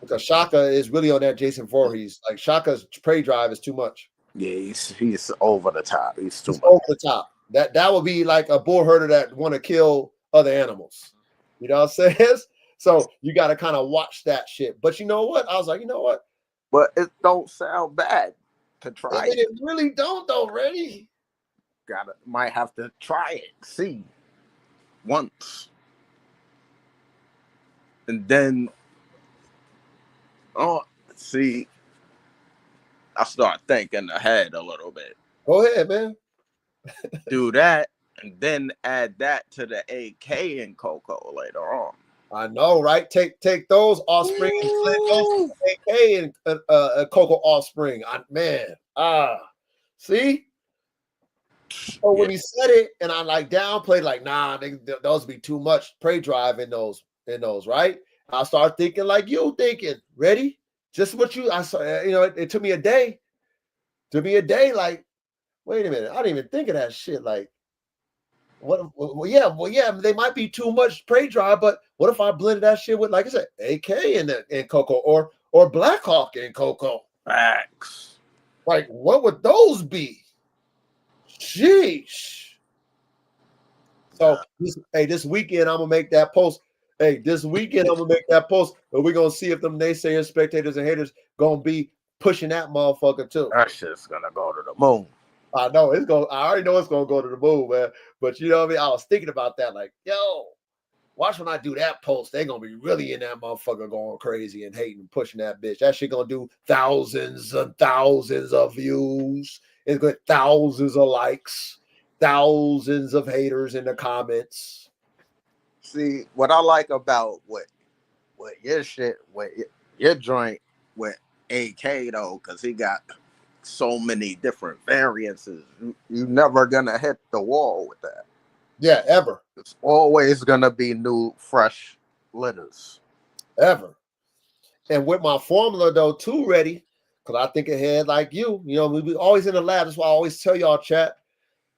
Because Shaka is really on that Jason Voorhees. Like, Shaka's prey drive is too much. Yeah, he's over the top. He's too much. Over the top. That would be like a bull herder that want to kill other animals. You know what I'm saying? So you got to kind of watch that shit. But you know what? I was like, you know what? But it don't sound bad to try it. It really don't, though, Reddy. Might have to try it, see once, and then see. I start thinking ahead a little bit. Go ahead, man. Do that, and then add that to the AK and Coco later on. I know, right? Take those offspring and split those AK and Coco offspring. See? So when he said it, and I like downplayed, like, nah, those be too much prey drive in those, right? I start thinking like you thinking. Ready? Just what I saw. It took me a day. Like, wait a minute, I didn't even think of that shit. Like, what? Well, yeah, they might be too much prey drive, but what if I blended that shit with, like I said, AK and Coco, or Blackhawk and Coco? Facts. Like, what would those be? Sheesh. So this weekend I'm gonna make that post. Hey, this weekend I'm gonna make that post, and we're gonna see if them naysayers, spectators, and haters gonna be pushing that motherfucker too. That shit's gonna go to the moon. I know it's going. I already know it's gonna go to the moon, man. But you know what I mean? I was thinking about that, like, yo, watch when I do that post. They're gonna be really in that motherfucker going crazy and hating and pushing that bitch. That shit gonna do thousands and thousands of views. It's got thousands of likes, thousands of haters in the comments. See, what I like about what your shit, what your joint with AK though, because he got so many different variances. You never gonna hit the wall with that. Yeah, ever. It's always gonna be new, fresh litters. Ever. And with my formula though, too, ready, because I think ahead like you. You know, we be always in the lab. That's why I always tell y'all, chat,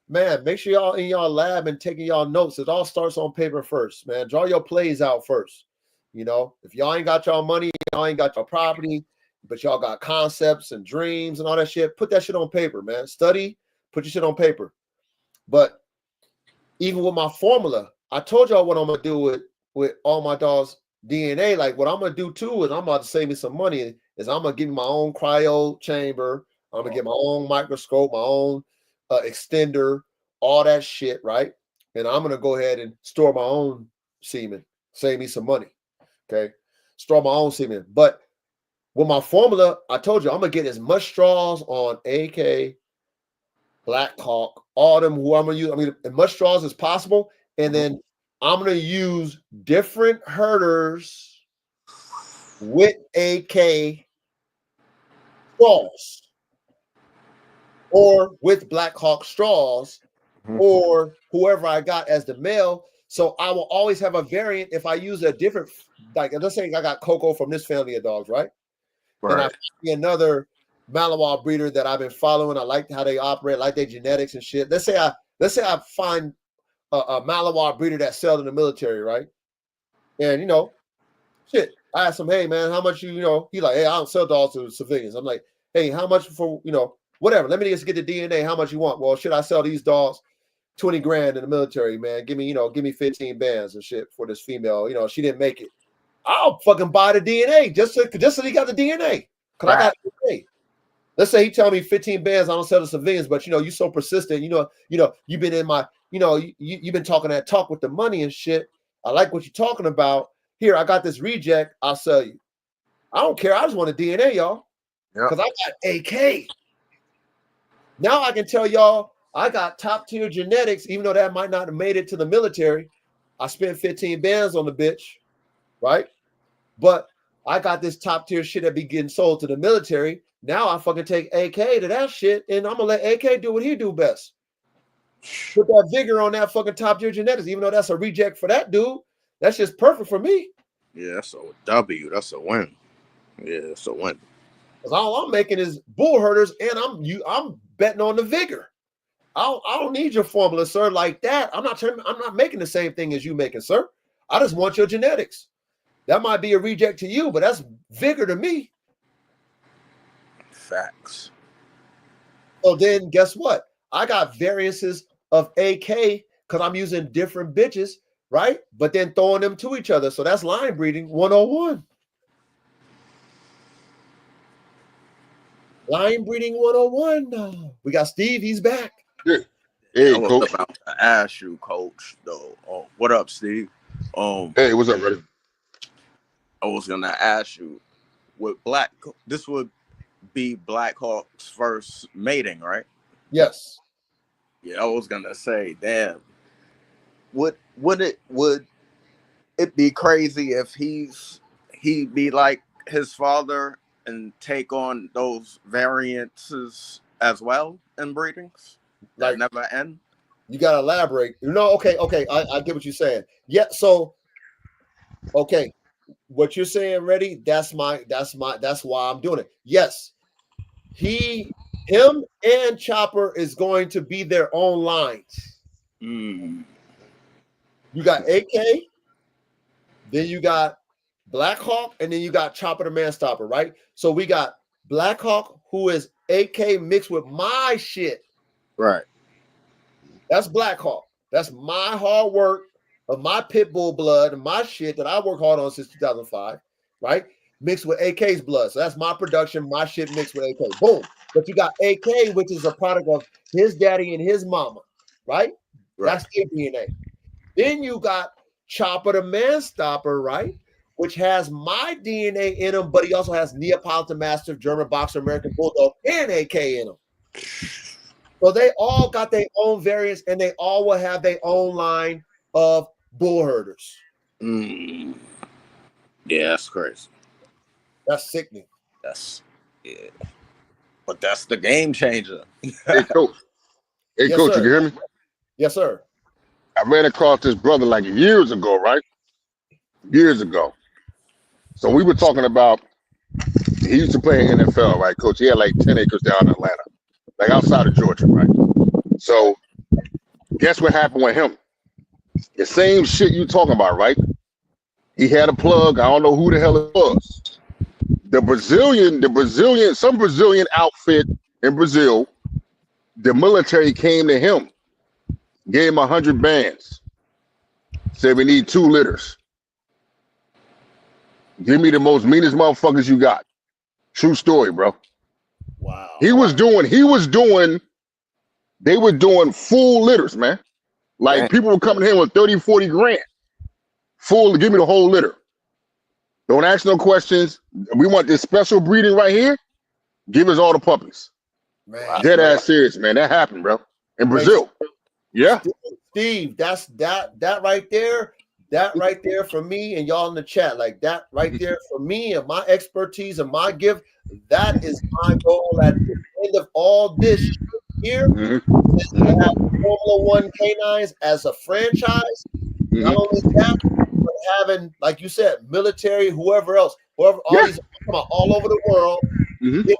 man, make sure y'all in y'all lab and taking y'all notes. It all starts on paper first, man. Draw your plays out first. You know, if y'all ain't got y'all money, y'all ain't got your property, but y'all got concepts and dreams and all that shit, put that shit on paper, man. Study, put your shit on paper. But even with my formula, I told y'all what I'm gonna do with all my dogs' DNA. Like, what I'm gonna do too is I'm about to save me some money. Is I'm gonna give me my own cryo chamber. I'm gonna get my own microscope, my own extender, all that shit, right? And I'm gonna go ahead and store my own semen, save me some money. Okay, store my own semen. But with my formula, I told you I'm gonna get as much straws on AK, Black Hawk, all them who I'm gonna use. I mean, as much straws as possible, and then I'm gonna use different herders with AK straws. or with Black Hawk straws, Mhm. or whoever I got as the male. So I will always have a variant if I use a different, like let's say I got Coco from this family of dogs, right? And I Right. see another Malinois breeder that I've been following. I like how they operate, like their genetics and shit. Let's say I find a Malinois breeder that sells in the military, right? And shit, I asked him, hey man, how much he like, hey, I don't sell dogs to civilians. I'm like, hey, how much for whatever? Let me just get the DNA. How much you want? Well, should I sell these dogs 20 grand in the military, man? Give me 15 bands and shit for this female. She didn't make it. I'll fucking buy the DNA just so he got the DNA. Cause I got DNA. Let's say he tell me 15 bands, I don't sell to civilians, but you so persistent, you've been in my, you've been talking that talk with the money and shit. I like what you're talking about. Here, I got this reject, I'll sell you. I don't care. I just want a DNA, y'all. Yep. Because I got AK. Now I can tell y'all I got top tier genetics, even though that might not have made it to the military. I spent 15 bands on the bitch, right? But I got this top tier shit that be getting sold to the military. Now I fucking take AK to that shit, and I'm gonna let AK do what he do best. Put that vigor on that fucking top tier genetics, even though that's a reject for that dude. That's just perfect for me. Yeah, that's a W. That's a win. Yeah, that's a win. Because all I'm making is Bullherders, and I'm betting on the vigor. I don't need your formula, sir, like that. I'm not making the same thing as you making, sir. I just want your genetics. That might be a reject to you, but that's vigor to me. Facts. So then guess what? I got variances of AK because I'm using different bitches, right? But then throwing them to each other. So that's line breeding 101. Line breeding 101. We got Steve, he's back. Yeah. Hey, I was coach. about to ask you, coach, though. Oh, what up, Steve? Hey, what's up, buddy? I was gonna ask you, this would be Black Hawk's first mating, right? Yes. Yeah, I was gonna say, damn. Would it be crazy if he'd be like his father and take on those variances as well in breedings that Like, never end? you gotta elaborate. Okay. I get what you're saying. Yeah, so okay. What you're saying, ready? That's why I'm doing it. Yes, him and Chopper is going to be their own lines. Mm. You got AK, then you got Black Hawk, and then you got Chopper the Man Stopper, right? So we got Black Hawk, who is AK mixed with my shit. Right. That's Black Hawk. That's my hard work of my pit bull blood and my shit that I work hard on since 2005, right? Mixed with AK's blood. So that's my production, my shit mixed with AK. Boom. But you got AK, which is a product of his daddy and his mama, right? That's their DNA. Then you got Chopper the Man Stopper, right? Which has my DNA in him, but he also has Neapolitan Mastiff, German Boxer, American Bulldog, and AK in him. So they all got their own variants, and they all will have their own line of bull herders. Mm. Yeah, that's crazy. That's sickening. Yeah. But that's the game changer. Hey, coach. Hey, Yes, coach, sir. you can hear me? Yes, sir. I ran across this brother like years ago, right? Years ago. So we were talking about, he used to play in NFL, right, coach? He had like 10 acres down in Atlanta, like outside of Georgia, right? So guess what happened with him? The same shit you talking about, right? He had a plug. I don't know who the hell it was. Some Brazilian outfit in Brazil, the military came to him, gave him 100 bands, said we need 2 litters. Give me the most meanest motherfuckers you got. True story, bro. Wow. They were doing full litters, man. Like, Damn. people were coming in with 30, 40 grand. Full to give me the whole litter. Don't ask no questions. We want this special breeding right here. Give us all the puppies. Man. Dead ass serious, man. That happened, bro. In Brazil. Yeah. Steve, that's that right there. That right there for me and y'all in the chat, like that right there for me and my expertise and my gift. That is my goal at the end of all this. here Mm-hmm. to have Formula One canines as a franchise. Not only that, but having, like you said, military, whoever else, all Yeah. these come on all over the world, Mm-hmm. get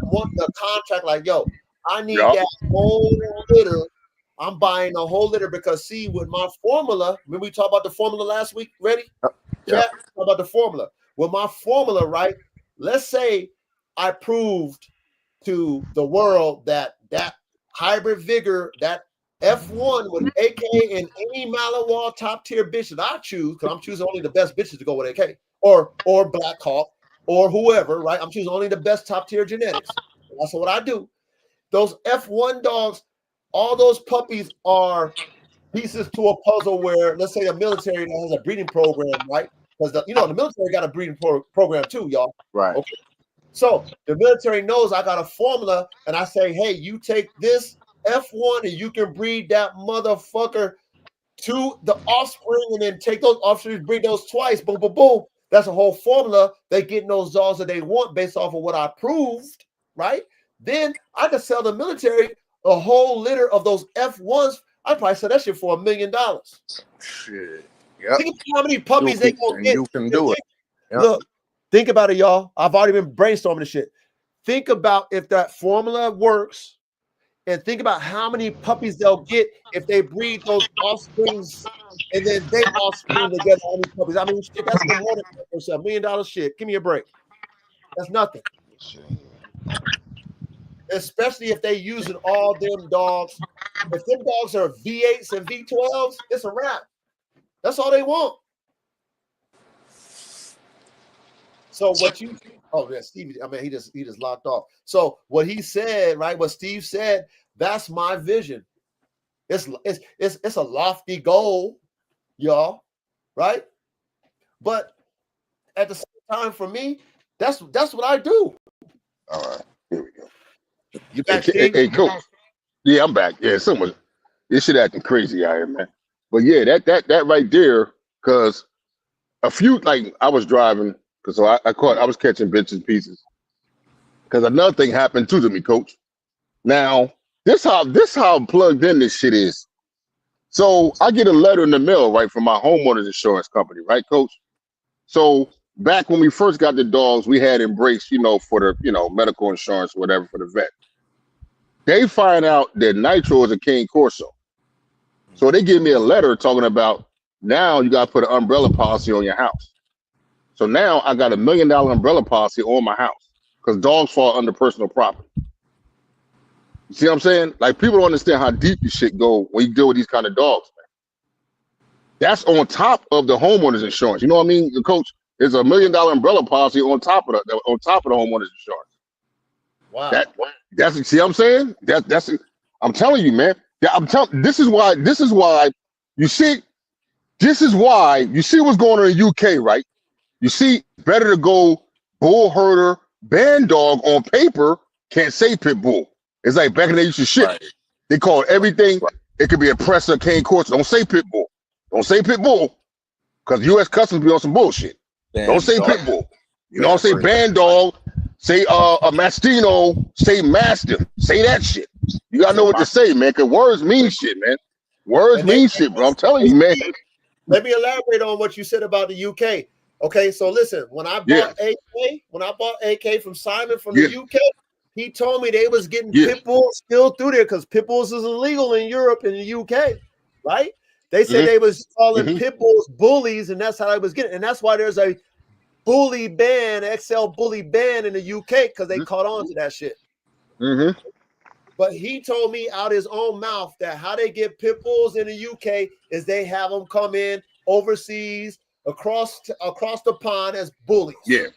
want the contract. Like, yo, I need Yup. that whole litter. I'm buying a whole litter because see, with my formula, remember we talked about the formula last week? Ready? Yeah. Chat, talk about the formula. With my formula, right? Let's say I proved to the world that hybrid vigor, that F1 with AK and any Malawal top tier bitch that I choose, because I'm choosing only the best bitches to go with AK or Black Hawk or whoever, right? I'm choosing only the best top tier genetics. That's what I do. Those F1 dogs, all those puppies are pieces to a puzzle where, let's say, a military that has a breeding program, right? Because the military got a breeding program too, y'all. Right. Okay. So the military knows I got a formula, and I say, hey, you take this F1 and you can breed that motherfucker to the offspring, and then take those offspring, breed those twice. Boom, boom, boom. That's a whole formula. They getting those dogs that they want based off of what I proved, right? Then I could sell the military a whole litter of those F1s. I probably sell that shit for $1 million. Shit. Yep. Think about how many puppies they gonna get. You can do it. Yep. Look, think about it, y'all. I've already been brainstorming this shit. Think about if that formula works, and think about how many puppies they'll get if they breed those offsprings and then they offspring together. How many puppies? I mean, shit, that's more than $1 million shit. Give me a break. That's nothing. Especially if they using all them dogs. If them dogs are V8s and V12s, it's a wrap. That's all they want. So what you yeah, Steve, I mean, he just locked off. So what he said, right? What Steve said, that's my vision. It's a lofty goal, y'all, right? But at the same time, for me, that's what I do. All right. Here we go. You back, Hey, Steve? Coach. Yeah, I'm back. Yeah, someone. This shit acting crazy out here, man. But yeah, that right there, because a few, like, I was driving, because so I was catching bits and pieces. Because another thing happened too to me, Coach. Now, this how plugged in this shit is. So I get a letter in the mail, right, from my homeowner's insurance company, right, Coach? So back when we first got the dogs, we had Embrace, for the, medical insurance, whatever, for the vet. They find out that Nitro is a Cane Corso. So they give me a letter talking about, now you got to put an umbrella policy on your house. So now I got $1 million umbrella policy on my house because dogs fall under personal property. You see what I'm saying? Like, people don't understand how deep this shit go when you deal with these kind of dogs, man. That's on top of the homeowner's insurance. You know what I mean, Coach? There's $1 million umbrella policy on top of the homeowner's insurance. Wow. That's see what I'm saying? That's I'm telling you, man. This is why you see what's going on in the UK, right? You see, better to go Bullherder band dog on paper, can't say pit bull. It's like back in the day, you should shit. Right. They call it everything. Right. It could be a presser, Cane Corso. Don't say pit bull. Don't say pit bull, because U.S. Customs be on some bullshit. Don't say pit bull. You know what I'm saying? Band dog. Say a Mastino. Say Mastiff. Say that shit. You gotta know what to say, man. Because words mean shit, man. Words mean shit, bro. I'm telling you, man. Let me elaborate on what you said about the UK. Okay, so listen, when I bought AK from Simon from the UK, he told me they was getting pit bulls still through there because pit bulls is illegal in Europe and the UK, right? They said they was calling pit bulls bullies, and that's how they was getting. And that's why there's a bully ban, XL bully ban in the UK, because they caught on to that shit. But he told me out his own mouth that how they get pit bulls in the UK is they have them come in overseas across the pond as bullies. Yeah,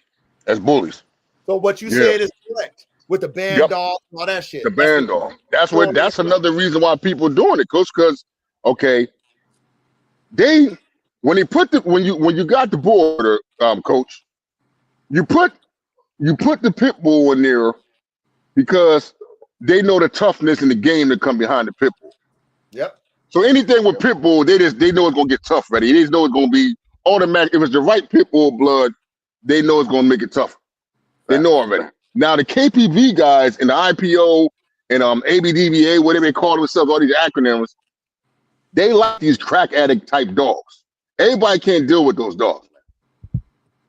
as bullies. So what you said is correct with the band dog and all that shit. The band dog. That's another reason why people are doing it, Coach. Because when you got the border, Coach, you put the pit bull in there because they know the toughness in the game that come behind the pit bull. Yep. So anything with pit bull, they know it's gonna get tough ready. They just know it's gonna be automatic. If it's the right pit bull blood, they know it's gonna make it tough. They know already. Now the KPV guys and the IPO and ABDVA, whatever they call themselves, all these acronyms, they like these crack addict type dogs. Everybody can't deal with those dogs, man.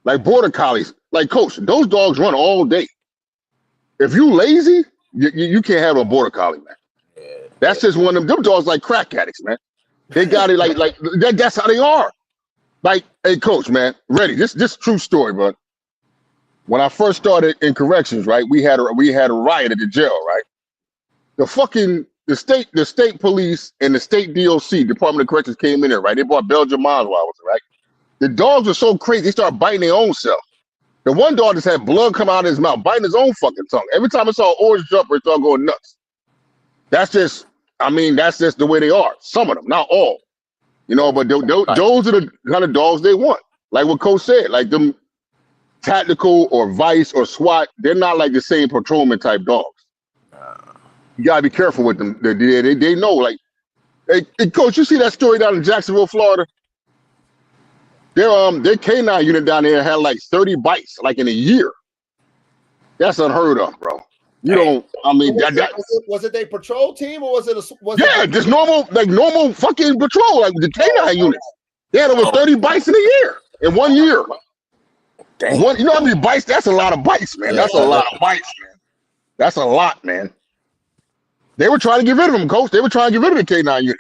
Like border collies, like Coach, those dogs run all day. If you lazy, you can't have a border collie, man. That's just one of them dogs like crack addicts, man. They got it like that. That's how they are. Like, hey, Coach, man, ready? This true story, bro. When I first started in corrections, right, we had a riot at the jail, right? The state police and the state DOC, Department of Corrections, came in there, right? They brought Belgian Malinois, right? The dogs were so crazy, they started biting their own self. The one dog just had blood come out of his mouth, biting his own fucking tongue. Every time I saw an orange jumper, it started going nuts. That's just the way they are. Some of them, not all. You know, but those are the kind of dogs they want. Like what Coach said, like them tactical or vice or SWAT, they're not like the same patrolman type dogs. You gotta be careful with them. They know, like, hey, Coach, you see that story down in Jacksonville, Florida? Their canine unit down there had like 30 bites, like in a year. That's unheard of, bro. You don't. I mean, was it a patrol team or was it just normal fucking patrol, like the canine unit. They had over 30 bites in a year, in 1 year. Damn. You know how many bites? That's a lot of bites, man. That's a lot of bites, man. That's a lot, man. They were trying to get rid of them, Coach. They were trying to get rid of the canine unit.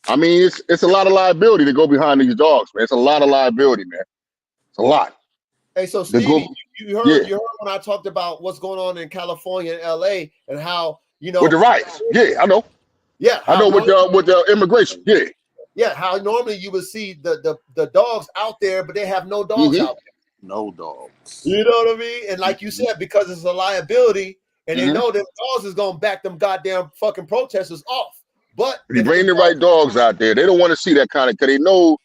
I mean, it's a lot of liability to go behind these dogs, man. It's a lot of liability, man. It's a lot. Hey, so Stevie, you heard when I talked about what's going on in California and LA and how, you know, with the riots. Yeah, I know. Yeah, I know with the immigration. Yeah. Yeah, how normally you would see the dogs out there, but they have no dogs out there. No dogs. You know what I mean? And like you said, because it's a liability, and they know that dogs is gonna back them goddamn fucking protesters off. But you bring the right dogs out there. They don't want to see that kind of, because they know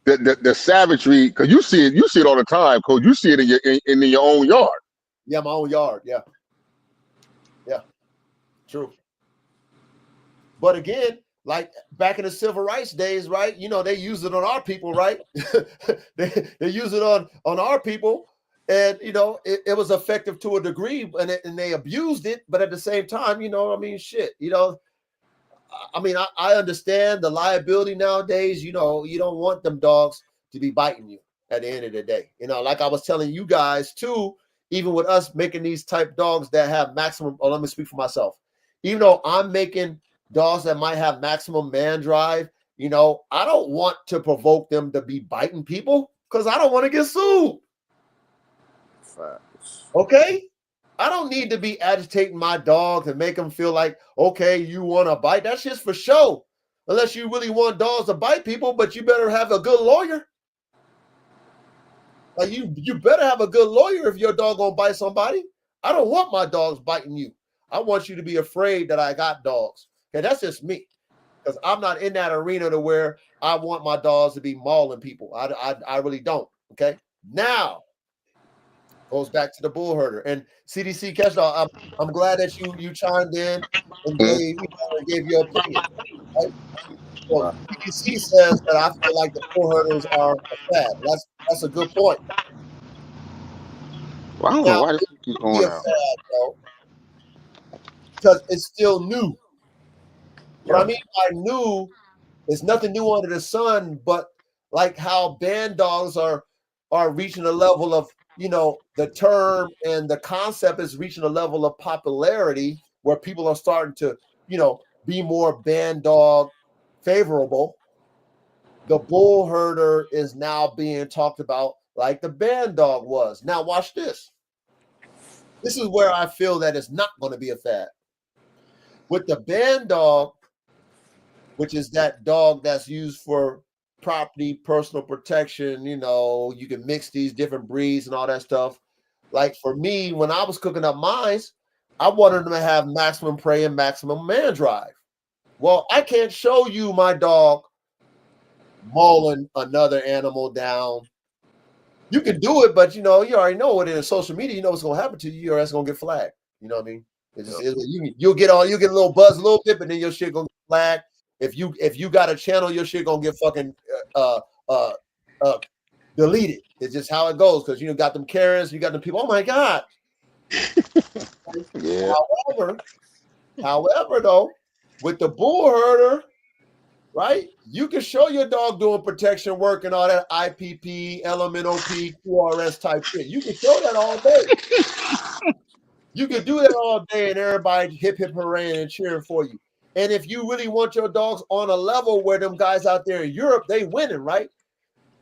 the savagery, because you see it all the time, Coach. You see it in your own yard. Yeah, my own yard. Yeah. True. But again, like back in the civil rights days, right? You know, they use it on our people, right? they use it on our people, and you know, it was effective to a degree, and they abused it. But at the same time, you know, I mean, shit, you know. I mean, I understand the liability nowadays. You know, you don't want them dogs to be biting you at the end of the day. You know, like I was telling you guys too, even with us making these type dogs that have maximum, let me speak for myself. Even though I'm making dogs that might have maximum man drive, you know, I don't want to provoke them to be biting people because I don't want to get sued. Facts. Okay? I don't need to be agitating my dog to make them feel like, okay, you want to bite. That's just for show. Unless you really want dogs to bite people, but you better have a good lawyer. Like you better have a good lawyer if your dog gonna bite somebody. I don't want my dogs biting you. I want you to be afraid that I got dogs. Okay, that's just me. Because I'm not in that arena to where I want my dogs to be mauling people. I really don't. Okay. Now goes back to the Bullherder and CDC Catchdog. I'm glad that you chimed in and gave your opinion. Right? Well, CDC says that I feel like the Bullherders are a fad. That's a good point. Well, I don't know why this keeps going out. Because it's still new. What I mean by new is nothing new under the sun, but like how band dogs are reaching a level of, you know, the term and the concept is reaching a level of popularity where people are starting to, you know, be more band dog favorable. The Bullherder is now being talked about like the band dog was. Now watch this. This is where I feel that it's not going to be a fad. With the band dog, which is that dog that's used for property, personal protection, you know, you can mix these different breeds and all that stuff. Like for me, when I was cooking up mines, I wanted them to have maximum prey and maximum man drive. Well, I can't show you my dog mauling another animal down. You can do it, but you know, you already know it in social media, you know what's gonna happen to you, or it's gonna get flagged. You know what I mean? You'll get a little buzz a little bit, but then your shit gonna get flagged. If you got a channel, your shit gonna get fucking deleted. It's just how it goes because you got them Karens, you got them people. Oh my god! Yeah. However, However, though, with the Bullherder, right, you can show your dog doing protection work and all that IPP, LMNOP, QRS type shit. You can show that all day. You can do that all day, and everybody hip hip hooray and cheering for you. And if you really want your dogs on a level where them guys out there in Europe, they winning, right?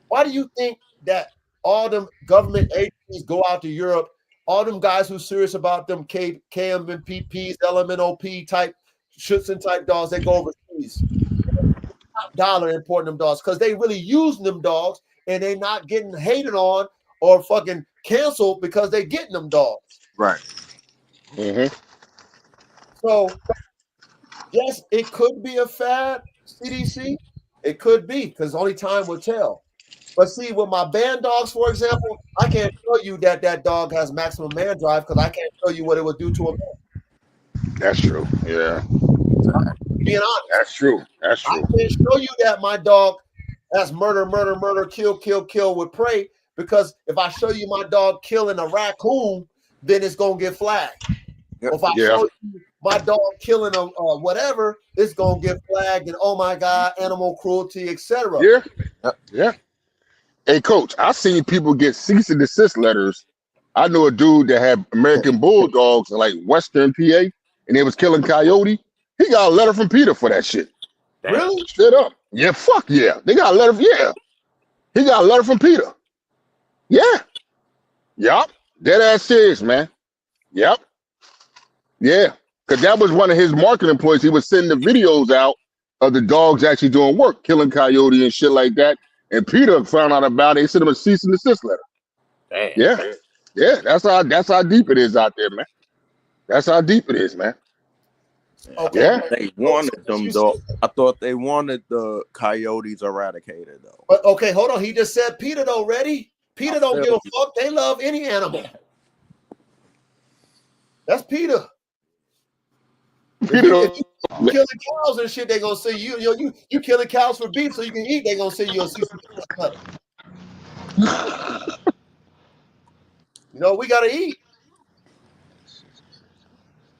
Why do you think that all them government agencies go out to Europe? All them guys who serious about them KMPPs, LMNOP type Schutzen type dogs, they go overseas. Top dollar importing them dogs because they really using them dogs and they not getting hated on or fucking canceled because they getting them dogs. Right. Mm-hmm. So yes, it could be a fad, CDC. It could be because only time will tell. But see, with my band dogs, for example, I can't show you that that dog has maximum man drive because I can't show you what it would do to a man. That's true. Yeah. Being honest, That's true. That's I true. can't show you that my dog has murder, murder, murder, kill, kill, kill with prey because if I show you my dog killing a raccoon, then it's gonna get flagged. Yep. If I show you my dog killing a whatever, it's gonna get flagged and oh my god, animal cruelty, etc. Yeah. Yeah. Hey, coach, I seen people get cease and desist letters. I know a dude that had American Bulldogs in like Western PA, and they was killing coyote. He got a letter from Peter for that shit. Really? Straight up. Yeah, fuck yeah. They got a letter. Yeah. He got a letter from Peter. Yeah. Yup. Dead ass serious, man. Yep. Yeah. Because that was one of his marketing employees. He was sending the videos out of the dogs actually doing work, killing coyote and shit like that. And Peter found out about it. He sent him a cease and desist letter. Damn. Yeah. Yeah. That's how deep it is out there, man. That's how deep it is, man. Okay. Yeah. They wanted them though. I thought they wanted the coyotes eradicated though. But okay, hold on. He just said Peter though. Ready? Peter don't give a fuck. They love any animal. That's Peter. If you killing cows and shit, they gonna say you killing cows for beef so you can eat. They gonna say you'll see some. You know we gotta eat.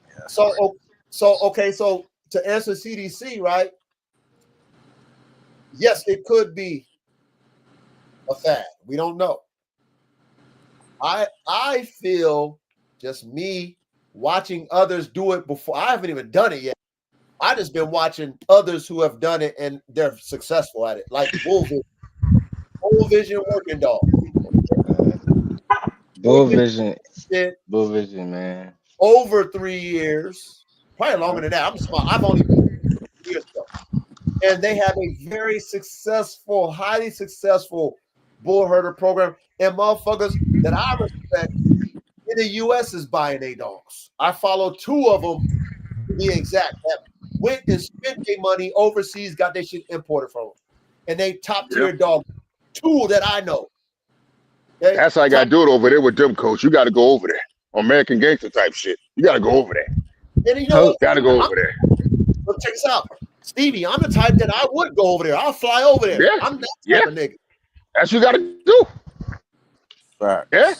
Yeah, So okay. So to answer CDC, right? Yes, it could be a fad. We don't know. I feel just me watching others do it before. I haven't even done it yet. I just been watching others who have done it and they're successful at it, like Bull Vision working dog. Bull Vision, man. Over 3 years, probably longer than that. I'm smart. I've only been years ago. And they have a very successful, highly successful Bullherder program. And motherfuckers that I respect in the US is buying their dogs. I follow 2 of them to be exact. That went and spent their money overseas, got their shit imported from them. And they top tier dog. 2 that I know. Okay? That's how I got to do it over there with them, coach. You got to go over there. American Gangster type shit. You got to go over there. And you know, got to go over there. Look, check this out. Stevie, I'm the type that I would go over there. I'll fly over there. Yeah. I'm that type of nigga. That's what you got to do. Right. Yeah.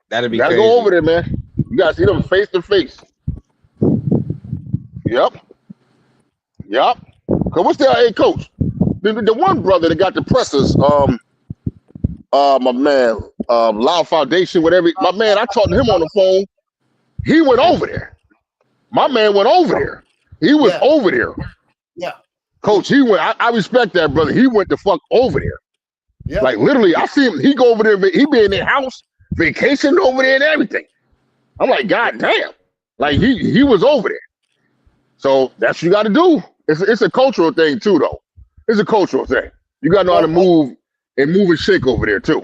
That'd be You got to crazy. go over there, man. You got to see them face to face. Yep. Cause what's that? Hey, coach. The one brother that got the pressers, my man, Loud Foundation, whatever. My man, I talked to him on the phone. He went over there. My man went over there. He was over there. Yeah. Coach, he went. I respect that brother. He went the fuck over there. Yeah. Like literally, I see him. He go over there. He be in their house, vacation over there and everything. I'm like, God damn. Like he was over there. So that's what you got to do. It's a cultural thing too, though. It's a cultural thing. You got to know how to move and shake over there too.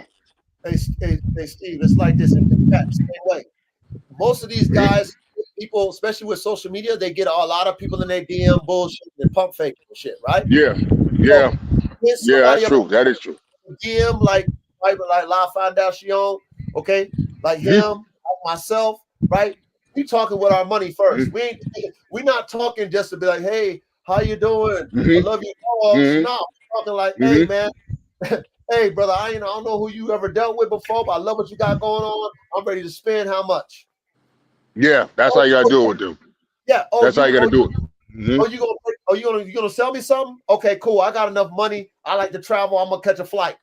Hey, Steve, it's like this in the chat, same way. Most of these guys, people, especially with social media, they get a lot of people in their DM bullshit and pump fake and shit, right? Yeah. That's true. That is true. DM like La Foundation, okay, like him, like myself, right? We talking with our money first. We not talking just to be like, hey, how you doing? I love your dogs. No, we're talking like, hey man, hey brother, I don't know who you ever dealt with before, but I love what you got going on. I'm ready to spend how much? Yeah, that's how you gotta do it with them. Yeah. Oh, That's how you gotta do it. Oh, you gonna sell me something? Okay, cool. I got enough money. I like to travel. I'm gonna catch a flight.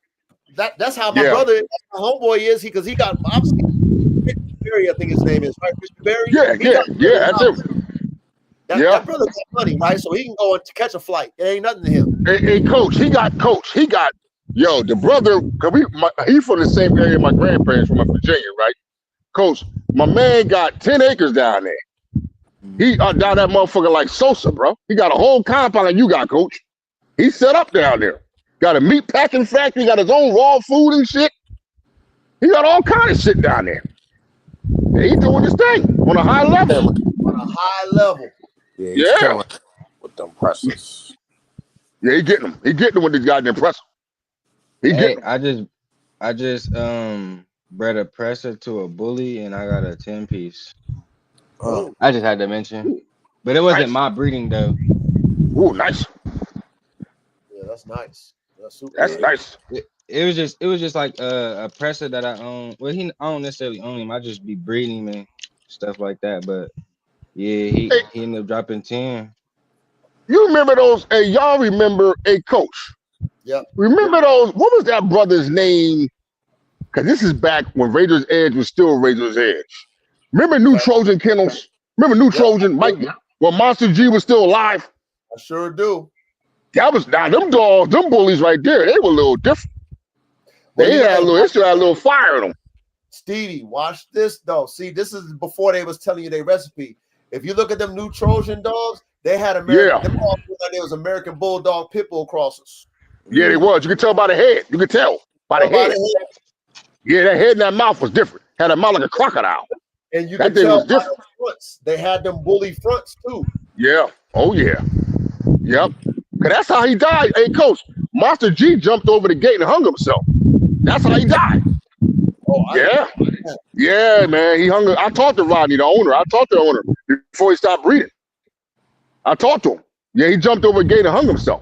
That's how my brother, my homeboy is. Because he got obviously Barry, I think his name is, right? Mr. Barry. Yeah. That's him. That brother got money, right? So he can go and catch a flight. It ain't nothing to him. Hey, coach, he got the brother. Cause he from the same area my grandparents from Virginia, right? Coach, my man got 10 acres down there. He down that motherfucker like Sosa, bro. He got a whole compound like you got, coach. He set up down there. Got a meat packing factory. Got his own raw food and shit. He got all kind of shit down there. And he doing his thing on a high level. On a high level. Yeah, he's killing with them pressers. Yeah, he getting them. He getting them with this goddamn presser. Hey, I just bred a presser to a bully, and I got a 10-piece. I just had to mention, but it wasn't my breeding though. Ooh, nice. Yeah, that's nice. That's nice. It was just like a presser that I own. Well, I don't necessarily own him. I just be breeding him and stuff like that. But yeah, he ended up dropping 10. You remember those? Hey, y'all remember a coach? Yeah. Remember those? What was that brother's name? Because this is back when Razor's Edge was still Razor's Edge. Remember New Trojan Kennels? Remember New Trojan Mike? When Monster G was still alive? I sure do. That was now them dogs, them bullies right there. They were a little different. They still had a little fire in them. Stevie, watch this though. See, this is before they was telling you their recipe. If you look at them New Trojan dogs, they had American. Them dogs looked like they was American Bulldog pit bull crosses. Yeah, they was. You could tell by the head. You could tell by the head. Yeah, that head and that mouth was different. Had a mouth like a crocodile. And you could tell by the fronts. They had them bully fronts too. Yeah. Oh yeah. Yep. Cause that's how he died. Hey, coach, Monster G jumped over the gate and hung himself. That's how he died. Yeah, man. He hung. I talked to Rodney, the owner. I talked to the owner before he stopped breeding. I talked to him. Yeah, he jumped over a gate and hung himself.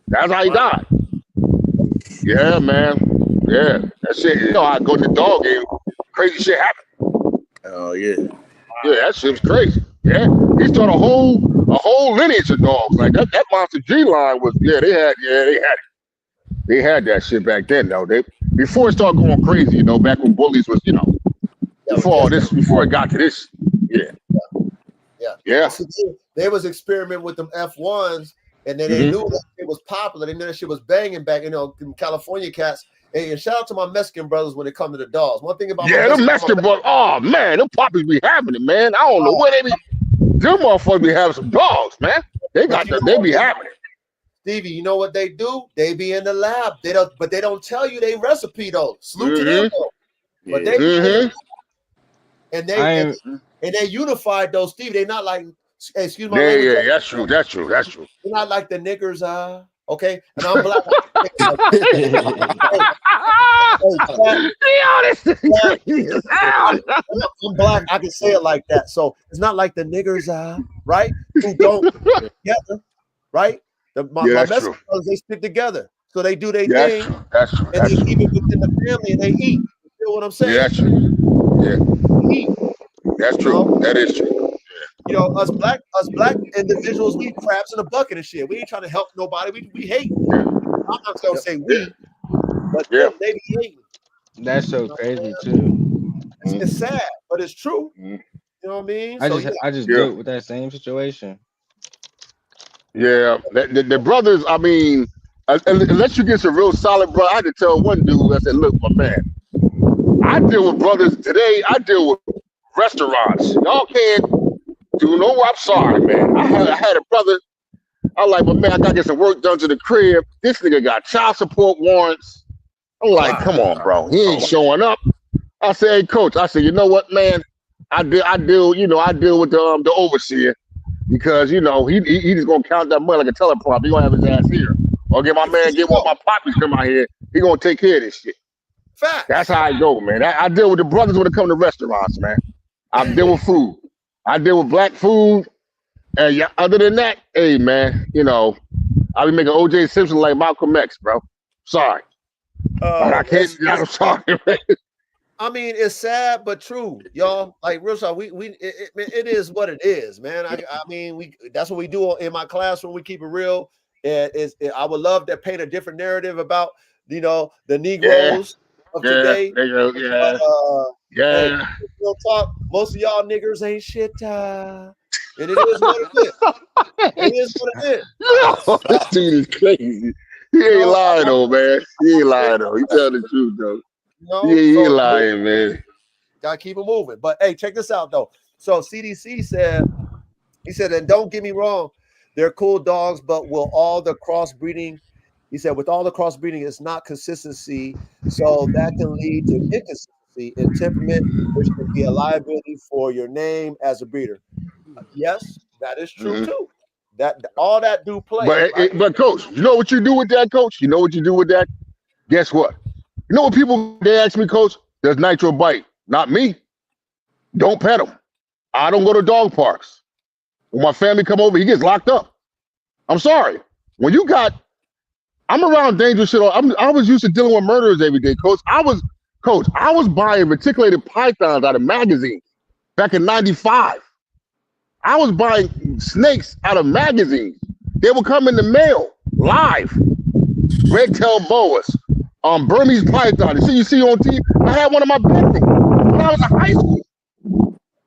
That's how he died. Yeah, man. Yeah, that shit. You know, I go to the dog game. Crazy shit happened. Oh yeah. Yeah, that shit was crazy. Yeah, he started a whole lineage of dogs. Like that Monster G line was. They had that shit back then though. Before it started going crazy, you know, back when bullies was, you know, before it got to this. Yeah. So they was experimenting with them F1s, and then they knew that it was popular. They knew that shit was banging back, you know, them California cats. And shout out to my Mexican brothers when it comes to the dogs. One thing about them Mexican brothers, oh man, them poppies be having it, man. I don't know where they be. Them motherfuckers be having some dogs, man. They be having it. Stevie, you know what they do? They be in the lab. But they don't tell you they recipe though. Salute to them though. But they and they unified though, Stevie. They not like, excuse my language. Yeah, that's true. They're not like the niggers okay. And I'm black. I'm black. I can say it like that. So it's not like the niggers right? Who don't together, right? My Mexican brothers, they stick together. So they do their thing. That's true. And they keep it within the family and they eat. You feel what I'm saying? Yeah, that's true. Yeah. Eat. That's true. That is true. You know, us black individuals, we eat crabs in a bucket and shit. We ain't trying to help nobody. We hate. I'm not gonna say we, but they be hating. That's so crazy too. It's sad, but it's true. You know what I mean? I just dealt with that same situation. Yeah, the brothers. I mean, unless you get some real solid brother, I had to tell one dude. I said, "Look, my man, I deal with brothers today. I deal with restaurants. Y'all can't do no. I'm sorry, man. I had a brother. I like, but man, I gotta get some work done to the crib. This nigga got child support warrants. I'm like, come on, bro. He ain't showing up. I said, hey, coach. I said, you know what, man? I deal with the overseer. Because, you know, he just going to count that money like a teleprompter. He going to have his ass here. Or get my man, get one of my poppies come out here. He going to take care of this shit. Fact. That's how I go, man. I deal with the brothers when it comes to restaurants, man. I deal with food. I deal with black food. And other than that, hey, man, you know, I be making O.J. Simpson like Malcolm X, bro. Sorry. But I can't. I'm sorry, man. I mean, it's sad but true, y'all. Like real talk, it is what it is, man. I mean, that's what we do in my classroom. We keep it real. I would love to paint a different narrative about the Negroes of today. But hey, real talk, most of y'all niggers ain't shit. And it is what it is. It is what it is. Yo, this dude is crazy. He ain't lying though, man. He ain't lying though. He telling the truth though. He ain't lying, man. Gotta keep it moving. But hey, check this out though. So CDC said, and don't get me wrong, they're cool dogs, but will all the crossbreeding? He said, with all the crossbreeding, it's not consistency, so that can lead to inconsistency in temperament, which can be a liability for your name as a breeder. Yes, that is true too. That all that do play. But coach, you know what you do with that, coach? You know what you do with that? Guess what? You know what people, they ask me, coach, does Nitro bite? Not me. Don't pet him. I don't go to dog parks. When my family come over, he gets locked up. I'm sorry. When you got, I'm around dangerous shit. I was used to dealing with murderers every day, coach. I was buying reticulated pythons out of magazines back in '95. I was buying snakes out of magazines. They would come in the mail live. Red-tailed boas, Burmese python. You see on TV. I had one in my bedroom when I was in high school.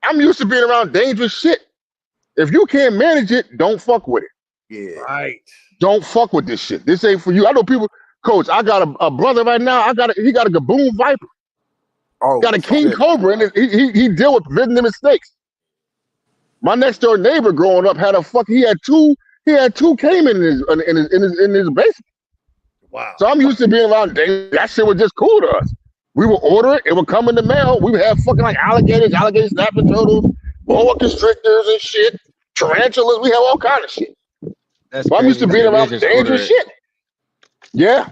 I'm used to being around dangerous shit. If you can't manage it, don't fuck with it. Yeah. Right. Don't fuck with this shit. This ain't for you. I know people, coach, I got a brother right now. He got a gaboon viper. Got a king cobra, and he deal with venomous snakes. My next door neighbor growing up had he had two caiman in his basement. Wow. So I'm used to being around that shit was just cool to us. We would order it, it would come in the mail. We would have fucking like alligator snapping turtles, boa constrictors and shit, tarantulas. We have all kind of shit. So I'm used to being around dangerous shit. Yeah.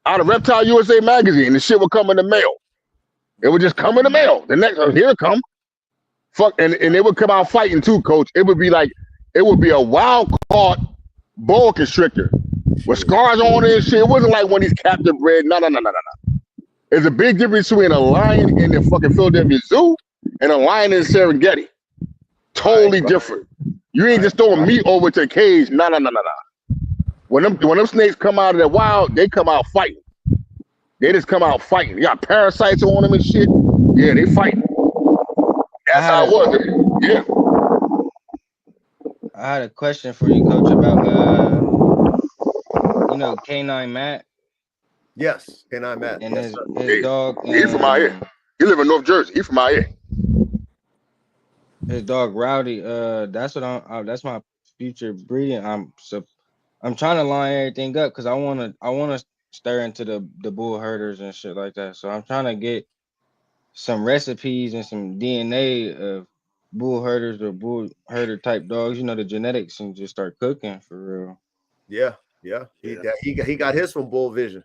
Out of Reptile USA magazine, the shit would come in the mail. It would just come in the mail. The next here it come. Fuck, and they would come out fighting too, coach. It would be a wild caught boa constrictor with scars on it and shit. It wasn't like one of these captive bred. No. There's a big difference between a lion in the fucking Philadelphia Zoo and a lion in Serengeti. Totally different. You ain't just throwing meat over to a cage. No. When them snakes come out of the wild, they come out fighting. They just come out fighting. You got parasites on them and shit. Yeah, they fighting. That's how it was. Yeah. I had a question for you, coach, about K9 Matt. Yes, K9 Matt. And his dog. He from out here. He live in North Jersey. He from out here. His dog Rowdy. That's what that's my future breeding. I'm trying to line everything up because I wanna stir into the bull herders and shit like that. So I'm trying to get some recipes and some DNA of bull herders or bull herder type dogs, the genetics, and just start cooking for real. Yeah. He got his from Bull Vision.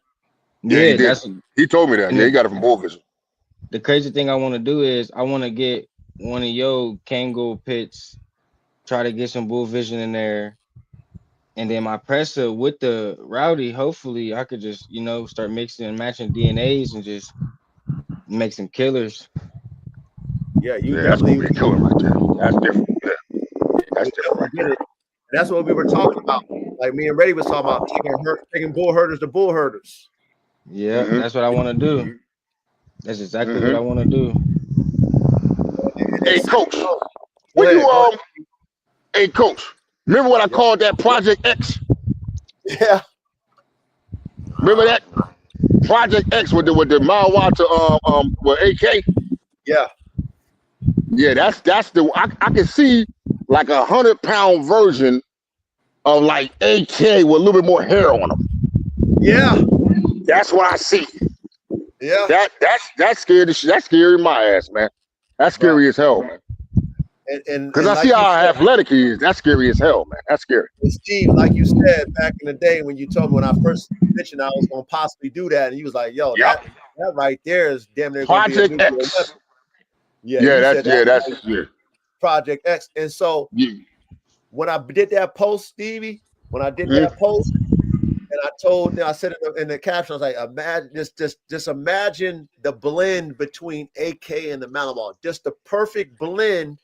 Yeah, he did. He told me that. Yeah, he got it from Bull Vision. The crazy thing I want to do is I want to get one of your Kango pits, try to get some Bull Vision in there, and then my presser with the Rowdy, hopefully I could just start mixing and matching DNAs and just make some killers. Yeah, that's gonna be a killer right there. That's different. Yeah. That's different right there. That's what we were talking about. Like me and Reddy was talking about taking bull herders to bull herders. Yeah, that's what I want to do. That's exactly what I want to do. Hey, coach. Hey, coach. Remember what I called that Project X? Yeah. Remember that Project X with the Mawata with AK? Yeah. Yeah, that's the I can see like 100-pound version of like AK with a little bit more hair on them. Yeah. That's what I see. Yeah. That's scary. That's scary in my ass, man. That's scary as hell, man. Because I see how athletic he is. That's scary as hell, man. That's scary. And Steve, like you said back in the day when you told me when I first mentioned I was going to possibly do that, and he was like, "Yo, that right there is damn near Project X." Yeah, that's Project X. And so when I did that post, Stevie, that post, and I told them, I said in the caption, I was like, imagine just imagine the blend between AK and the Malinois, just the perfect blend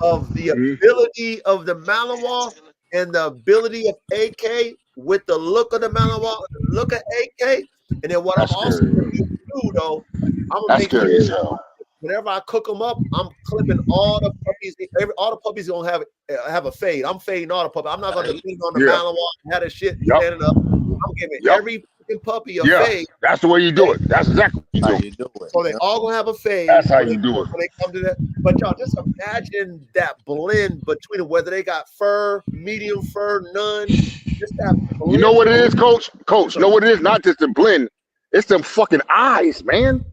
of the ability of the Malinois and the ability of AK with the look of the Malinois, the look of AK, and then what I'm also going to do though, I'm gonna make sure whenever I cook them up, I'm clipping all the puppies. All the puppies gonna have a fade. I'm fading all the puppies. I'm not gonna depend on the Malinois and have the shit standing up. I'm giving every fucking puppy a fade. That's the way you do it. That's exactly how you do it. So they all gonna have a fade. That's how you do it. When they come to that. But y'all just imagine that blend between them, whether they got fur, medium fur, none. Just that blend. You know what it is, Coach? Coach, you know what it is? Not just the blend. It's them fucking eyes, man.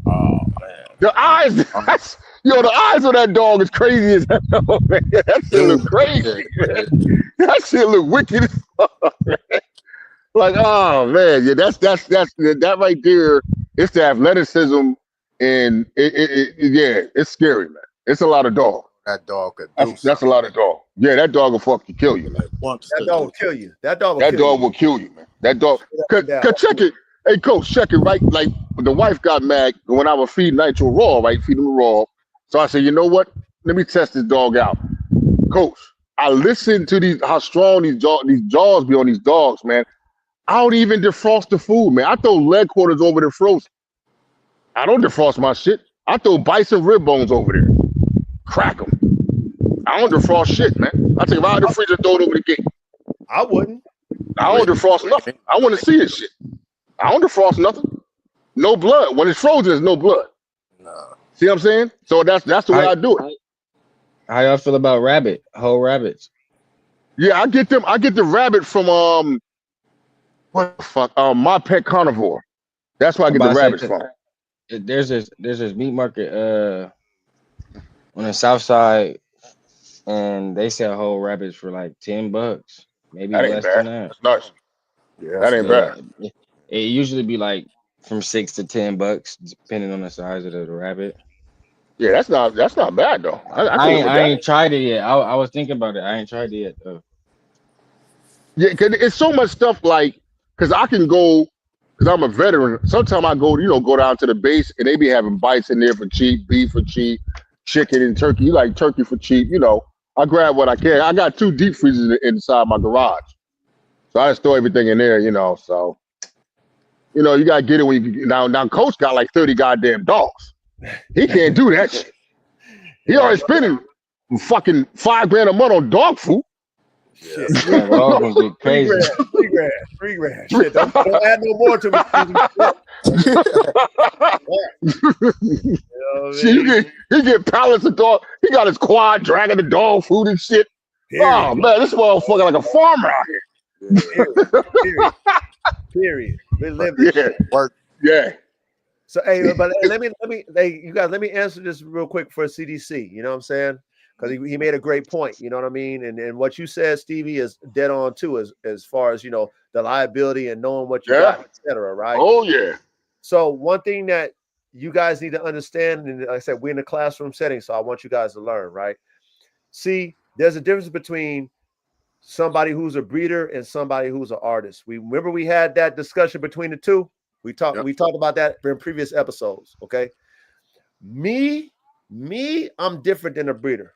Oh man. The eyes, the eyes of that dog is crazy as hell, man. That shit look crazy. That shit look wicked as fuck, man. Like, oh man, yeah, that's that right there. It's the athleticism, and it's scary, man. It's a lot of dog. That dog could do that's a lot of dog. Yeah, that dog will fucking kill you, man. That dog will kill you. That dog will kill you, man. That dog. Cause check it. Hey, Coach, check it, right? Like, the wife got mad when I was feeding Nitro raw, right? Feeding him raw. So I said, you know what? Let me test this dog out. Coach, I listened to how strong these jaws be on these dogs, man. I don't even defrost the food, man. I throw leg quarters over there frozen. I don't defrost my shit. I throw bison rib bones over there. Crack them. I don't defrost shit, man. I take them out of the freezer and throw it over the gate. I wouldn't. I don't defrost nothing. I want to see this shit. I don't defrost nothing. No blood. When it's frozen, there's no blood. No. See what I'm saying? So that's the way I do it. How y'all feel about whole rabbits? Yeah, I get them. I get the rabbit from what the fuck? My Pet Carnivore. That's where I get the rabbits from. There's this meat market on the south side, and they sell whole rabbits for like $10, maybe less than that. That's nice. Yeah, that ain't bad. It usually be like from $6 to $10, depending on the size of the rabbit. Yeah, that's not bad though. I ain't tried it yet. I was thinking about it. I ain't tried it yet though. Yeah, cause it's so much stuff like, cause I can go, cause I'm a veteran. Sometimes I go down to the base and they be having bites in there for cheap, beef for cheap, chicken and turkey. You like turkey for cheap, I grab what I can. I got 2 deep freezers inside my garage, so I just throw everything in there. So, you gotta get it when you now. Coach got like 30 goddamn dogs. He can't do that shit. He already spending fucking $5,000 a month on dog food. Shit. That dog gonna get crazy. $3,000. Shit, don't add no more to me. Shit, he get pallets of dog. He got his quad dragging the dog food and shit. Oh man, this motherfucker like a farmer out here. Period. We live this shit. Work. Yeah. So hey, but let me answer this real quick for CDC. You know what I'm saying? Because he made a great point. You know what I mean? And what you said, Stevie, is dead on too, as far as the liability and knowing what you got, etc. Right? Oh yeah. So one thing that you guys need to understand, and like I said, we're in a classroom setting, so I want you guys to learn, right? See, there's a difference between somebody who's a breeder and somebody who's an artist. We had that discussion between the two. We talked about that in previous episodes. Okay. Me, I'm different than a breeder.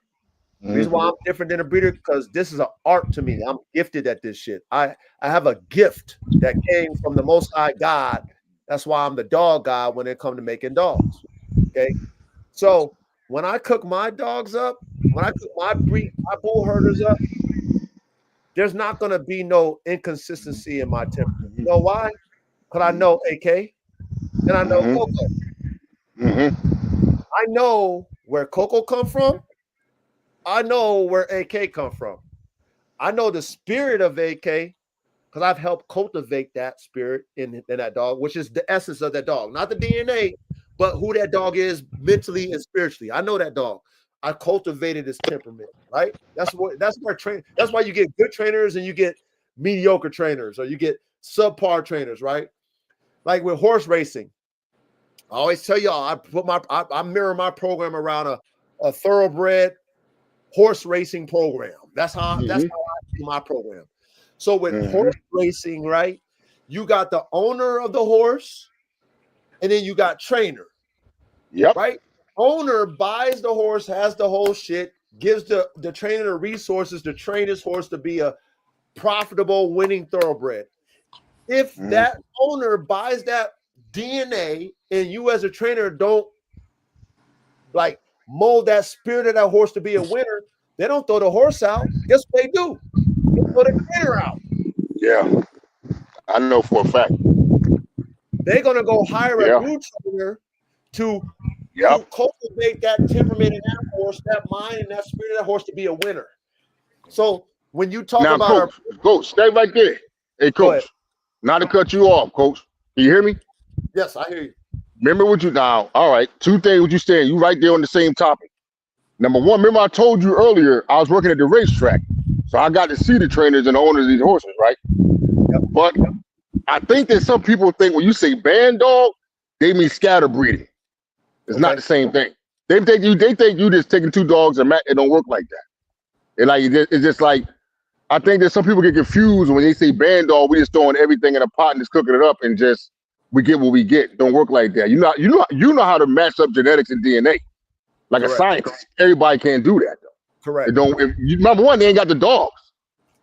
The reason why I'm different than a breeder, because this is an art to me. I'm gifted at this shit. I have a gift that came from the Most High God. That's why I'm the dog guy when it comes to making dogs. Okay. So when I cook my dogs up, when I cook my Bullherders up, there's not going to be no inconsistency in my temperament. You know why? Because I know AK and I know Coco. I know where Coco come from. I know where AK come from. I know the spirit of AK because I've helped cultivate that spirit in that dog, which is the essence of that dog. Not the DNA, but who that dog is mentally and spiritually. I know that dog. I cultivated his temperament, right? That's why you get good trainers and you get mediocre trainers, or you get subpar trainers, right? Like with horse racing, I always tell y'all, I mirror my program around a thoroughbred horse racing program. That's how I do my program. So with horse racing, right, you got the owner of the horse, and then you got trainer. Yep. Right? Owner buys the horse, has the whole shit, gives the trainer the resources to train his horse to be a profitable, winning thoroughbred. If that owner buys that DNA and you as a trainer don't like mold that spirit of that horse to be a winner, they don't throw the horse out. Guess what they do? They throw the trainer out. Yeah. I know for a fact. They're gonna go hire a new trainer to cultivate that temperament in that horse, that mind, and that spirit of that horse to be a winner. So when you talk now, about coach, stay right there. Hey, coach, not to cut you off, coach. Can you hear me? Yes, I hear you. Remember what you now. All right, two things. What you saying? You right there on the same topic. Number one, remember I told you earlier I was working at the racetrack, so I got to see the trainers and the owners of these horses, right? Yep. But I think that some people think when you say band dog, they mean scatter breeding. It's not the same thing. They think you just taking two dogs and it don't work like that. It's just like, I think that some people get confused when they say band dog. We just throwing everything in a pot and just cooking it up and just we get what we get. Don't work like that. You know how to match up genetics and DNA like a scientist. Everybody can't do that though. Correct. Number one, they ain't got the dogs.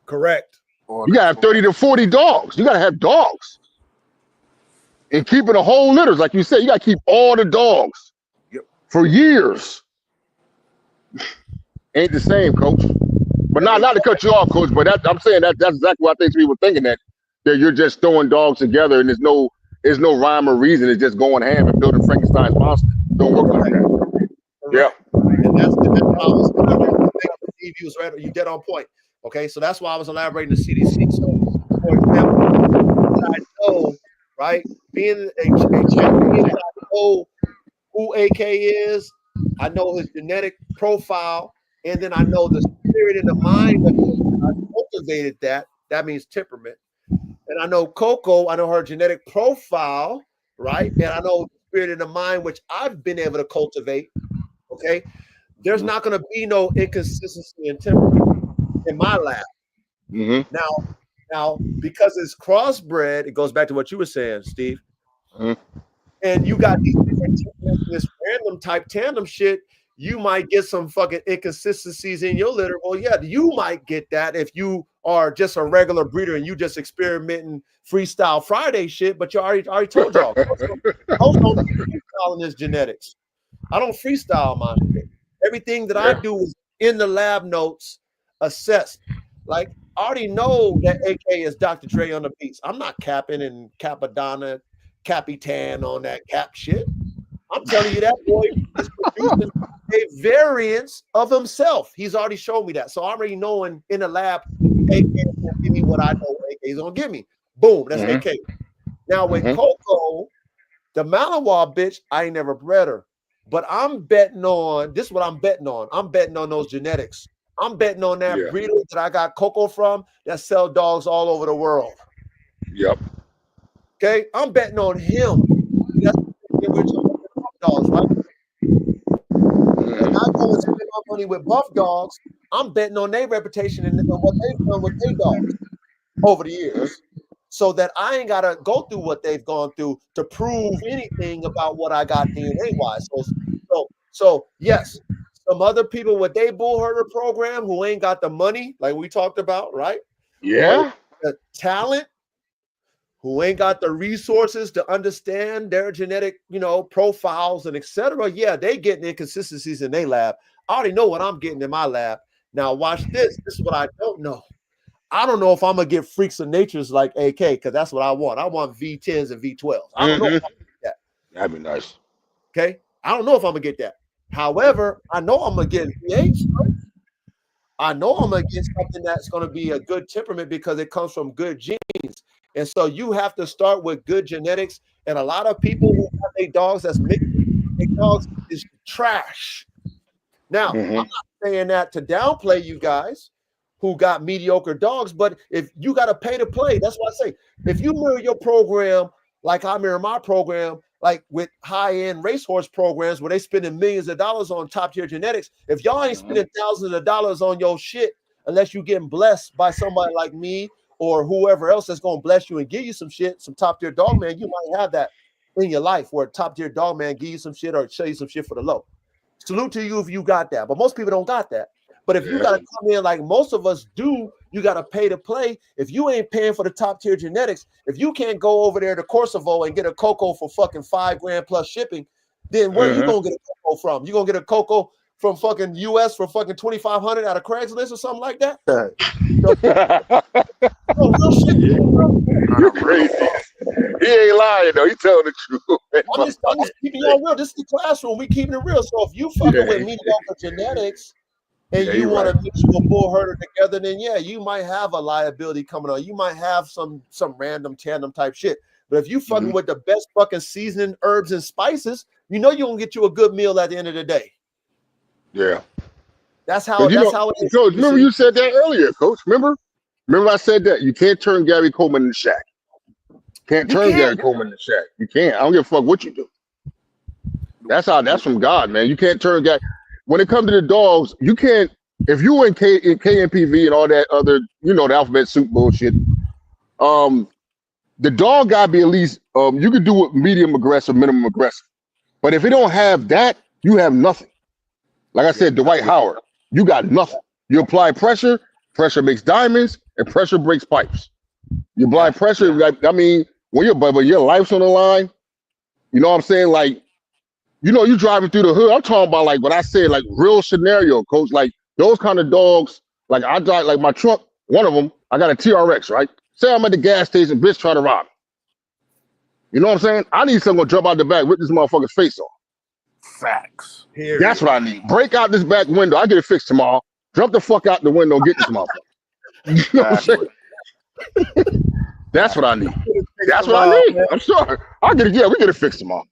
Correct. You gotta have 30 to 40 dogs. You gotta have dogs. And keeping the whole litters, like you said, you gotta keep all the dogs for years. Ain't the same, coach. But not to cut you off, coach. But I'm saying that's exactly what I think people thinking that you're just throwing dogs together and there's no rhyme or reason. It's just going ham and building Frankenstein's monster. Don't work like that. Yeah. And that's why I was Steve, you was right. You dead on point. Okay, so that's why I was elaborating the CDC. So, for example, I know, right, being a champion, I know who AK is. I know his genetic profile, and then I know the spirit and the mind that I cultivated that. That means temperament. And I know Coco, I know her genetic profile, right? And I know the spirit and the mind, which I've been able to cultivate. Okay. There's not going to be no inconsistency in temperament in my lab. Mm-hmm. Now, because it's crossbred, it goes back to what you were saying, Steve. Mm-hmm. And you got these different this random type tandem shit, you might get some fucking inconsistencies in your litter. Well, yeah, you might get that if you are just a regular breeder and you just experimenting freestyle Friday shit. But you already told y'all, Coach don't freestyle in his genetics. I don't freestyle my shit. Everything that I do is in the lab notes, assessed. Like I already know that AK is Dr. Dre on the beats. I'm not capping and Capadonna, Capitan on that cap shit. I'm telling you that boy is producing a variance of himself. He's already showed me that. So I'm already knowing in the lab, AK is gonna give me what I know AK is gonna give me. Boom, that's AK. Now with Coco, the Malinois bitch, I ain't never bred her. But I'm betting on this is what I'm betting on. I'm betting on those genetics. I'm betting on that breeder that I got Coco from that sell dogs all over the world. Yep. Okay, I'm betting on him. That's the original dogs, right? When I go and spend my money with buff dogs, I'm betting on their reputation and on what they've done with their dogs over the years. So that I ain't gotta go through what they've gone through to prove anything about what I got DNA-wise. So yes, some other people with their Bullherder program who ain't got the money, like we talked about, right? Yeah. The talent, who ain't got the resources to understand their genetic, profiles and etc. Yeah, they getting inconsistencies in their lab. I already know what I'm getting in my lab. Now watch this. This is what I don't know. I don't know if I'm gonna get freaks of natures like AK because that's what I want. I want V10s and V12s. I don't know if I'm gonna get that. That'd be nice. Okay, I don't know if I'm gonna get that. However, I know I'm gonna get V8s. Right? I know I'm gonna get something that's gonna be a good temperament because it comes from good genes. And so you have to start with good genetics. And a lot of people who have their dogs that's mixed, their dogs is trash. Now, I'm not saying that to downplay you guys who got mediocre dogs, but if you got to pay to play, that's what I say. If you mirror your program like I mirror my program, like with high-end racehorse programs where they spending millions of dollars on top-tier genetics, if y'all ain't spending thousands of dollars on your shit unless you getting blessed by somebody like me or whoever else that's going to bless you and give you some shit, some top tier dog man, you might have that in your life where a top tier dog man give you some shit or show you some shit for the low. Salute to you if you got that, but most people don't got that. But if you got to come in like most of us do, you got to pay to play. If you ain't paying for the top tier genetics, if you can't go over there to Kosovo and get a cocoa for fucking $5,000 plus shipping, then where you gonna get a cocoa from? You gonna get a cocoa from fucking US for fucking $2,500 out of Craigslist or something like that? No, real shit. You're crazy. He ain't lying though. He telling the truth. I'm just keeping y'all real. This is the classroom. We keeping it real. So if you fucking with mediocre genetics and you want to mix you a Bullherder together, then yeah, you might have a liability coming on. You might have some random tandem type shit. But if you fucking with the best fucking seasoning herbs and spices, you know you're gonna get you a good meal at the end of the day. Yeah. That's how it is. Coach, remember you said that earlier, Coach. Remember I said that you can't turn Gary Coleman in the shack. Can't turn Gary Coleman in the shack. You can't. I don't give a fuck what you do. That's from God, man. You can't turn Gary. When it comes to the dogs, you can't. If you in KNPV and all that other, the alphabet soup bullshit, the dog gotta be at least. You could do it medium aggressive, minimum aggressive, but if it don't have that, you have nothing. Like I said, Dwight Howard, you got nothing. You apply pressure, pressure makes diamonds, and pressure breaks pipes. You apply pressure, when your life's on the line, you know what I'm saying? Like, you driving through the hood. I'm talking about like what I said, like real scenario, Coach. Like those kind of dogs, like I drive, like my truck, one of them, I got a TRX, right? Say I'm at the gas station, bitch trying to rob me. You know what I'm saying? I need someone to jump out the back, rip this motherfucker's face off. Facts. That's what I need. Break out this back window. I get it fixed tomorrow. Jump the fuck out the window and get this motherfucker. You know what I'm saying? That's what I need. That's what I need. I'm sorry. I'll get it. Yeah, we get it fixed tomorrow.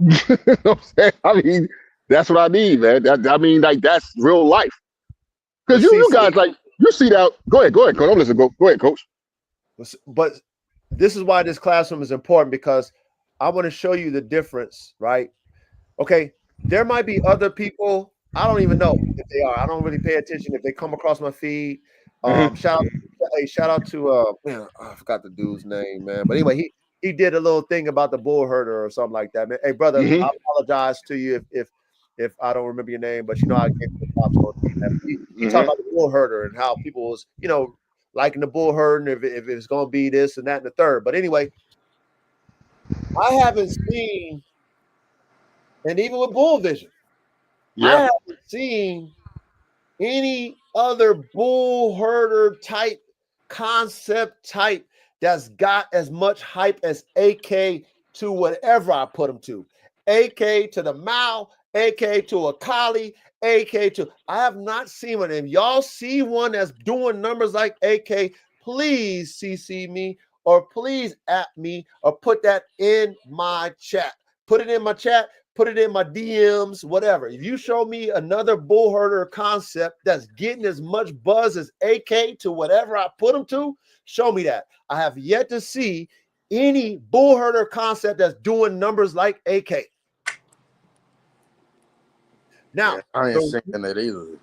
You know what I'm saying? I mean, that's what I need, man. That's real life. Because you guys, like, you see that. Go ahead, Coach. Don't listen. Go ahead, Coach. But this is why this classroom is important, because I want to show you the difference, right? Okay, there might be other people. I don't even know if they are. I don't really pay attention if they come across my feed. Shout out to man, I forgot the dude's name, man. But anyway, he did a little thing about the Bullherder or something like that, man. Hey, brother, I apologize to you if I don't remember your name, but I gave you the props on that. He talked about the Bullherder and how people was, liking the Bullherder, and if it's gonna be this and that and the third. But anyway, I haven't seen, and even with Bull Vision, I haven't seen any other Bullherder type concept type that's got as much hype as AK to whatever I put them to. AK to the Mao, AK to a Kali, AK to. I have not seen one. If y'all see one that's doing numbers like AK, please CC me or please at me or put that in my chat. Put it in my chat. Put it in my DMs, whatever. If you show me another Bullherder concept that's getting as much buzz as AK to whatever I put them to, show me that. I have yet to see any Bullherder concept that's doing numbers like AK. Now, I ain't seen it either.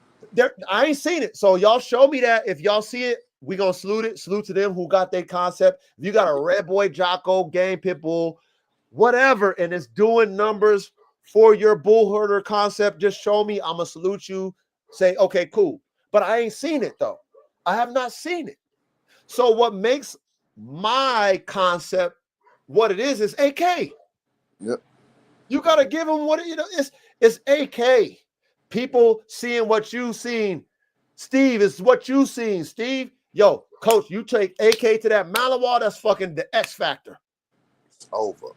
I ain't seen it. So y'all show me that. If y'all see it, we gonna salute it. Salute to them who got their concept. If you got a Red Boy Jocko, Game Pitbull, whatever, and it's doing numbers for your Bullherder concept, just show me. I'm gonna salute you. Say, okay, cool. But I ain't seen it though. I have not seen it. So what makes my concept what it is AK. Yep. You gotta give them what it's AK. People seeing what you seen. Steve, is what you seen. Steve, yo, Coach, you take AK to that Malawal, that's fucking the X factor. It's over.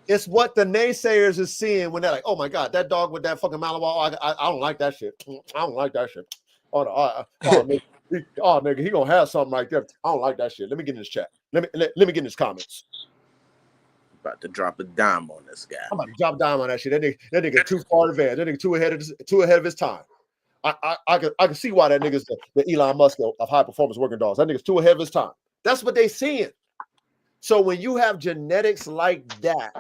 It's what the naysayers is seeing when they're like, oh my God, that dog with that fucking Malawal, I don't like that shit. I don't like that shit. Nigga, he gonna have something like that. I don't like that shit. Let me get in this chat. Let me get in his comments. About to drop a dime on this guy. I'm about to drop a dime on that shit. That nigga too far advanced. That nigga too ahead of his time. I can see why that nigga's the Elon Musk of high performance working dogs. That nigga's too ahead of his time. That's what they seeing. So when you have genetics like that,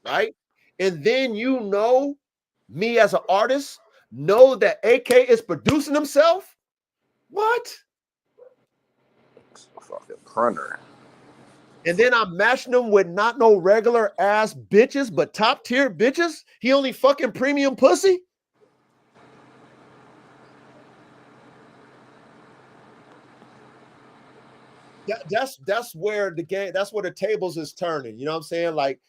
right? And then me as an artist, know that AK is producing himself. What? fucking printer. And then I'm matching them with not no regular ass bitches, but top tier bitches. He only fucking premium pussy. That's where the game, that's where the tables is turning. You know what I'm saying? Like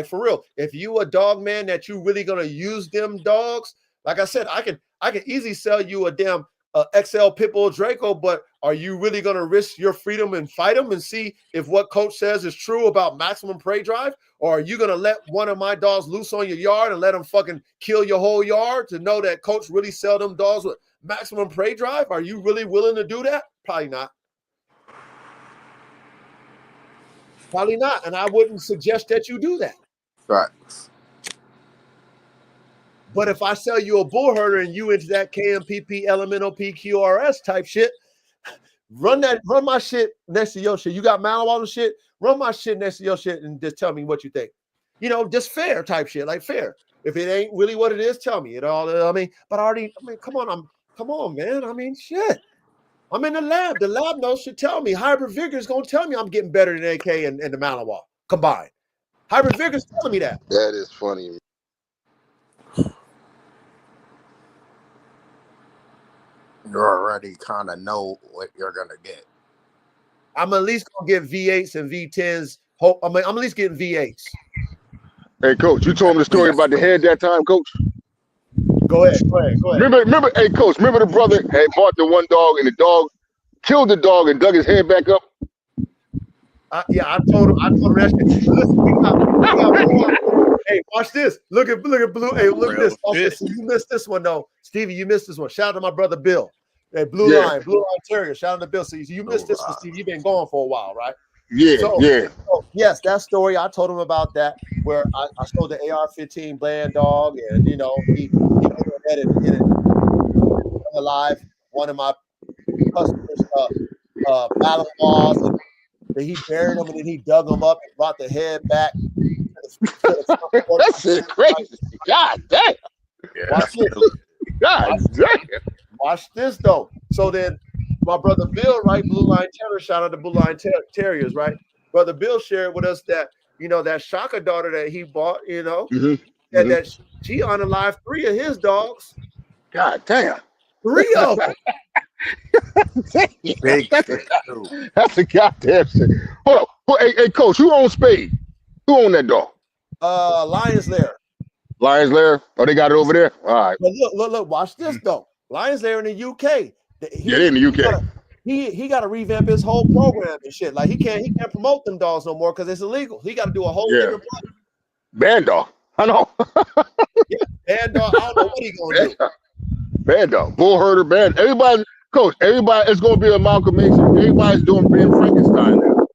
for real. If you a dog man that you really gonna use them dogs, like I said, I can easily sell you a damn XL Pitbull Draco, but are you really gonna risk your freedom and fight them and see if what coach says is true about maximum prey drive? Or are you gonna let one of my dogs loose on your yard and let them fucking kill your whole yard to know that coach really sell them dogs with maximum prey drive? Are you really willing to do that? Probably not. Probably not. And I wouldn't suggest that you do that. Right. But if I sell you a Bullherder and you into that KMPP, Elemental PQRS type shit, run my shit next to your shit. You got Malawala shit, run my shit next to your shit and just tell me what you think. You know, just fair type shit, like fair. If it ain't really what it is, tell me. You know, I mean, come on, man. I mean, shit. I'm in the lab. The lab notes should tell me. Hybrid Vigor is going to tell me I'm getting better than AK and the Malawala combined. Hybrid Vigor is telling me that. That is funny. You already kind of know what you're going to get. I'm at least going to get V8s and V10s. I'm at least getting V8s. Hey, Coach, you told him the story about the head that time, Coach? Go ahead. Remember, hey, Coach, remember the brother had bought the one dog and the dog killed the dog and dug his head back up? Yeah, I told him that shit. Listen, we got, hey, watch this. Look at Blue. Hey, look at this. Also, see, you missed this one though, Stevie. You missed this one. Shout out to my brother Bill. Hey, Blue Line Terrier. Shout out to Bill. So you missed this one, Stevie. You've been gone for a while, right? Yeah. So, yes, that story. I told him about that where I sold the AR-15 Bland dog, and you know he went ahead and hit it alive. One of my customers, Malawala. He buried him and then he dug him up and brought the head back. That's shit crazy. God damn. Watch this. God damn. Watch this though. So then my brother Bill, right? Blue Line Terrier, shout out to Blue Line Terriers, right? Brother Bill shared with us that, you know, that Shaka daughter that he bought, you know, that she unalived 3 of his dogs. God damn. 3 of them. That's a goddamn shit. Hold on. Hey, Coach, who owns Spade? Who owned that dog? Lions Lair. Lions Lair? Oh, they got it over there? All right. But look, watch this though. Lions Lair in the UK. They're in the UK. He got to revamp his whole program and shit. Like he can't promote them dogs no more because it's illegal. He got to do a whole different plan. Band dog. I know. Yeah, band dog. I don't know what he's gonna do. Band dog. Bullherder band. Everybody, Coach, everybody is gonna be a amalgamation. Everybody's doing Ben Frankenstein now.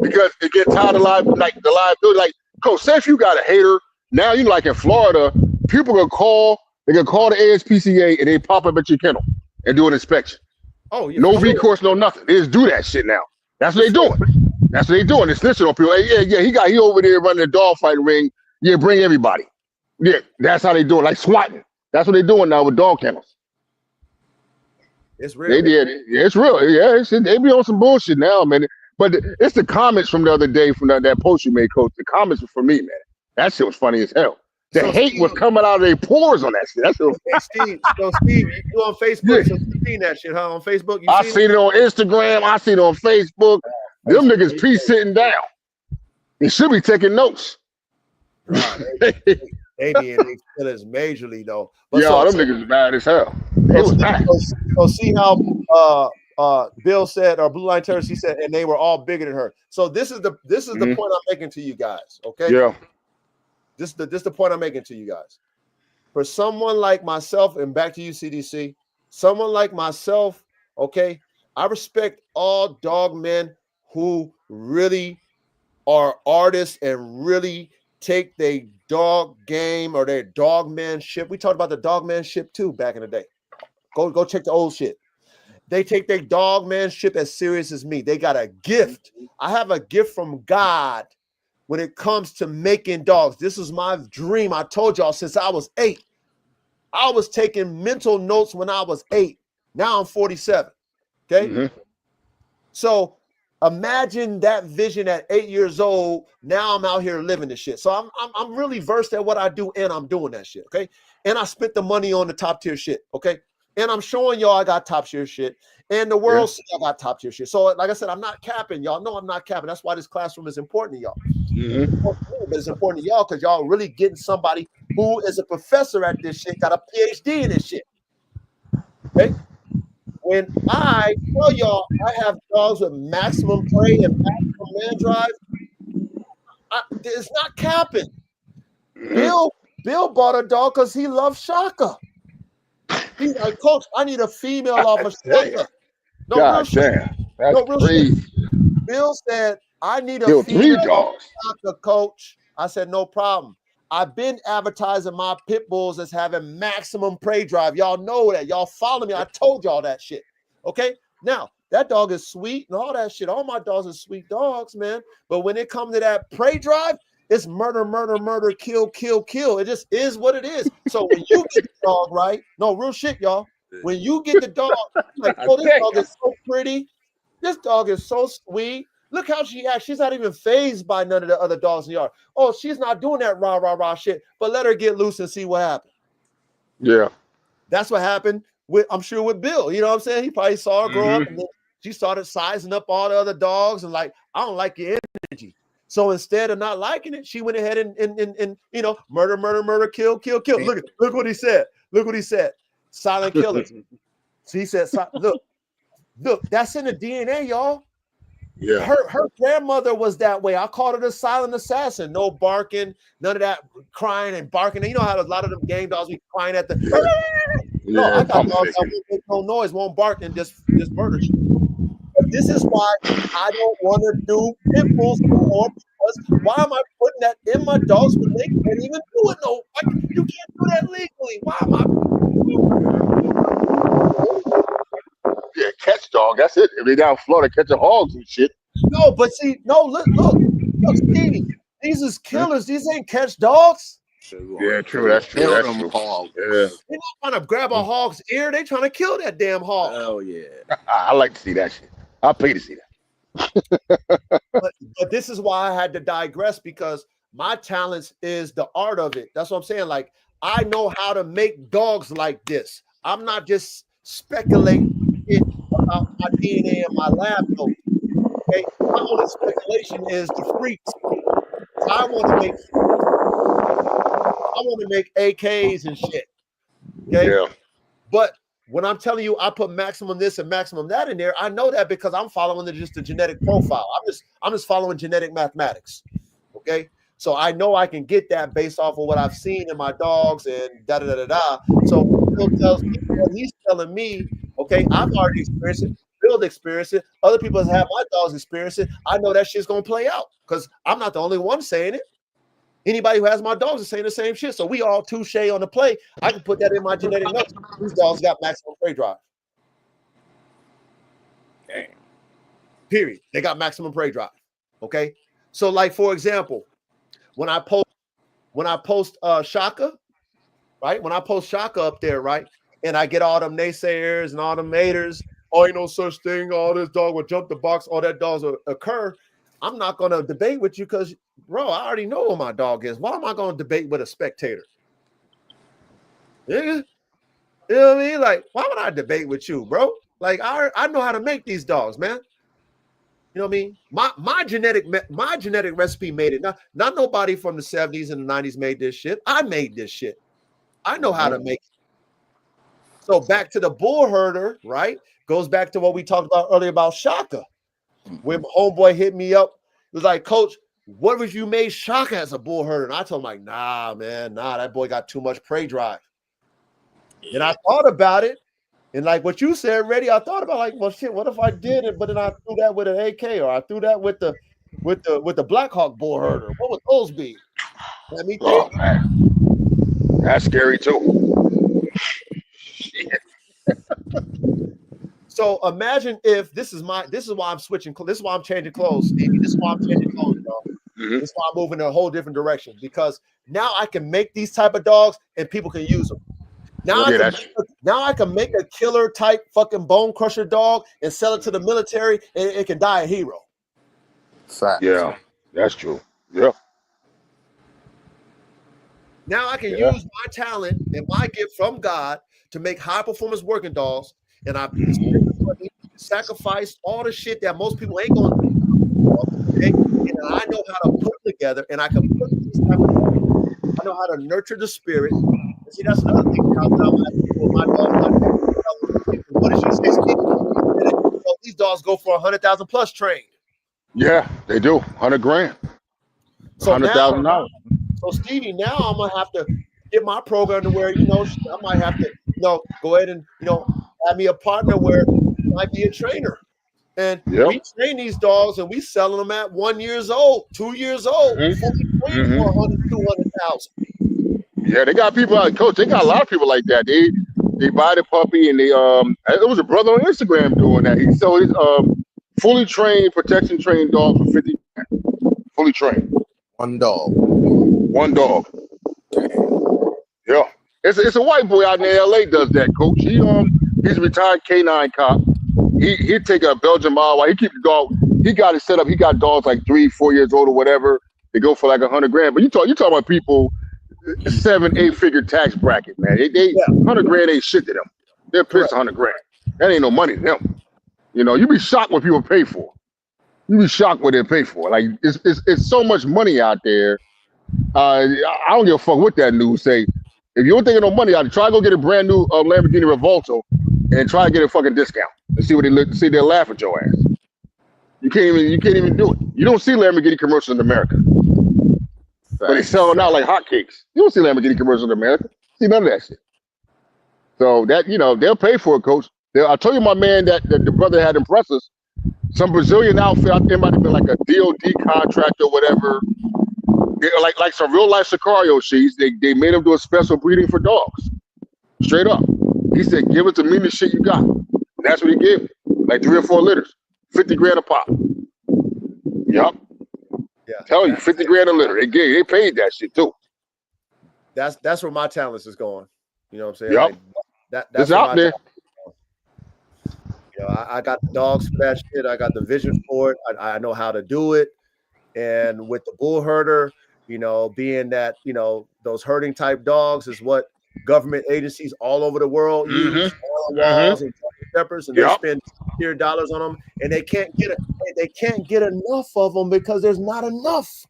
Because it gets tired of the liability. Like, Coach, say if you got a hater, now you like in Florida, people gonna call the ASPCA and they pop up at your kennel and do an inspection. Oh, yeah, no recourse, no nothing. They just do that shit now. That's what they doing. That's what they doing. They're snitching on people. Hey, yeah, he over there running a dog fighting ring. Yeah, bring everybody. Yeah, that's how they do it. Like swatting. That's what they doing now with dog kennels. It's real. They did. Yeah, it's real. Yeah, they be on some bullshit now, man. But it's the comments from the other day from that post you made, Coach. The comments were for me, man. That shit was funny as hell. The hate was coming out of their pores on that shit. That's Steve, you on Facebook? So you seen that shit, huh? On Facebook? I seen it on Instagram. I seen it on Facebook. Them niggas peace sitting down. They should be taking notes. They be in these feelings majorly though. But them niggas mad as hell. So see how Bill said, or Blue Line Terrace, he said, and they were all bigger than her. So this is the point I'm making to you guys. Okay. Yeah. This is the point I'm making to you guys. For someone like myself, and back to you, CDC, someone like myself, okay, I respect all dog men who really are artists and really take their dog game or their dog manship. We talked about the dog manship too back in the day. Go check the old shit. They take their dog manship as serious as me. They got a gift. I have a gift from God when it comes to making dogs. This is my dream. I told y'all since I was 8. I was taking mental notes when I was 8. Now I'm 47. Okay. So Imagine that vision at 8 years old. Now I'm out here living this shit. So I'm really versed at what I do, and I'm doing that shit. Okay. And I spent the money on the top tier shit. Okay. And I'm showing y'all I got top tier shit. And the world see I got top tier shit. So, like I said, I'm not capping. Y'all know I'm not capping. That's why this classroom is important to y'all. But it's important to y'all because y'all really getting somebody who is a professor at this shit, got a PhD in this shit. Okay. When I tell y'all I have dogs with maximum prey and maximum land drive, it's not capping. Bill bought a dog because he loves Shaka. He's like, Coach, I need a female off of Shaka. No, real shit. That's crazy. Bill said, I need a female off of Shaka, Coach. I said, no problem. I've been advertising my pit bulls as having maximum prey drive. Y'all know that. Y'all follow me. I told y'all that shit. Okay. Now, that dog is sweet and all that shit. All my dogs are sweet dogs, man. But when it comes to that prey drive, it's murder, murder, murder, kill, kill, kill. It just is what it is. So when you get the dog right, no, real shit, y'all. When you get the dog, like, oh, this dog is so pretty. This dog is so sweet. Look how she acts. She's not even fazed by none of the other dogs in the yard. Oh, she's not doing that rah, rah, rah shit. But let her get loose and see what happens. Yeah. That's what happened with, I'm sure, with Bill. You know what I'm saying? He probably saw her grow up and then she started sizing up all the other dogs and like, I don't like your energy. So instead of not liking it, she went ahead and you know, murder, murder, murder, kill, kill, kill. Look what he said. Look what he said. Silent killers. So he said, look, that's in the DNA, y'all. Yeah. Her grandmother was that way. I called her the silent assassin. No barking, none of that crying and barking. And you know how a lot of them game dogs be crying at the. No, I got dogs that won't make no noise, won't bark, and just murder shit. But this is why I don't want to do pit bulls anymore, because why am I putting that in my dogs when they can't even do it? No, you can't do that legally. Why am I? Yeah, catch dog. That's it. If they down Florida catching hogs and shit. No, but see, no, look, Stevie. These is killers. These ain't catch dogs. Yeah, true. That's true. That's true. Hogs. Yeah. They're not trying to grab a hog's ear. They trying to kill that damn hog. Hell yeah. I like to see that shit. I'll pay to see that. But this is why I had to digress, because my talents is the art of it. That's what I'm saying. Like, I know how to make dogs like this. I'm not just speculating about my DNA and my lab notes. Okay, my only speculation is the freaks. I want to make AKs and shit. Okay. Yeah. But when I'm telling you I put maximum this and maximum that in there, I know that because I'm following just the genetic profile. I'm just following genetic mathematics. Okay. So I know I can get that based off of what I've seen in my dogs and da da da da da. So Bill tells me what he's telling me. Okay, I've already experienced it. Bill experienced it. Other people have had my dogs experience it. I know that shit's gonna play out because I'm not the only one saying it. Anybody who has my dogs is saying the same shit. So we all touche on the play. I can put that in my genetic notes. These dogs got maximum prey drive. Damn. Period. They got maximum prey drive. Okay. So, like, for example, when I post Shaka, right? When I post Shaka up there, right? And I get all them naysayers and all them haters, oh, ain't no such thing. All this dog will jump the box. All that dogs will occur. I'm not going to debate with you because, bro, I already know what my dog is. Why am I going to debate with a spectator? Nigga, you know what I mean? Like, why would I debate with you, bro? Like, I know how to make these dogs, man. You know what I mean? My genetic recipe made it. Not nobody from the 70s and the 90s made this shit. I made this shit. I know how to make it. So back to the Bullherder, right? Goes back to what we talked about earlier about Shaka. When homeboy hit me up, it was like, Coach, what if you made Shaka as a Bullherder? And I told him, like, nah, man, that boy got too much prey drive. Yeah. And I thought about it. And like what you said, Reddy, I thought about like, well, shit, what if I did it, but then I threw that with an AK, or I threw that with the Blackhawk Bullherder? What would those be? Let me think. Oh man, that's scary too. Shit. So imagine if this is why I'm switching. This is why I'm changing clothes, Stevie. This is why I'm changing clothes, y'all. This is why I'm moving in a whole different direction, because now I can make these type of dogs and people can use them. Now I can make a killer type fucking bone crusher dog and sell it to the military, and it can die a hero. Facts. Yeah, that's true. Yeah. Now I can Yeah. use my talent and my gift from God to make high performance working dogs, and I sacrifice all the shit that most people ain't gonna do. Okay? And I know how to put them together, and I can put these type of dogs. I know how to nurture the spirit. And see, that's another thing now that I'm asking for my dogs. What did you say, Steve? These dogs go for 100,000 plus trained. Yeah, they do. 100 grand. So now, $100,000. so Stevie, now I'm gonna have to get my program to where I might have to go ahead and have me a partner where he might be a trainer, and we train these dogs and we selling them at 1 year old, 2 years old, fully trained for 100, 200,000. Yeah, they got people out, coach. They got a lot of people like that. They buy the puppy and they it was a brother on Instagram doing that. He sold his fully trained, protection trained dog for 50 grand. Fully trained. One dog. One dog. Yeah. It's a white boy out in LA does that, coach. He's a retired K9 cop. He'd take a Belgian Malinois. He keep the dog. He got it set up. He got dogs like 3, 4 years old or whatever. They go for like 100 grand. But you talking about people 7, 8 figure tax bracket, man. They 100 grand ain't shit to them. They're pissed 100 grand. That ain't no money to them. You be shocked what people pay for. You be shocked what they pay for. Like it's so much money out there. I don't give a fuck what that news say. If you don't think of no money out there, try to go get a brand new Lamborghini Revolto and try to get a fucking discount and see what they look. See they'll laugh at your ass. You can't even do it. You don't see Lamborghini commercials in America. But they selling out like hotcakes. You don't see Lamborghini commercials in America. See none of that shit. So that they'll pay for it, coach. I told you, my man, that the brother had impressed. Some Brazilian outfit out there might have been like a DOD contract or whatever. Like some real life Sicario sheets. They made him do a special breeding for dogs. Straight up. He said, "Give us the meanest shit you got." And that's what he gave me. Like 3 or 4 litters, 50 grand a pop. Yup. Yeah. Tell you, 50 grand a litter. They paid that shit too. That's where my talents is going. You know what I'm saying? Yep. Like that's out there. I got the dogs for that shit. I got the vision for it. I know how to do it. And with the Bullherder, being that, those herding type dogs is what government agencies all over the world use, walls and peppers, and they spend $100 on them, and they can't get enough of them because there's not enough.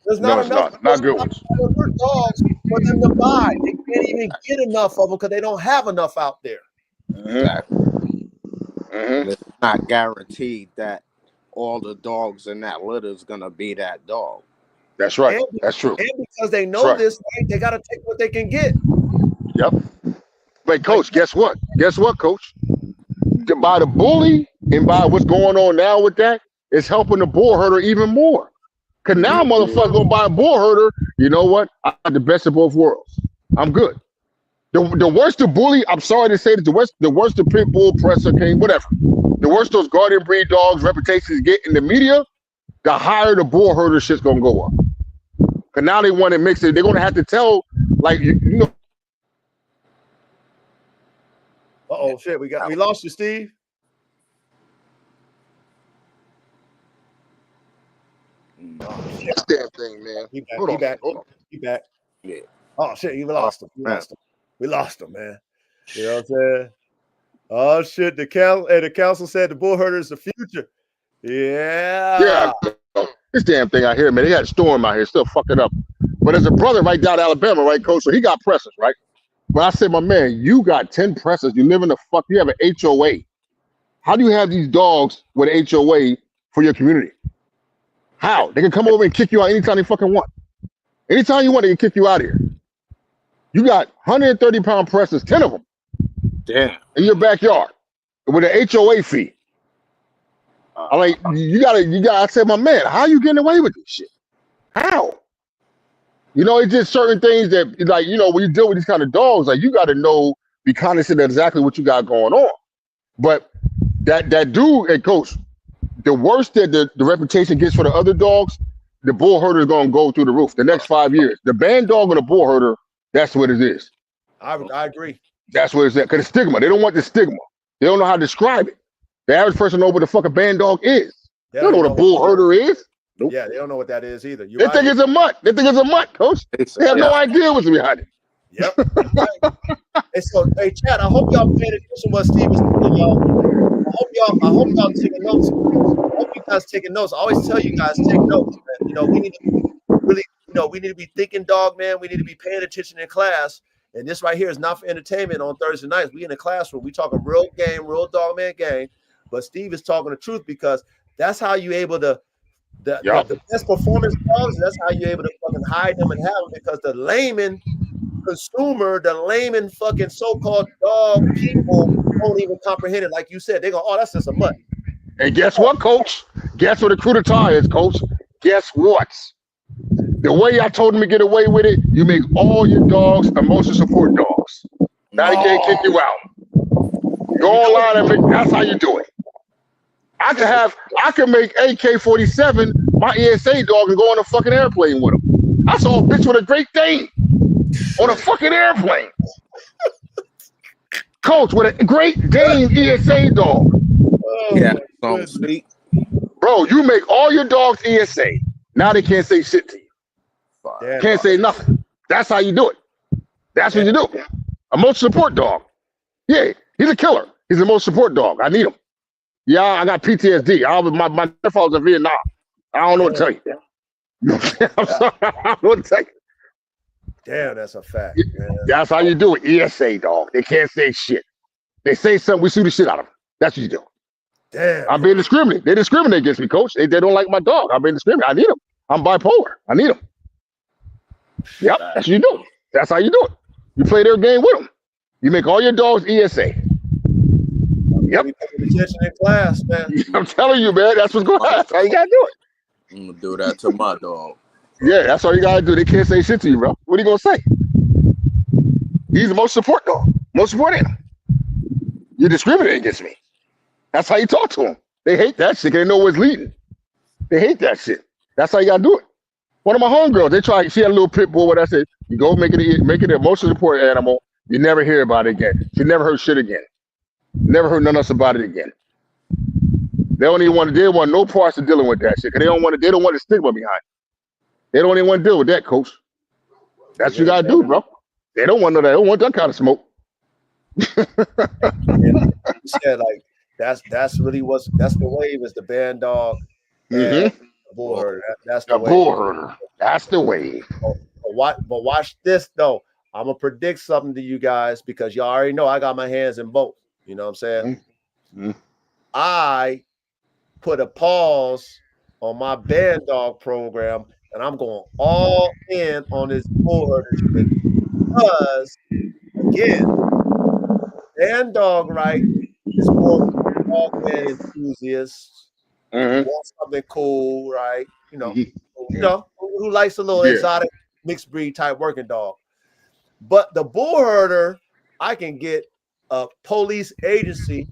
There's not enough good ones. Dogs for them to buy. They can't even get enough of them because they don't have enough out there. Exactly. It's not guaranteed that all the dogs in that litter is gonna be that dog. That's right. That's true. And because they know this, right, they gotta take what they can get. Yep. But coach, guess what? Guess what, coach? By the bully and by what's going on now with that, it's helping the Bullherder even more. Cause now motherfucker gonna buy a Bullherder. You know what? I got the best of both worlds. I'm good. The worse the bully, I'm sorry to say that the worse the pit bull presser came, whatever. The worse those guardian breed dogs' reputations get in the media, the higher the Bullherder shit's gonna go up. Cause now they want to mix it. They're gonna have to tell, like Oh shit, we lost you, Steve. This damn thing, man. He back. Yeah. Oh shit, we lost him. We lost him, man. You know what I'm saying? Oh shit, the council said the Bullherder is the future. Yeah. This damn thing out here, man. They got a storm out here, still fucking up. But there's a brother right down in Alabama, right, coach? So he got pressers, right? But I said, my man, you got 10 pressers. You live in you have an HOA. How do you have these dogs with an HOA for your community? How? They can come over and kick you out anytime they fucking want. Anytime you want, they can kick you out of here. You got 130-pound pressers, 10 of them. Damn. In your backyard with an HOA fee. I'm like, you gotta, I said, my man, how are you getting away with this shit? How? It's just certain things that, like, when you deal with these kind of dogs, like, you got to be cognizant of exactly what you got going on. But that dude, and coach, the worse that the reputation gets for the other dogs, the Bullherder is going to go through the roof the next 5 years. The band dog and the Bullherder, that's what it is. I agree. That's what it's at. Because the stigma, they don't want the stigma. They don't know how to describe it. The average person knows what the fuck a band dog is. They don't know what a Bullherder is. Nope. Yeah, they don't know what that is either. They think it's a mutt. They think it's a mutt, coach. They have no idea what's behind it. Yep. Right. And so, hey, Chad, I hope y'all paying attention to what Steve was telling y'all. I hope y'all taking notes. I hope you guys taking notes. I always tell you guys take notes, man. You know, we need to really, we need to be thinking, dog, man. We need to be paying attention in class. And this right here is not for entertainment on Thursday nights. We in the classroom. We talking real game, real dog man game. But Steve is talking the truth because that's how you able to the best performance dogs. That's how you able to fucking hide them and have them because the layman consumer, the layman fucking so-called dog people don't even comprehend it. Like you said, they go, oh, that's just a mutt. And guess what, coach? Guess what a cruditar is, coach? Guess what? The way I told them to get away with it, you make all your dogs emotional support dogs. Now they can't kick you out. Go online and make, that's how you do it. I can make AK-47 my ESA dog and go on a fucking airplane with them. I saw a bitch with a Great Dane on a fucking airplane. Coach with a Great Dane ESA dog. Yeah, don't speak. Bro, you make all your dogs ESA. Now they can't say shit to you. Damn, Can't say nothing. That's how you do it. That's what you do. Emotional support dog. Yeah, he's a killer. He's a emotional support dog. I need him. Yeah, I got PTSD. My grandfather was in Vietnam. I don't know what to tell you. I'm sorry. I don't know what to tell you. Damn, that's a fact, man. That's how you do it. ESA, dog. They can't say shit. They say something, we shoot the shit out of them. That's what you do. Damn. I'm being discriminated. They discriminate against me, coach. They don't like my dog. I'm being discriminated. I need them. I'm bipolar. I need them. Yep, that's what you do. That's how you do it. You play their game with them. You make all your dogs ESA. Yep. Attention in class, man. I'm telling you, man. That's what's going on. That's how you gotta do it. I'm gonna do that to my dog. Yeah, that's all you gotta do. They can't say shit to you, bro. What are you gonna say? He's the most support dog. Most support animal. You discriminate against me. That's how you talk to them. They hate that shit. They know what's leading. They hate that shit. That's how you gotta do it. One of my homegirls, she had a little pit bull where I said, you go make it an emotional support animal, you never hear about it again. She never heard shit again. Never heard none else about it again. They want no parts of dealing with that shit. Cause they don't want the stigma behind it. They don't even want to deal with that, coach. That's what you gotta do, bro. They don't want that. They don't want that kind of smoke. You said like that's really that's the wave is the band dog. The Bullherder. That's the wave. Bullherder. That's the wave. But watch this though. I'm gonna predict something to you guys because y'all already know I got my hands in both. You know what I'm saying? Mm-hmm. I put a pause on my band dog program and I'm going all in on this Bullherder shit because again, band dog right is more dog man enthusiasts. Want something cool, right? You know, who likes a little exotic mixed breed type working dog. But the Bullherder, I can get a police agency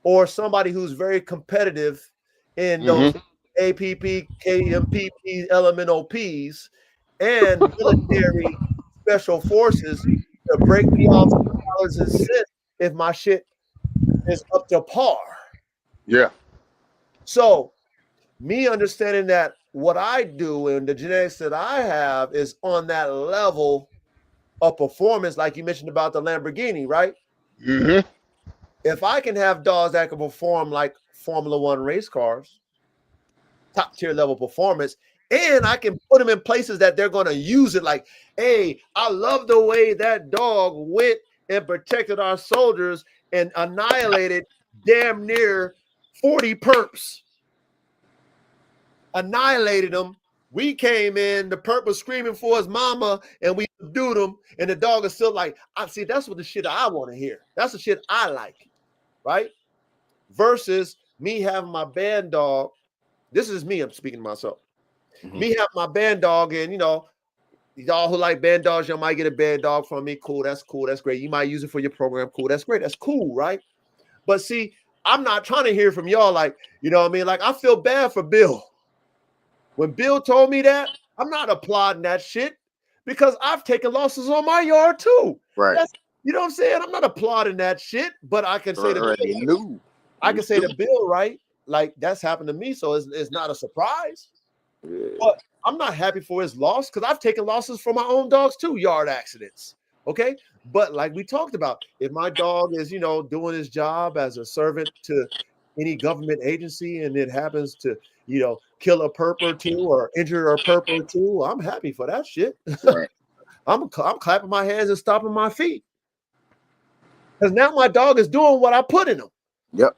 or somebody who's very competitive in those APP, KMPP, LMNOPs, and military special forces to break me off dollars and cents if my shit is up to par. Yeah. So me understanding that what I do and the genetics that I have is on that level of performance, like you mentioned about the Lamborghini, right? Mm-hmm. If I can have dogs that can perform like Formula One race cars, top tier level performance, and I can put them in places that they're going to use it. Like, hey, I love the way that dog went and protected our soldiers and annihilated damn near 40 perps. Annihilated them. We came in, the perp was screaming for his mama, and we subdued him, and the dog is still like, I see, that's what the shit I want to hear. That's the shit I like, right? Versus me having my band dog. This is me, I'm speaking to myself. Me having my band dog, and y'all who like band dogs, y'all might get a band dog from me. Cool, that's great. You might use it for your program. Cool, that's great. That's cool, right? But see, I'm not trying to hear from y'all like, you know what I mean? Like, I feel bad for Bill. When Bill told me that, I'm not applauding that shit because I've taken losses on my yard too. Right. You know what I'm saying? I'm not applauding that shit, but I can say to Bill, right? like that's happened to me, so it's not a surprise. But I'm not happy for his loss because I've taken losses for my own dogs too, yard accidents. Okay. But like we talked about, if my dog is, doing his job as a servant to any government agency and it happens to, kill a perp or two or injure a perp or two, I'm happy for that shit. Right. I'm clapping my hands and stomping my feet. Because now my dog is doing what I put in him. Yep.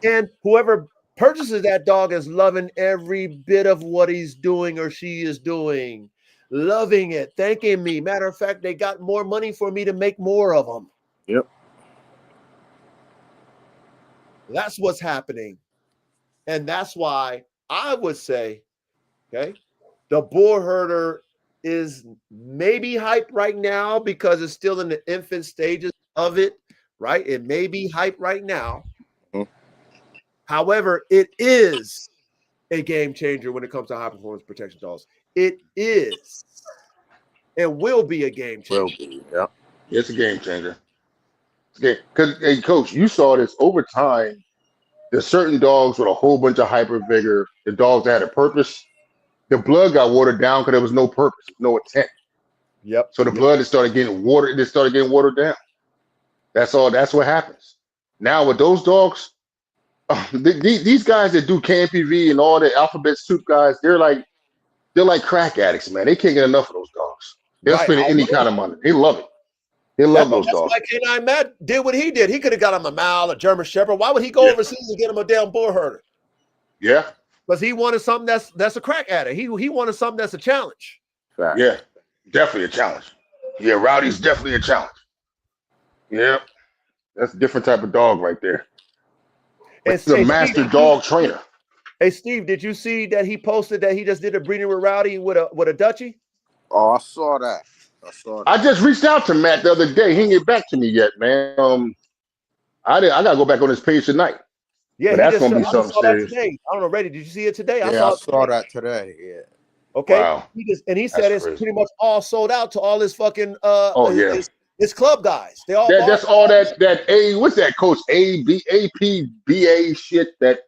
And whoever purchases that dog is loving every bit of what he's doing or she is doing. Loving it, thanking me. Matter of fact, they got more money for me to make more of them. Yep. That's what's happening. And that's why I would say, okay, the Bullherder is maybe hype right now because it's still in the infant stages of it, right? It may be hype right now. However, it is a game changer when it comes to high performance protection dogs. It is. It will be a game changer. Yeah. It's a game changer. Because, hey, Coach, you saw this over time. There's certain dogs with a whole bunch of hyper vigor. The dogs that had a purpose. The blood got watered down because there was no purpose, no intent. Yep. So the blood started getting watered. It started getting watered down. That's all. That's what happens. Now with those dogs, these guys that do KMPV and all the alphabet soup guys, they're like crack addicts, man. They can't get enough of those dogs. They'll spend any kind of money. They love it. They love those dogs. That's why K9 Matt did what he did. He could have got him a Mal, a German Shepherd. Why would he go overseas and get him a damn Bullherder? Yeah. Because he wanted something that's a crack addict. He wanted something that's a challenge. Right. Yeah, definitely a challenge. Yeah, Rowdy's definitely a challenge. Yeah, that's a different type of dog right there. It's a master dog trainer. Hey, Steve, did you see that he posted that he just did a breeding with Rowdy with a Dutchie? Oh, I saw that. I just reached out to Matt the other day. He didn't get back to me yet, man. I gotta go back on his page tonight. Yeah, but that's gonna be something serious. Today. I don't know, Reddy. Did you see it today? Yeah, I saw that today. Yeah. Okay. Wow. He said it's pretty much all sold out to all his fucking his club guys. They all that's all that A, what's that, Coach? APBA shit that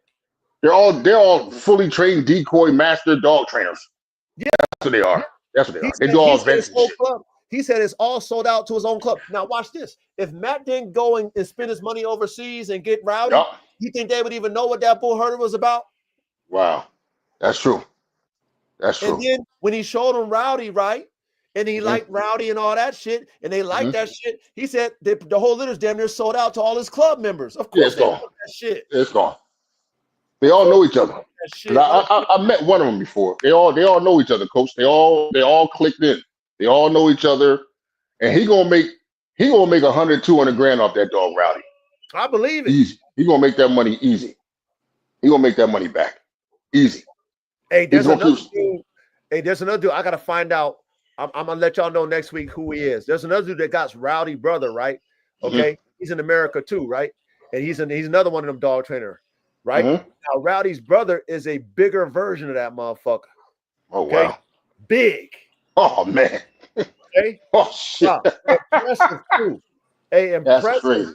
they're all fully trained decoy master dog trainers. Yeah. That's what they are. They do all events and shit. He said it's all sold out to his own club. Now watch this. If Matt didn't go and spend his money overseas and get Rowdy, you think they would even know what that Bullherder was about? Wow. That's true. And then when he showed him Rowdy, right? And he liked Rowdy and all that shit, and they liked that shit. He said the whole litter's damn near sold out to all his club members. Of course, it's gone. That shit. It's gone. They all know each other. I met one of them before. They all know each other, Coach. They all clicked in. They all know each other, and he gonna make 100, 200 grand off that dog Rowdy. I believe it. Easy. He gonna make that money easy. He gonna make that money back easy. Hey, there's another dude. I gotta find out. I'm gonna let y'all know next week who he is. There's another dude that got Rowdy brother, right? Okay, he's in America too, right? And he's another one of them dog trainer, right? Now Rowdy's brother is a bigger version of that motherfucker. Oh wow, big. Oh man. Okay. Oh shit. Impressive too. Hey, impressive. That's crazy.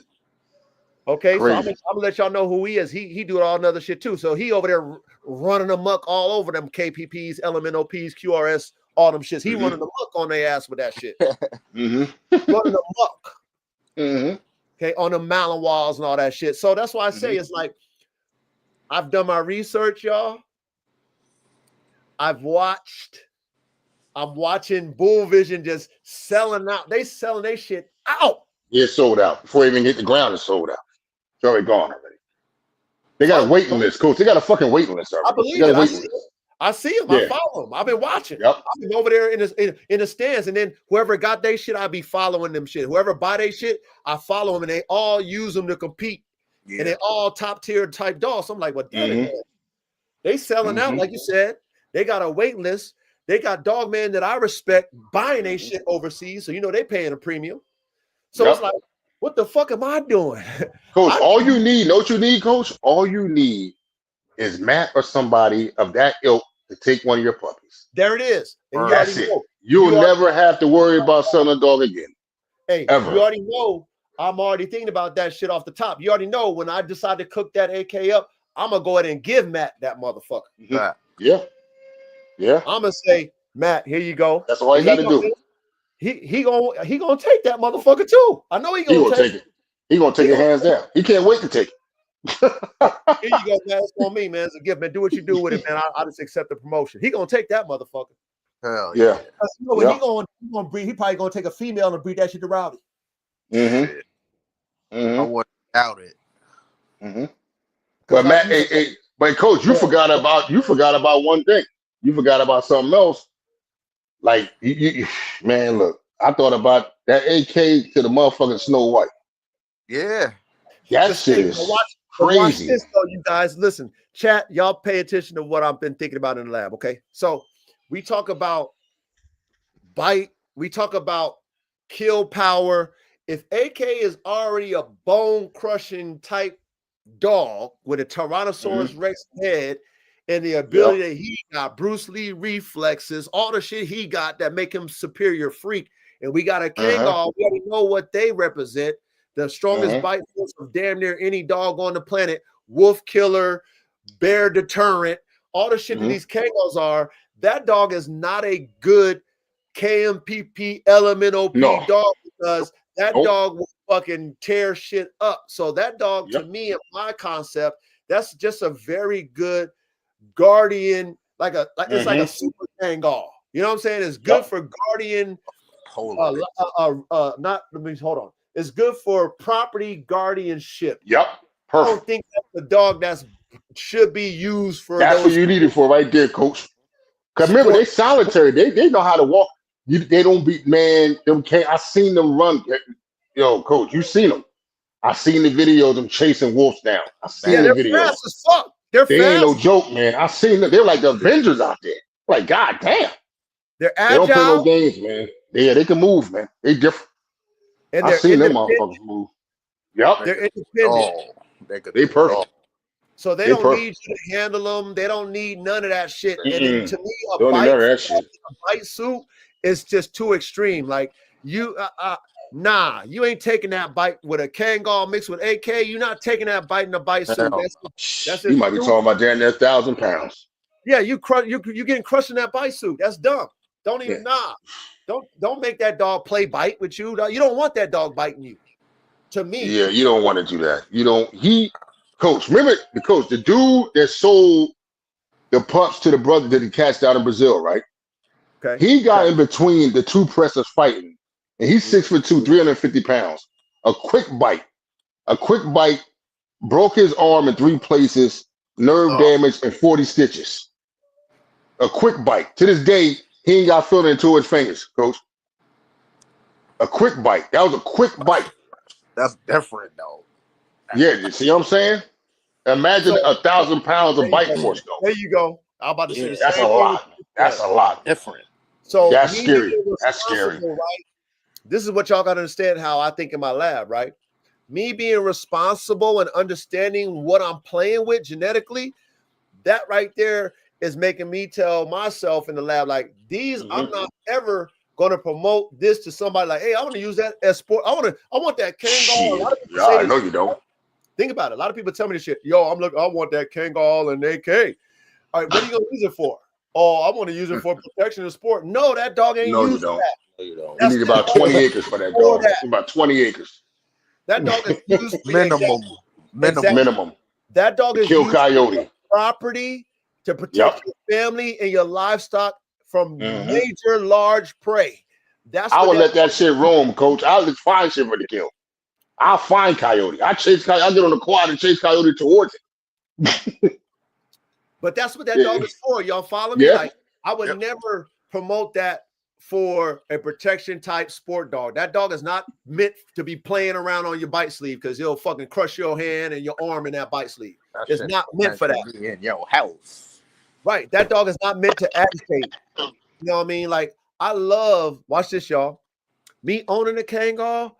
Okay, crazy. So I'm gonna let y'all know who he is. He do all another shit too. So he over there running amok all over them KPPs, LMNOPs, QRS, all them shits. He running amok on their ass with that shit. Running amok. Okay, on the Malinois and all that shit. So that's why I say it's like I've done my research, y'all. I'm watching Bull Vision just selling out. They selling their shit out. It's sold out. Before it even hit the ground, it's sold out. It's already gone already. They got a waiting list, Coach. They got a fucking waiting list already. I believe it. I see them. I follow them. I've been watching. Yep. I've been over there in the stands, and then whoever got their shit, I be following them shit. Whoever buy their shit, I follow them, and they all use them to compete. Yeah. And they all top tier type dogs. So I'm like, what? They selling out, like you said. They got a wait list. They got dog man that I respect buying their shit overseas, so they paying a premium. So it's like, what the fuck am I doing? Coach, all you need, know what you need, Coach? All you need is Matt or somebody of that ilk to take one of your puppies. There it is. And that's it. You'll never have to worry about selling a dog again. Hey, ever. You already know I'm already thinking about that shit off the top. You already know when I decide to cook that AK up, I'm gonna go ahead and give Matt that motherfucker. Yeah. Yeah. I'm gonna say, Matt, here you go. That's all you got to do. He gonna take that motherfucker too. I know he gonna take it. He gonna take it hands down. He can't wait to take it. Here you go, man. It's on me, man. It's a gift, man. Do what you do with it, man. I just accept the promotion. He gonna take that motherfucker. Hell yeah. You know what he gonna breed? He probably gonna take a female and breed that shit to Rowdy. I wouldn't doubt it. But Matt, but Coach, you forgot about one thing. You forgot about something else. Like, man, look, I thought about that AK to the motherfucking Snow White. Yeah, that shit is crazy. Watch this, though, you guys. Listen, chat, y'all pay attention to what I've been thinking about in the lab. Okay, so we talk about bite. We talk about kill power. If AK is already a bone crushing type dog with a Tyrannosaurus Rex head and the ability that he got, Bruce Lee reflexes, all the shit he got that make him superior freak, and we got a Kangol, we already know what they represent, the strongest bite force of damn near any dog on the planet, wolf killer, bear deterrent, all the shit that these Kangols are. That dog is not a good KMPP elemental dog because that dog will fucking tear shit up. So that dog, to me, in my concept, that's just a very good guardian, it's like a super Kangol. You know what I'm saying? It's good for guardian. It's good for property guardianship. Perfect. I don't think that's the dog should be used for. That's what you need it for, right there, Coach. Because remember, they solitary. They know how to walk. They don't beat man. Them can't. I seen them run. Yo, Coach, you seen them? I seen the video of them chasing wolves down. I seen the video. They're fast as fuck. They ain't no joke, man. I seen them. They're like the Avengers out there. Like, god damn. They're agile. They don't play no games, man. They can move, man. They different. And I seen them motherfuckers move. Yep. They're independent. They perfect. So they don't need you to handle them. They don't need none of that shit. And to me, a bite suit is just too extreme. Like you, you ain't taking that bite with a Kangol mixed with AK. You're not taking that bite in a bite suit. That's you might be talking about damn near 1,000 pounds. Yeah, you getting crushed in that bite suit. That's dumb. Don't even Don't make that dog play bite with you. You don't want that dog biting you. To me, yeah, you don't want to do that. You don't. Coach, remember the dude that sold the pups to the brother that he catched out in Brazil, right? Okay. He got in between the two pressers fighting, and he's 6'2", 350 pounds. A quick bite, broke his arm in 3 places, nerve damage, and 40 stitches. A quick bite. To this day, he ain't got feeling into his fingers, Coach. A quick bite. That was a quick bite. That's different, though. Yeah, you see what I'm saying? Imagine 1,000 pounds of bite force, though. There you go. I'm about to say that's a lot. That's a lot. Different. So that's scary. That's scary. Right? This is what y'all got to understand how I think in my lab, right? Me being responsible and understanding what I'm playing with genetically, that right there is making me tell myself in the lab, like, I'm not ever going to promote this to somebody like, hey, I want to use that as sport. I want that Kangol. I know you don't. Think about it. A lot of people tell me this shit. Yo, I want that Kangol and AK. All right, what are you going to use it for? Oh, I want to use it for protection of sport. No, that dog ain't used for that. No, you don't. You need about 20 acres for that dog. About 20 acres. That dog is used for minimum. That dog is kill used coyote for property to protect your family and your livestock from major large prey. I would let that shit roam, Coach. I'll just find shit for the kill. I'll find coyote. I get on the quad and chase coyote towards it. But that's what that dog is for. Y'all follow me? Like, I would never promote that for a protection type sport dog. That dog is not meant to be playing around on your bite sleeve because he'll fucking crush your hand and your arm in that bite sleeve. It's not meant for that. In your house. Right. That dog is not meant to agitate. You know what I mean? Like, I love, watch this, y'all. Me owning a Kangol,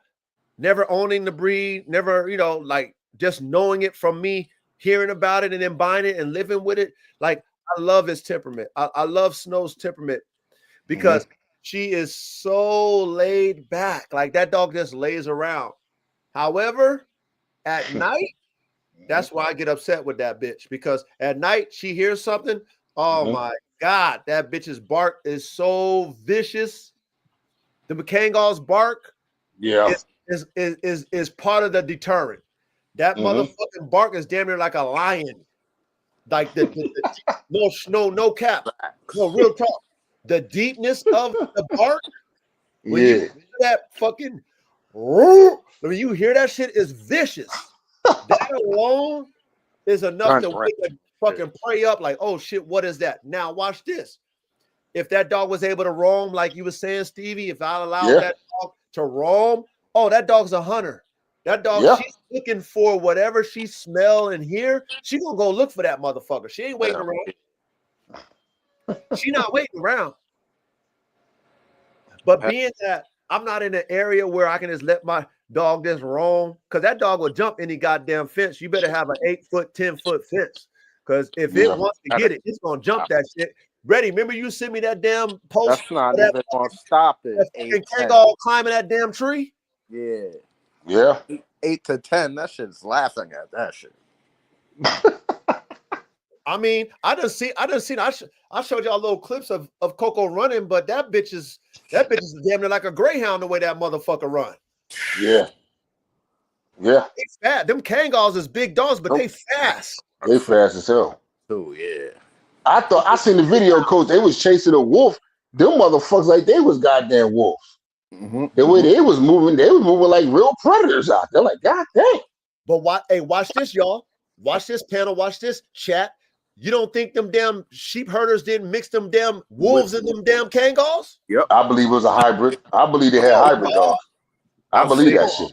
never owning the breed, never, like just knowing it from me, hearing about it and then buying it and living with it. Like, I love his temperament. I love Snow's temperament because she is so laid back. Like, that dog just lays around. However, at night, that's why I get upset with that bitch, because at night she hears something. Oh my God, that bitch's bark is so vicious. The Kangol's bark is part of the deterrent. That motherfucking bark is damn near like a lion. Like no cap. No, real talk. The deepness of the bark, when you hear that fucking when you hear that shit, is vicious. That alone is enough to wake a fucking prey up, like, oh shit, what is that? Now watch this. If that dog was able to roam, like you were saying, Stevie, if I allowed that dog to roam, oh, that dog's a hunter. That dog, she's looking for whatever she smell and hear. She gonna go look for that motherfucker. She ain't waiting around. She not waiting around. But being that I'm not in an area where I can just let my dog just roam, because that dog will jump any goddamn fence. You better have an 8-foot, 10-foot fence, because if it wants to get it, it's gonna jump that shit. Ready? Remember you sent me that damn post? That's not even gonna stop it. And Kangol climbing that damn tree. Yeah. 8 to 10. That shit's laughing at that shit. I mean, I showed y'all little clips of Coco running, but that bitch is damn near like a greyhound the way that motherfucker run. Yeah. It's fast. Them Kangols is big dogs, but they fast. They fast as hell. Oh yeah. I seen the video, Coach. They was chasing a wolf. Them motherfuckers like they was goddamn wolves. The way they was moving like real predators out there. Like, God dang. But watch this, y'all. Watch this panel. Watch this chat. You don't think them damn sheep herders didn't mix them damn wolves in them damn Kangols? Yep. I believe it was a hybrid. I believe they had hybrid dogs. I believe that shit.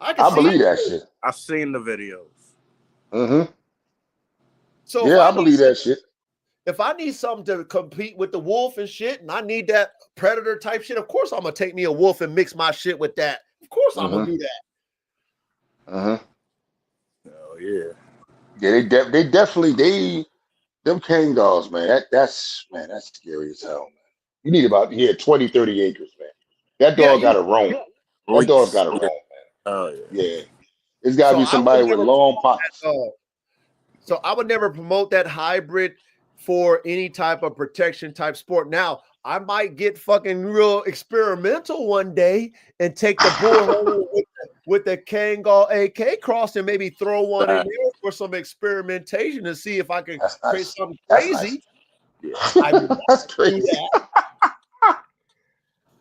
I believe that shit. I've seen the videos. So yeah, I believe that shit. If I need something to compete with the wolf and shit, and I need that predator type shit, of course I'm gonna take me a wolf and mix my shit with that. Of course I'm gonna do that. Oh yeah. Yeah, they definitely them Kangols, man. That's scary as hell, man. You need about 20, 30 acres, man. That dog gotta roam. That dog's gotta roam, man. Oh yeah. It's gotta be somebody with long pockets. So I would never promote that hybrid for any type of protection type sport. Now, I might get fucking real experimental one day and take the Bullherder with the Kangol AK cross and maybe throw one in there for some experimentation to see if I can create something crazy. That's crazy.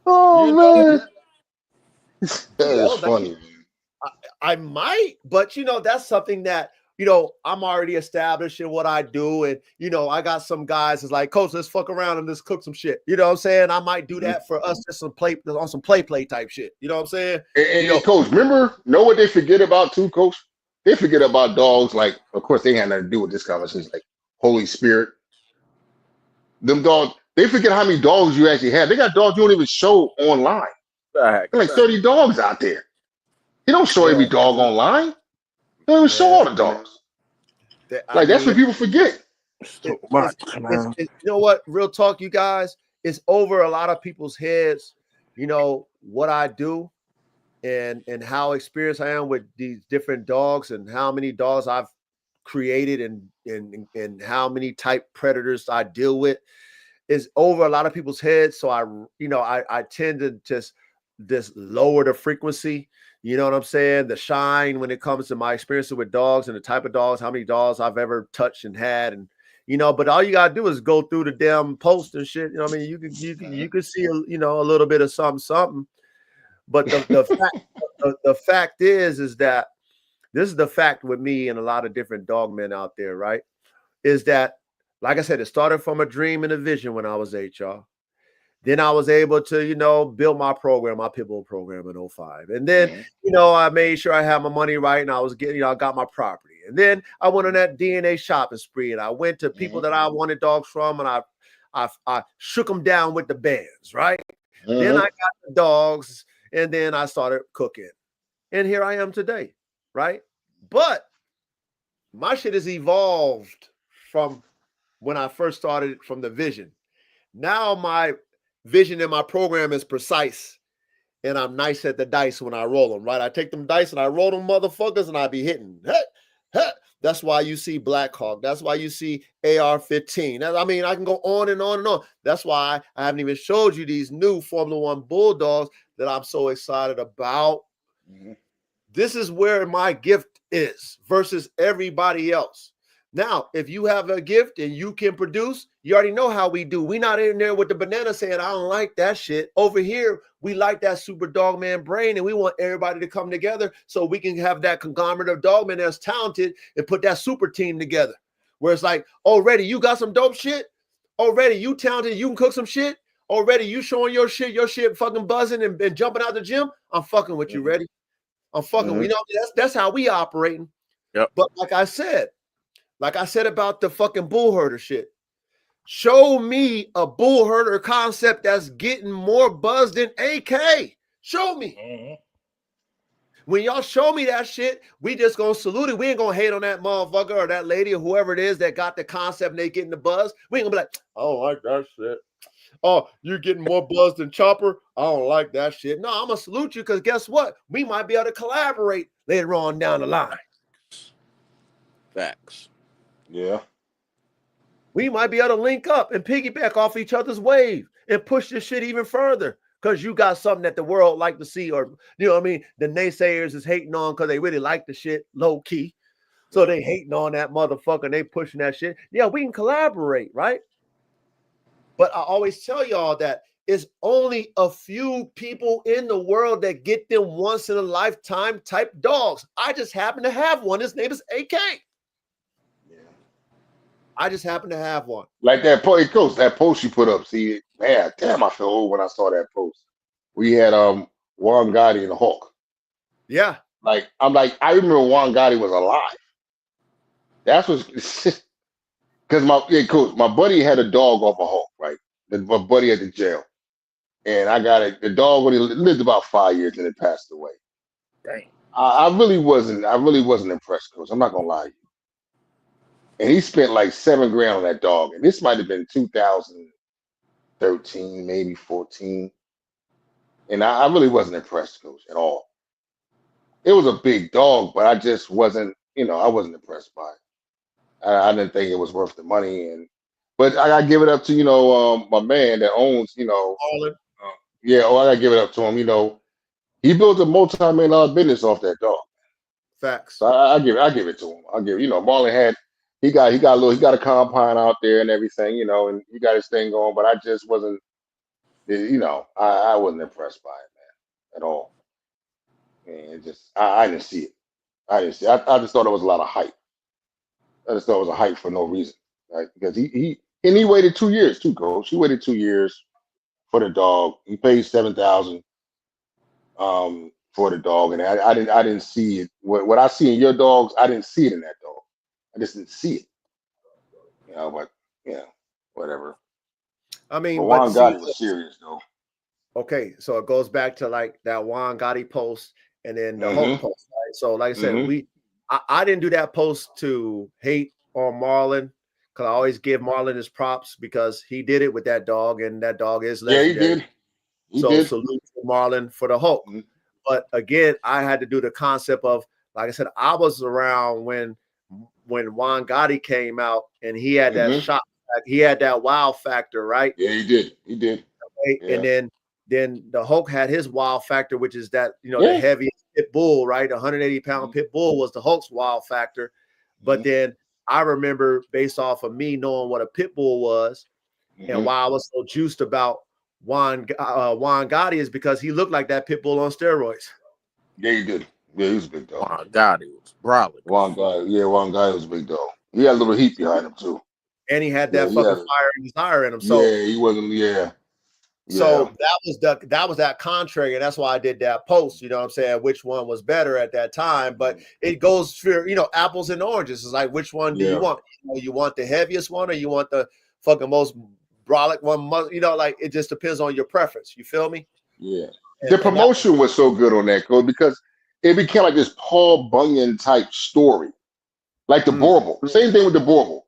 Oh, man. That is funny. I might, but that's something that I'm already established in what I do, and I got some guys that's like, Coach, let's fuck around and let's cook some shit. You know what I'm saying? I might do that for us, just some play type shit. You know what I'm saying? And Coach, know what they forget about too, Coach? They forget about dogs. Like, of course, they had nothing to do with this conversation. Like Holy Spirit, them dogs. They forget how many dogs you actually have. They got dogs you don't even show online. There's like 30 dogs out there. You don't show every dog online. They don't even show all the dogs. That's what people forget. You know what? Real talk, you guys. It's over a lot of people's heads. What I do, and how experienced I am with these different dogs, and how many dogs I've created, and how many type predators I deal with, is over a lot of people's heads. So I tend to just lower the frequency. You know what I'm saying? The shine when it comes to my experiences with dogs and the type of dogs, how many dogs I've ever touched and had, and but all you gotta do is go through the damn post and shit. I mean, you can see a little bit of something. But the fact is that this is the fact with me and a lot of different dog men out there, right? Is that, like I said, it started from a dream and a vision when I was 8, y'all. Then I was able to, build my program, my Pitbull program in 05. And then, I made sure I had my money right, and I was getting, I got my property. And then I went on that DNA shopping spree, and I went to people that I wanted dogs from, and I shook them down with the bands, right? Then I got the dogs, and then I started cooking. And here I am today, right? But my shit has evolved from when I first started, from the vision. Now my vision in my program is precise. and I'm nice at the dice when I roll them, right? I take them dice and I roll them motherfuckers and I be hitting. Hey, hey. That's why you see Black Hawk. That's why you see AR-15. I mean, I can go on and on and on. That's why I haven't even showed you these new Formula One Bulldogs that I'm so excited about. Mm-hmm. This is where my gift is versus everybody else. Now, if you have a gift and you can produce, you already know how we do. We're not in there with the banana saying, I don't like that shit. Over here, we like that super dogman brain, and we want everybody to come together so we can have that conglomerate of dogmen that's talented and put that super team together. Where it's like, already you got some dope shit. Already you talented, you can cook some shit. Already you showing your shit fucking buzzing and jumping out the gym. I'm fucking with you, ready? I'm fucking, you know, that's how we operating. Yep. But like I said about the fucking Bullherder shit, show me a Bullherder concept that's getting more buzz than AK. Show me. When y'all show me that shit, we just gonna salute it. We ain't gonna hate on that motherfucker or that lady or whoever it is that got the concept and they getting the buzz. We ain't gonna be like, I don't like that shit. Oh, you're getting more buzz than Chopper. I don't like that shit. No, I'm gonna salute you because guess what? We might be able to collaborate later on down the line. Facts. Yeah. We might be able to link up and piggyback off each other's wave and push this shit even further because you got something that the world like to see, or you know what I mean? The naysayers is hating on because they really like the shit low key. So they hating on that motherfucker and they pushing that shit. Yeah, we can collaborate, right? But I always tell y'all that it's only a few people in the world that get them once in a lifetime type dogs. I just happen to have one. His name is AK. Yeah. I just happen to have one. Like that post you put up. See, man, damn, I felt old when I saw that post. We had Juan Gotti and the Hawk. Yeah. Like, I remember Juan Gotti was alive. That's what's because my buddy had a dog off a Hawk, right? My buddy at the jail. And I got it. The dog only lived about 5 years and it passed away. Dang. I really wasn't impressed, Coach. I'm not gonna lie to you. And he spent like $7,000 on that dog. And this might have been 2013, maybe 14. And I really wasn't impressed, Coach, at all. It was a big dog, but I just wasn't, I wasn't impressed by it. I didn't think it was worth the money. But I gotta give it up to, my man that owns, I gotta give it up to him. He built a multi-million-dollar business off that dog. Facts. So I give it to him. Marlon he got a compound out there and everything, and he got his thing going, but I just wasn't, I wasn't impressed by it, man, at all. And I didn't see it. I just thought it was a lot of hype. I just thought it was a hype for no reason, right? Because he waited 2 years too, Coach. He waited 2 years for the dog. He paid $7,000 for the dog, and I didn't see it. What I see in your dogs, I didn't see it in that dog. I just didn't see it. But whatever. I mean, but Juan Gotti was serious though. Okay, so it goes back to like that Juan Gotti post and then the Hulk post, right? So like I said, I didn't do that post to hate on Marlon because I always give Marlon his props because he did it with that dog and that dog is legendary. Yeah, he did. Salute to Marlon for the Hulk. But again, I had to do the concept of, like I said, I was around when Juan Gotti came out and he had that shot, he had that wow factor, right? Yeah, he did. Okay? Yeah. And then the Hulk had his wow factor, which is that, the heaviest pit bull, right? 180-pound pit bull was the Hulk's wow factor. But then I remember, based off of me knowing what a pit bull was, and why I was so juiced about Juan Gotti is because he looked like that pit bull on steroids. Yeah, he did. Yeah, he was a big dog. Juan Gotti was brolic. Juan Gotti was a big dog. He had a little heat behind him too. And he had that fucking fire and desire in him. So he wasn't. Yeah. So that was that contrary, and that's why I did that post. You know what I'm saying? Which one was better at that time? But it goes for apples and oranges. It's like, which one do you want? You want the heaviest one, or you want the fucking most brolic one? Like it just depends on your preference. You feel me? Yeah. The promotion was so good on that code because it became like this Paul Bunyan type story, like the Borbal. Same thing with the Borbal.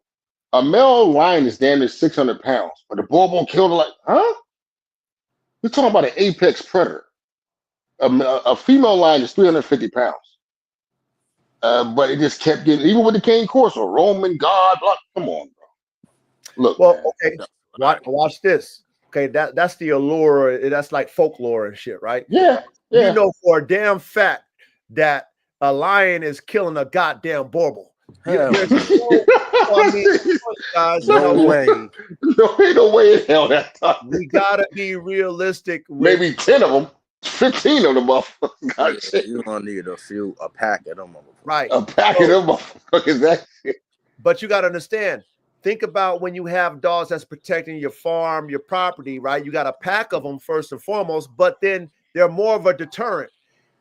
A male lion is damn near 600 pounds, but the Borbal killed her like, huh? We're talking about an apex predator. A female lion is 350 pounds. But it just kept getting, even with the Cane Corso, Roman God, blah, come on, bro. Look, well, man. okay, watch this. Okay, that's the allure. That's like folklore and shit, right? Yeah. You know for a damn fact that a lion is killing a goddamn bauble. There's no, I mean, guys, no way. No, ain't no way in hell that time. We gotta be realistic. Maybe 10 of them, 15 of them motherfuckers. Yeah, you gonna need a pack of them motherfuckers. Right. A pack of them motherfuckers. That shit. But you gotta understand. Think about when you have dogs that's protecting your farm, your property, right? You got a pack of them first and foremost, but then they're more of a deterrent.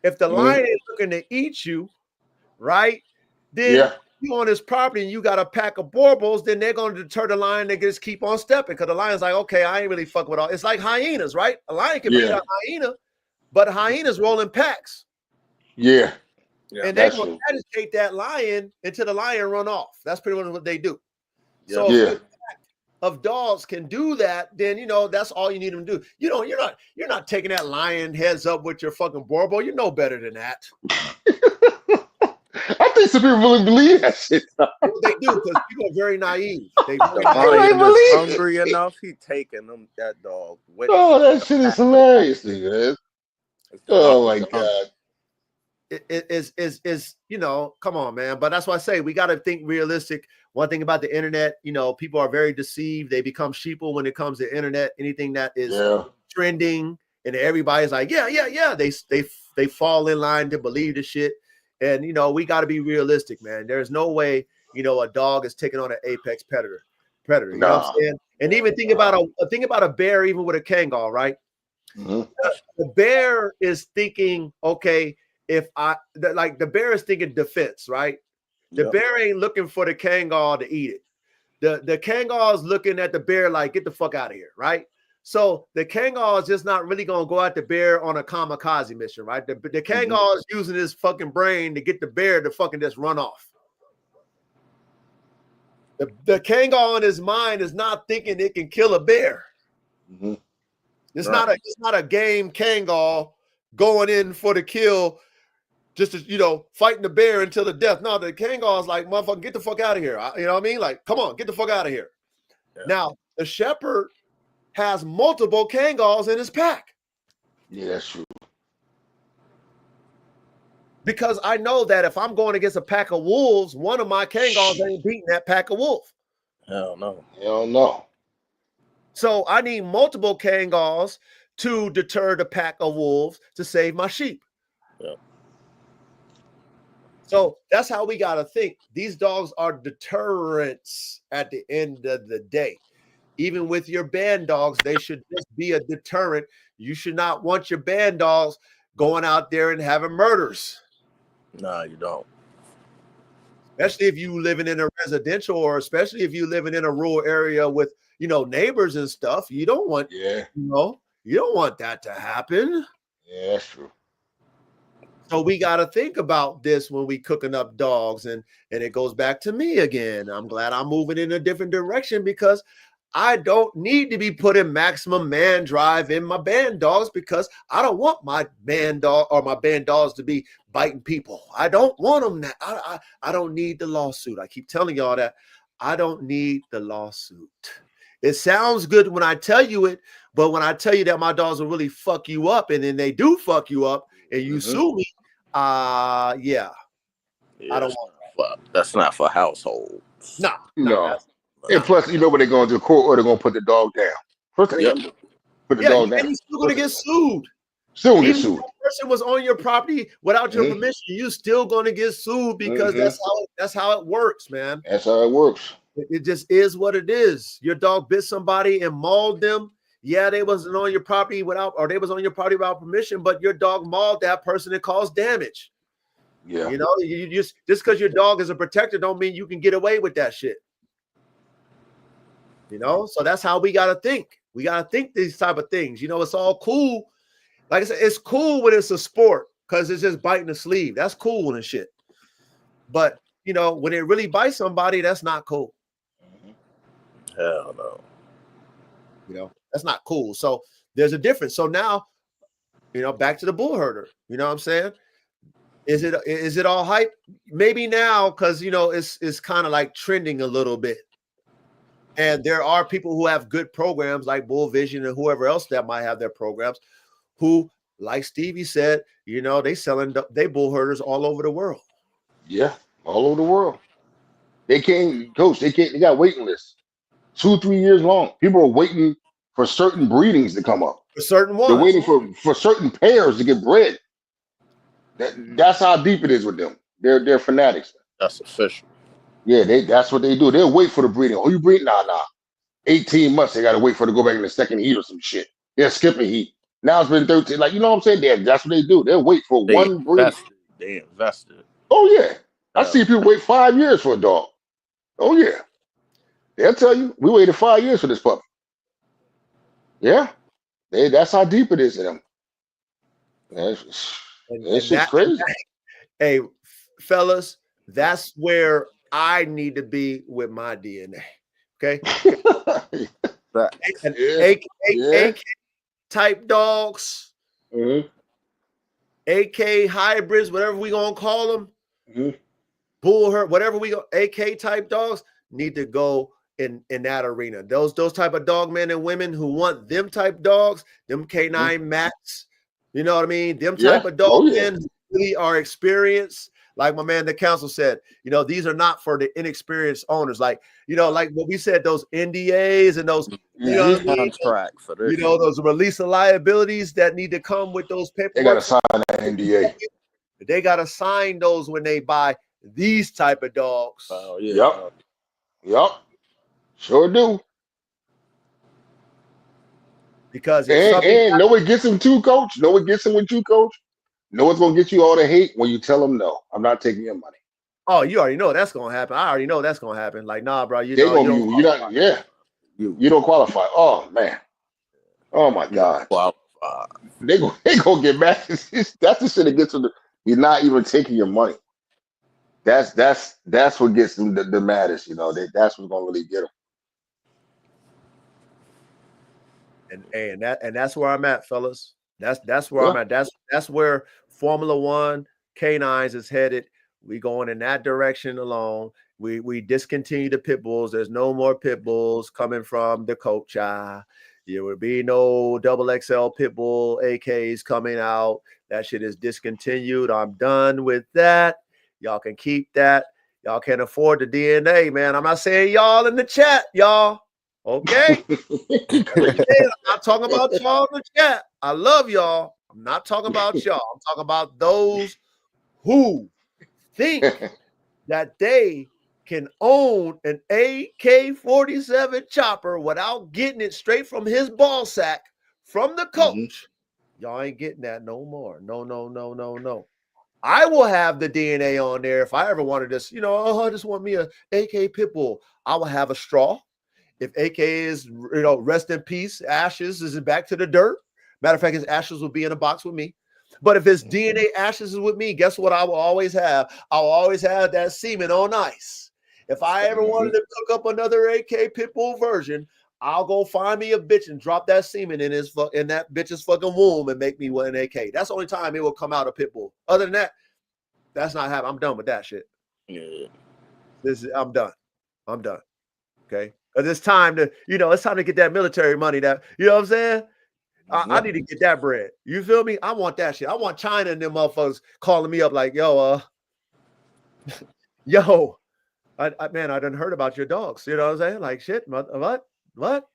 If the lion is looking to eat you, right? Then you on his property and you got a pack of baubles, then they're going to deter the lion. They just keep on stepping because the lion's like, okay, I ain't really fuck with all. It's like hyenas, right? A lion can beat a hyena, but hyenas roll in packs. Yeah. And they're going to agitate that lion until the lion run off. That's pretty much what they do. So if a pack of dogs can do that, then you know that's all you need them to do. You know, you're not taking that lion heads up with your fucking bauble. You know better than that. I think some people really believe that shit. Well, they do because people are very naive. They lion is hungry enough. He taking that dog with. Oh, that shit is hilarious, man. Oh my god. It is you know, come on, man. But that's why I say we got to think realistic. One thing about the internet, you know, people are very deceived. They become sheeple when it comes to internet. Anything that is trending and everybody's like, yeah. They fall in line to believe the shit. And you know, we got to be realistic, man. There's no way, you know, a dog is taking on an apex predator. You know what I'm saying? And even think about a bear, even with a Kangal, right? The bear is thinking, okay, the bear is thinking defense, right? The bear ain't looking for the Kangal to eat it. The Kangal is looking at the bear like, get the fuck out of here, right? So the Kangal is just not really gonna go at the bear on a kamikaze mission, right? The Kangal is using his fucking brain to get the bear to fucking just run off. The Kangal in his mind is not thinking it can kill a bear. It's not a game Kangal going in for the kill, just to, you know, fighting the bear until the death. No, the Kangal is like, motherfucker, get the fuck out of here. You know what I mean? Like, come on, get the fuck out of here. Now the shepherd has multiple Kangals in his pack. Yeah, that's true. Because I know that if I'm going against a pack of wolves, one of my Kangals ain't beating that pack of wolf. Hell no. Hell no. So I need multiple Kangals to deter the pack of wolves to save my sheep. So that's how we got to think. These dogs are deterrents at the end of the day. Even with your band dogs, they should just be a deterrent. You should not want your band dogs going out there and having murders. No, you don't. Especially if you living in a residential, or especially if you living in a rural area with, you know, neighbors and stuff. You don't want, you don't want that to happen. Yeah, that's true. So we got to think about this when we cooking up dogs, and it goes back to me again. I'm glad I'm moving in a different direction because I don't need to be putting maximum man drive in my band dogs, because I don't want my band dog or my band dogs to be biting people. I don't want them that. I don't need the lawsuit. I keep telling y'all that I don't need the lawsuit. It sounds good when I tell you it, but when I tell you that my dogs will really fuck you up, and then they do fuck you up, and you sue me, I don't want that. That's not for households. No. And plus, you know what they're going to do? Court order going to put the dog down. First thing put the dog down. And he's still going to get sued. Still get sued. If the person was on your property without your permission, you still going to get sued, because that's how it works, man. That's how it works. It just is what it is. Your dog bit somebody and mauled them. Yeah, they wasn't on your property they was on your property without permission, but your dog mauled that person and caused damage. Yeah. You know, you just because your dog is a protector don't mean you can get away with that shit. You know, so that's how we got to think. We got to think these type of things. You know, it's all cool. Like I said, it's cool when it's a sport because it's just biting the sleeve. That's cool and shit. But, you know, when it really bites somebody, that's not cool. Hell no. You know, that's not cool. So there's a difference. So now back to the Bullherder. You know what I'm saying? Is it all hype? Maybe now, because it's kind of like trending a little bit. And there are people who have good programs like Bull Vision and whoever else that might have their programs who, like Stevie said, they bull herders all over the world. Yeah, all over the world. They got waiting lists 2-3 years long. People are waiting for certain breedings to come up. For certain ones. They're waiting for certain pairs to get bred. That's how deep it is with them. They're fanatics. That's official. Yeah, that's what they do. They'll wait for the breeding. Oh, you breed? Nah. 18 months, they gotta wait for it to go back in the second heat or some shit. They'll skip a heat. Now it's been 13. Like, you know what I'm saying? That's what they do. They'll wait for one breed. They invested. Oh, yeah. I see people wait 5 years for a dog. Oh, yeah. They'll tell you, we waited 5 years for this puppy. Yeah. That's how deep it is to them. It's just crazy. Hey, fellas, that's where I need to be with my DNA. Okay. AK type dogs, AK hybrids, whatever we gonna call them, Bullherder, whatever we go, AK type dogs need to go in that arena. Those type of dog men and women who want them type dogs, them K9 Mats, you know what I mean? Them type of dog men who really are experienced. Like my man, the council said, these are not for the inexperienced owners. Like, like what we said, those NDAs and those, contract for this. Those release of liabilities that need to come with those papers. They got to sign that NDA. They got to sign those when they buy these type of dogs. Oh, yeah. Yep. Sure do. Because and no one gets them too, coach. No one gets them with you, coach. No one's gonna get you all the hate when you tell them no. I'm not taking your money. Oh, you already know that's gonna happen. I already know that's gonna happen. Like, nah, bro, you don't qualify. Oh man. Oh my God. They gonna get mad. That's the shit that gets them. You're not even taking your money. That's what gets them the maddest. That's what's gonna really get them. And that's where I'm at, fellas. That's where I'm at. That's where Formula One K9s is headed. We going in that direction alone. We discontinue the pit bulls. There's no more pit bulls coming from the coach. There will be no XXL pit bull AKs coming out. That shit is discontinued. I'm done with that. Y'all can keep that. Y'all can't afford the DNA, man. I'm not saying y'all in the chat, y'all. Okay? I'm not talking about y'all in the chat. I love y'all. I'm not talking about y'all. I'm talking about those who think that they can own an AK-47 chopper without getting it straight from his ball sack from the coach. Y'all ain't getting that no more. No. I will have the DNA on there if I ever wanted this. I just want me a AK pit bull. I will have a straw. If AK is, rest in peace, ashes is back to the dirt. Matter of fact, his ashes will be in a box with me. But if his DNA ashes is with me, guess what I will always have? I'll always have that semen on ice. If I ever wanted to cook up another AK pit bull version, I'll go find me a bitch and drop that semen in that bitch's fucking womb and make me an AK. That's the only time it will come out of pit bull. Other than that, that's not happening. I'm done with that shit. Yeah. I'm done. Okay. Because it's time to, it's time to get that military money that, you know what I'm saying? I need to get that bread. You feel me? I want that shit. I want China and them motherfuckers calling me up like, yo, I done heard about your dogs. You know what I'm saying? Like, shit, what?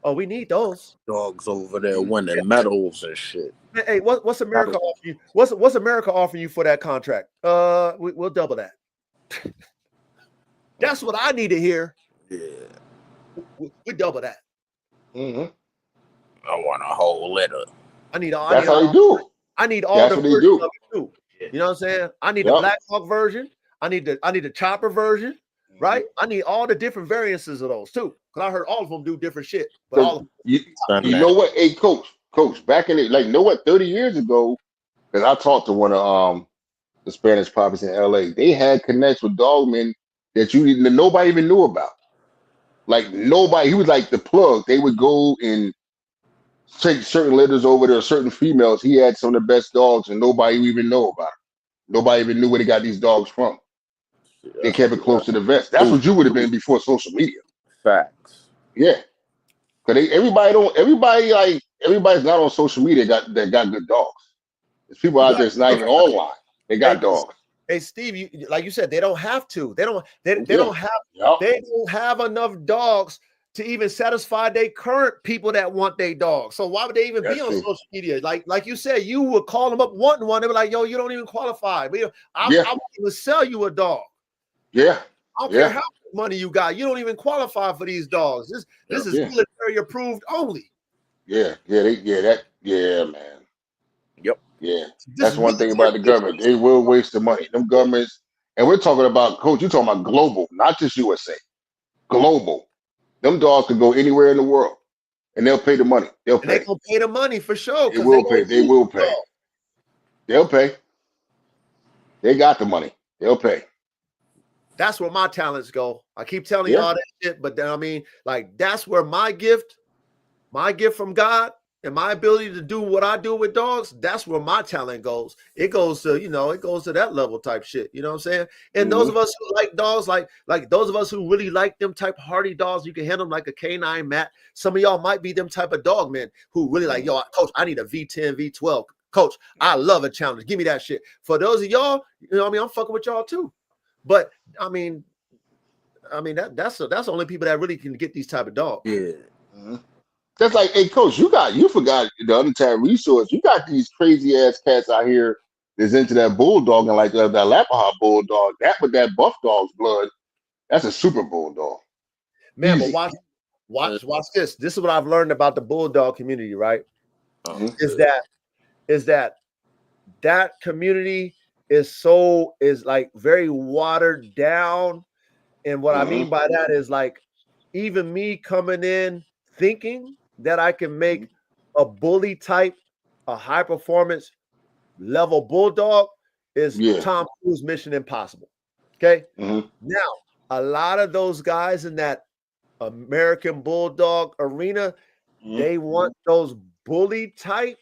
Oh, we need those dogs over there winning medals and shit. Hey, what's America offering you? What's America offering you for that contract? We'll double that. That's what I need to hear. Yeah, we double that. I want a whole litter. I need all. That's how they do. I need all the versions of it too. You know what I'm saying? I need the Black Hawk version. I need the chopper version, right? I need all the different variances of those too, because I heard all of them do different shit. But all of them. You know what? Hey, coach, back in it, 30 years ago, because I talked to one of the Spanish poppies in LA. They had connects with dogmen that nobody even knew about. Like nobody, he was like the plug. They would go and take certain litters over there, certain females. He had some of the best dogs, and nobody even know about it. Nobody even knew where they got these dogs from. They kept it close to the vest. That's what you would have been before social media. Facts. Yeah, because everybody's not on social media that got good dogs. There's people out there that's not even online. They got dogs. Hey Steve, you like you said, they don't have to. They don't have enough dogs to even satisfy their current people that want their dogs. So why would they even be on social media? Like you said, you would call them up wanting one. They were like, yo, you don't even qualify. I won't even sell you a dog. Yeah. I don't care how much money you got. You don't even qualify for these dogs. This is military approved only. Yeah, man. Yep. Yeah. That's one thing about the government. They will waste the money. Them governments, and we're talking about, Coach, you're talking about global, not just USA. Global. Them dogs could go anywhere in the world, and they'll pay the money. They'll pay. They're going to pay the money for sure. They will pay. They will pay. They'll pay. They got the money. They'll pay. That's where my talents go. I keep telling y'all that shit, but then I mean, like, that's where my gift from God and my ability to do what I do with dogs, that's where my talent goes. It goes to, it goes to that level type shit. You know what I'm saying? And those of us who like dogs, like those of us who really like them type hardy dogs, you can handle them like a canine mat. Some of y'all might be them type of dog men who really like, yo, Coach, I need a V10, V12. Coach, I love a challenge. Give me that shit. For those of y'all, I'm fucking with y'all too. But I mean that's the only people that really can get these type of dogs. Yeah. That's like, hey, Coach, you forgot the untapped resource. You got these crazy ass cats out here that's into that bulldog and like that Lapahawk bulldog. That with that buff dog's blood, that's a super bulldog. Man, easy. But watch this. This is what I've learned about the bulldog community, right? Is that community is like very watered down. And what I mean by that is like even me coming in thinking that I can make a bully type, a high performance level bulldog is Tom Cruise Mission Impossible. Okay. Now, a lot of those guys in that American bulldog arena, they want those bully type.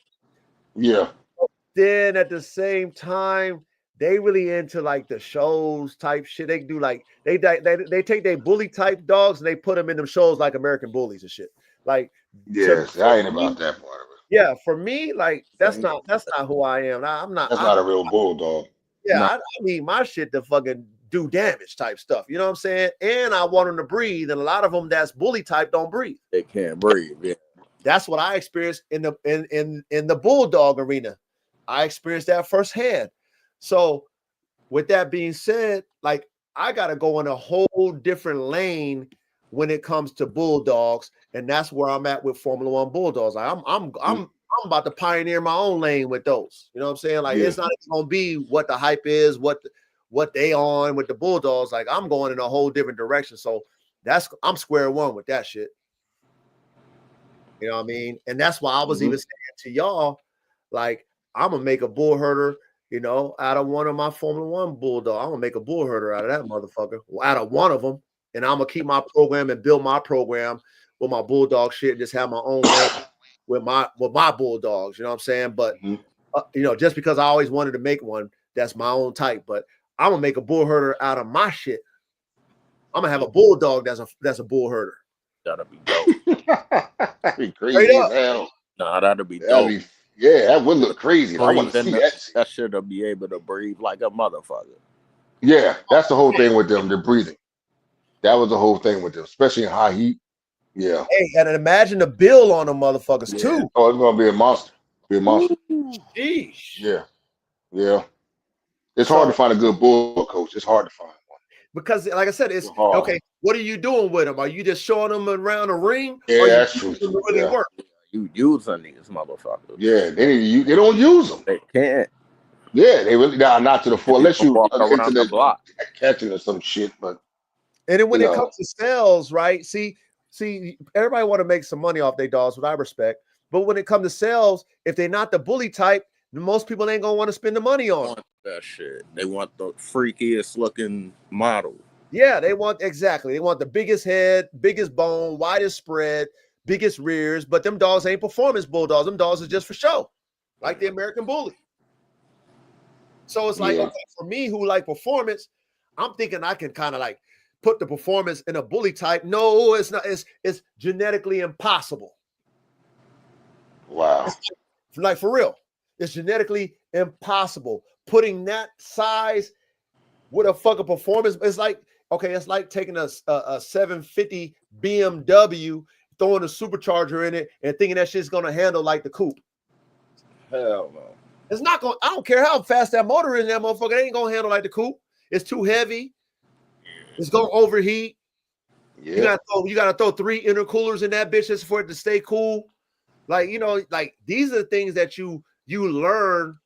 Yeah. But then at the same time, they really into like the shows type shit. They do like they take their bully type dogs and they put them in them shows like American Bullies and shit. Like, yes, I ain't about that part of it. Yeah, for me, like that's not who I am. I'm not. That's not a real bulldog. Yeah, no. I need my shit to fucking do damage type stuff. You know what I'm saying? And I want them to breathe. And a lot of them that's bully type don't breathe. They can't breathe. Yeah. That's what I experienced in the bulldog arena. I experienced that firsthand. So, with that being said, like I gotta go in a whole different lane when it comes to bulldogs, and that's where I'm at with Formula One bulldogs. Like I'm about to pioneer my own lane with those. You know what I'm saying? Like it's not gonna be what the hype is, what they on with the bulldogs. Like I'm going in a whole different direction. So I'm square one with that shit. You know what I mean? And that's why I was even saying to y'all, like I'm gonna make a Bullherder. Out of one of my Formula One bulldog, I'm gonna make a Bullherder out of that motherfucker. Out of one of them. And I'm gonna keep my program and build my program with my bulldog shit and just have my own with my bulldogs. You know what I'm saying? But just because I always wanted to make one, that's my own type. But I'm gonna make a Bullherder out of my shit. I'm gonna have a bulldog that's a Bullherder. That'll be dope. That'd be crazy as hell. Nah, that'll be dope. That would look crazy. I want to see that. That shit'll be able to breathe like a motherfucker. Yeah, that's the whole thing with them. They're breathing. That was the whole thing with them, especially in high heat. Yeah. Hey, and imagine the bill on them motherfuckers too. Oh, it's gonna be a monster. Sheesh. Yeah. It's hard to find a good bull, Coach. It's hard to find one. Because, like I said, it's okay. What are you doing with them? Are you just showing them around the ring? Yeah, that's true. Really work? You using these motherfuckers? Yeah, they don't use them. They can't. Yeah, they really not to the full. Unless you walk around the block catching or some shit, but. And then when it comes to sales, right? See, everybody want to make some money off their dogs, what I respect. But when it comes to sales, if they're not the bully type, most people ain't gonna want to spend the money on that shit. They want the freakiest looking model. Yeah, they want the biggest head, biggest bone, widest spread, biggest rears, but them dogs ain't performance bulldogs. Them dogs are just for show, like the American Bully. So it's like, okay, for me who like performance, I'm thinking I can kind of like put the performance in a bully type. No, it's not. It's genetically impossible. Wow. Like for real, it's genetically impossible. Putting that size with a fucking performance, it's like, okay, it's like taking a 750 BMW, throwing a supercharger in it, and thinking that shit's gonna handle like the coupe. Hell no. It's not going. I don't care how fast that motor is in that motherfucker. It ain't gonna handle like the coupe. It's too heavy. It's gonna overheat. Yeah. You gotta throw 3 intercoolers in that bitch just for it to stay cool. Like, you know, like these are the things that you learn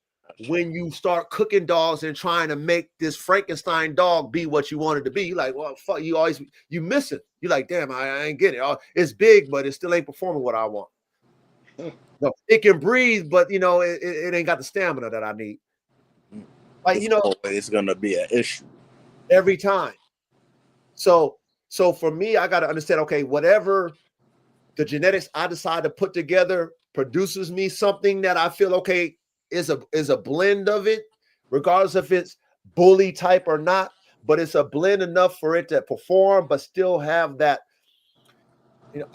when you start cooking dogs and trying to make this Frankenstein dog be what you want it to be. Like, well, fuck, you miss it. You're like, damn, I ain't get it. It's big, but it still ain't performing what I want. No, it can breathe, but you know, it ain't got the stamina that I need. Like, you know, it's gonna be an issue every time. So for me, I got to understand, okay, whatever the genetics I decide to put together produces me something that I feel, okay, is a blend of it, regardless if it's bully type or not, but it's a blend enough for it to perform, but still have that, you know,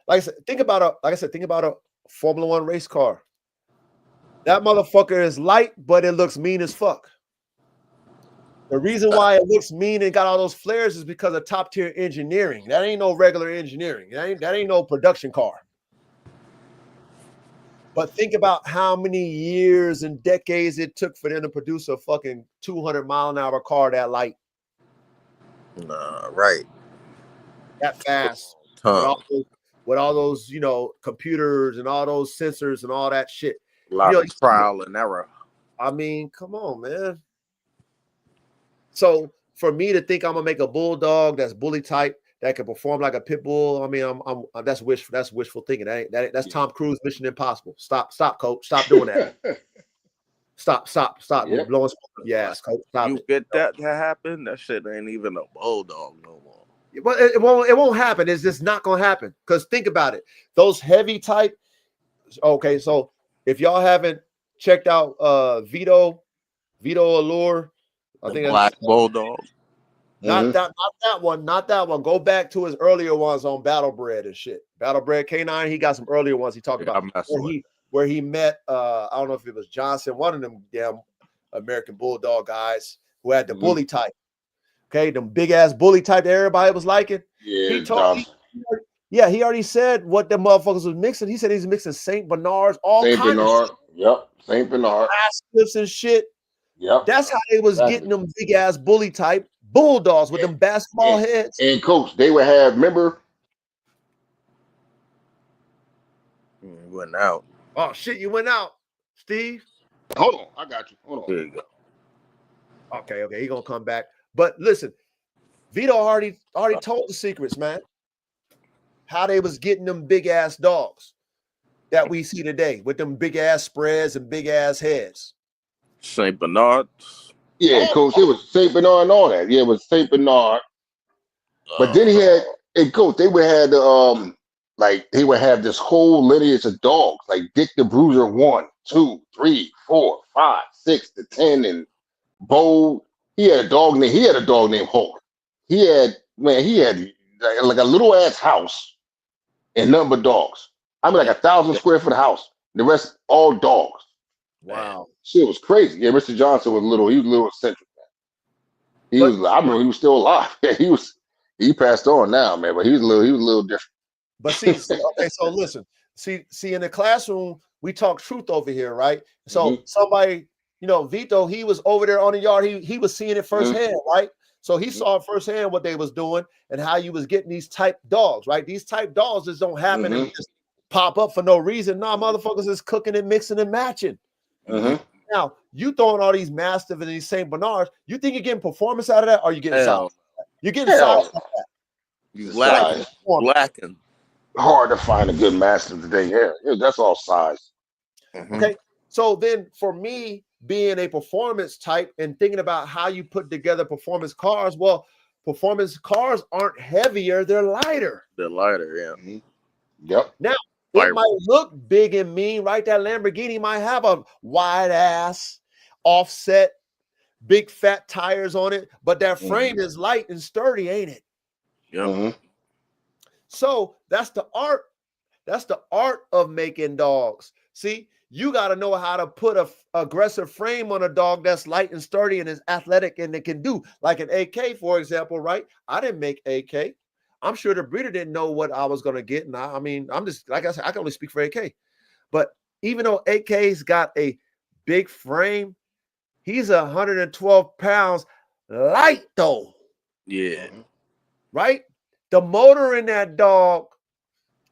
like I said, think about a Formula One race car. That motherfucker is light, but it looks mean as fuck. The reason why it looks mean and got all those flares is because of top tier engineering. That ain't no regular engineering. That ain't no production car. But think about how many years and decades it took for them to produce a fucking 200-mile-an-hour car that light. Right. That fast. With all those, you know, computers and all those sensors and all that shit. A lot of trial and error. I mean, come on, man. So for me to think I'm gonna make a bulldog that's bully type that can perform like a pit bull, I mean, that's wishful thinking. That's Tom Cruise Mission Impossible. Stop, coach. Stop doing that. Stop. Yep. You're blowing smoke. Yes, coach. Stop. You get that to happen? That shit ain't even a bulldog no more. But it won't happen. It's just not gonna happen. Because think about it. Those heavy type. Okay, so if y'all haven't checked out Vito Allure, I think Black bulldog. Not that one. Go back to his earlier ones on Battlebred and shit. Battlebred K9. He got some earlier ones. He talked about where he met. I don't know if it was Johnson, one of them damn American Bulldog guys who had the bully type. Okay, them big ass bully type that everybody was liking. Yeah, he already said what the motherfuckers was mixing. He said he's mixing Saint Bernards, Saint Bernard. Yep, Saint Bernard. Mastiffs and shit. Yep. That's how they was getting them big ass bully type bulldogs with them basketball heads. And coach, they would have, remember? Went out. Oh shit, you went out, Steve. Hold on, I got you. Hold on. There you go. Okay, he gonna come back. But listen, Vito already told the secrets, man. How they was getting them big ass dogs that we see today with them big ass spreads and big ass heads. Saint Bernard. Yeah, coach, it was Saint Bernard and all that. Yeah, it was Saint Bernard. But then he had, and coach, they would have like they would have this whole lineage of dogs, like Dick the Bruiser 1, 2, 3, 4, 5, 6 to 10, and Bo. He had a dog named Hulk. He had like a little ass house and nothing but dogs. I mean, like 1,000 square foot house. The rest all dogs. Wow, shit was crazy. Yeah, Mr. Johnson was little. He was a little eccentric. I remember he was still alive. He passed on now, man. But he was a little different. But see, okay. So listen, see, in the classroom we talk truth over here, right? So somebody, you know, Vito, he was over there on the yard. He was seeing it firsthand, right? So he saw firsthand what they was doing and how you was getting these type dogs, right? These type dogs just don't happen and just pop up for no reason. Nah, motherfuckers is cooking and mixing and matching. Now, you throwing all these Mastiff and these St. Bernards, you think you're getting performance out of that, or are you getting size? You're getting size out of that. You lacking. Hard to find a good Mastiff today. Yeah, that's all size. Okay, so then for me, being a performance type and thinking about how you put together performance cars, well, performance cars aren't heavier, they're lighter. They're lighter, yeah. Yep. Now, it might look big and mean, right? That Lamborghini might have a wide ass, offset, big fat tires on it, but that frame is light and sturdy, ain't it? Yep. So that's the art. That's the art of making dogs. See, you got to know how to put a aggressive frame on a dog that's light and sturdy and is athletic and it can do, like an AK, for example, right? I didn't make AK. I'm sure the breeder didn't know what I was going to get. And I mean, I'm just, like I said, I can only speak for AK. But even though AK's got a big frame, he's 112 pounds light though. Yeah. Right? The motor in that dog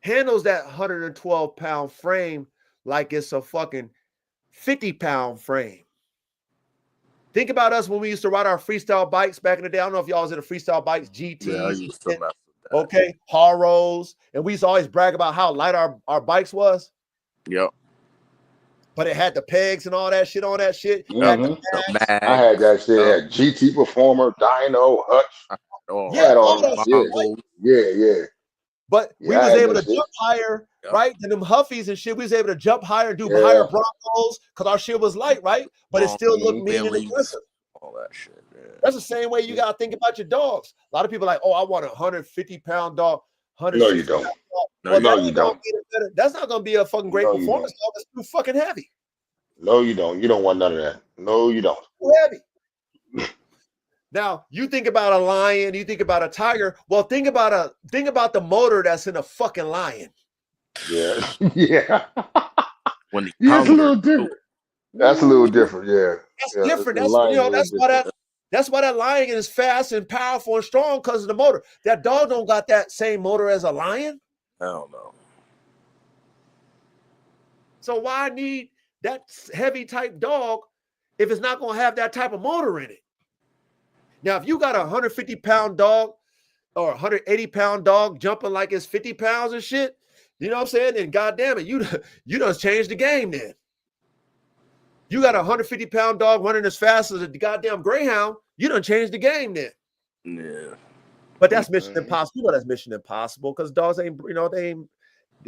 handles that 112-pound frame like it's a fucking 50-pound frame. Think about us when we used to ride our freestyle bikes back in the day. I don't know if y'all was in the freestyle bikes, GTs. Yeah, I used to mess with that. Okay, Haros. And we used to always brag about how light our bikes was. Yep. But it had the pegs and all that shit on that shit. Mm-hmm. I had that shit. Had GT Performer, Dyno, Hutch. Yeah, all that shit. Yeah. But we was able to jump higher, right? Than them Huffies and shit. We was able to jump higher and do higher Broncos because our shit was light, right? But it still looked mean and aggressive. All that shit. Yeah. That's the same way you gotta think about your dogs. A lot of people are like, oh, I want a 150-pound dog. No, you don't. No, you don't. That's not gonna be a fucking great performance dog. It's too fucking heavy. No, you don't. You don't want none of that. No, you don't. Too heavy. Now you think about a lion, you think about a tiger. Well, think about the motor that's in a fucking lion. Yeah, yeah. When the it's a little different. That's a little different. Yeah, that's different. That's why that lion is fast and powerful and strong because of the motor. That dog don't got that same motor as a lion. I don't know. So why need that heavy type dog if it's not gonna have that type of motor in it? Now, if you got a 150-pound dog or 180-pound dog jumping like it's 50 pounds and shit, you know what I'm saying? And goddamn it, you done changed the game then. You got a 150-pound dog running as fast as a goddamn greyhound, you done changed the game then. Yeah. But that's Mission Impossible. You know that's Mission Impossible because dogs ain't,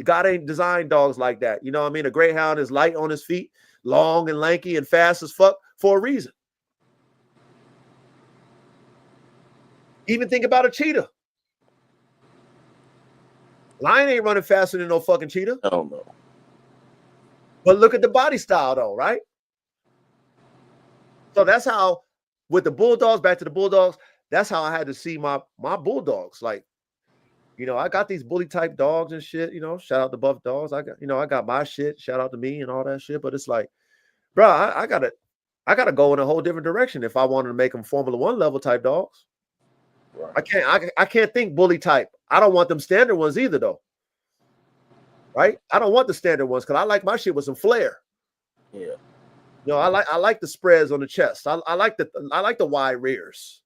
God ain't designed dogs like that. You know what I mean? A greyhound is light on his feet, long and lanky and fast as fuck for a reason. Even think about a cheetah. Lion ain't running faster than no fucking cheetah. I don't know. But look at the body style though, right? So that's how, with the bulldogs, back to the bulldogs, that's how I had to see my bulldogs. Like, I got these bully type dogs and shit, shout out to Buff Dogs. I got my shit, shout out to me and all that shit. But it's like, bro, I gotta go in a whole different direction if I wanted to make them Formula One level type dogs. Right. I can't think bully type. I don't want them standard ones either, though. Right? I don't want the standard ones because I like my shit with some flair. Yeah. I like the spreads on the chest. I like the wide rears.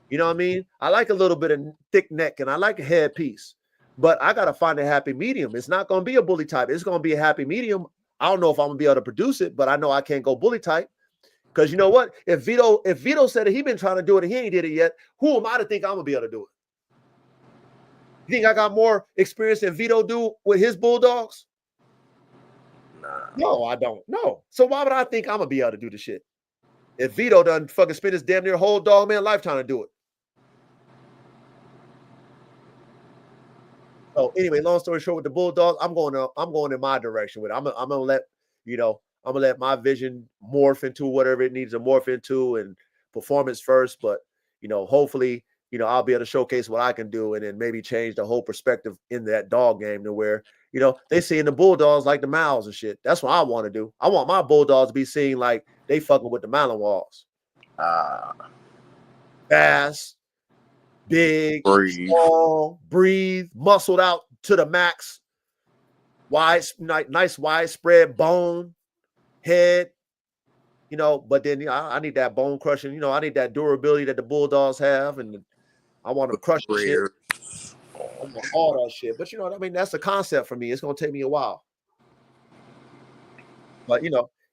You know what I mean? I like a little bit of thick neck and I like a head piece. But I gotta find a happy medium. It's not gonna be a bully type. It's gonna be a happy medium. I don't know if I'm gonna be able to produce it, but I know I can't go bully type. Because you know what? If Vito said that he been trying to do it and he ain't did it yet, who am I to think I'm gonna be able to do it? You think I got more experience than Vito do with his bulldogs? Nah. No, I don't. No. So why would I think I'm gonna be able to do the shit? If Vito done fucking spend his damn near whole dog man lifetime to do it. So anyway, long story short, with the bulldogs, I'm going in my direction with it. I'm gonna let I'm gonna let my vision morph into whatever it needs to morph into and performance first. But hopefully, I'll be able to showcase what I can do and then maybe change the whole perspective in that dog game to where, they seeing the bulldogs like the Mals and shit. That's what I want to do. I want my bulldogs to be seen like they fucking with the Malinois. Fast, big, strong, breathe, muscled out to the max. Nice widespread bone. Head, but then I need that bone crushing, I need that durability that the bulldogs have, and I want to crush the shit. I want all that shit. But that's the concept for me. It's gonna take me a while. But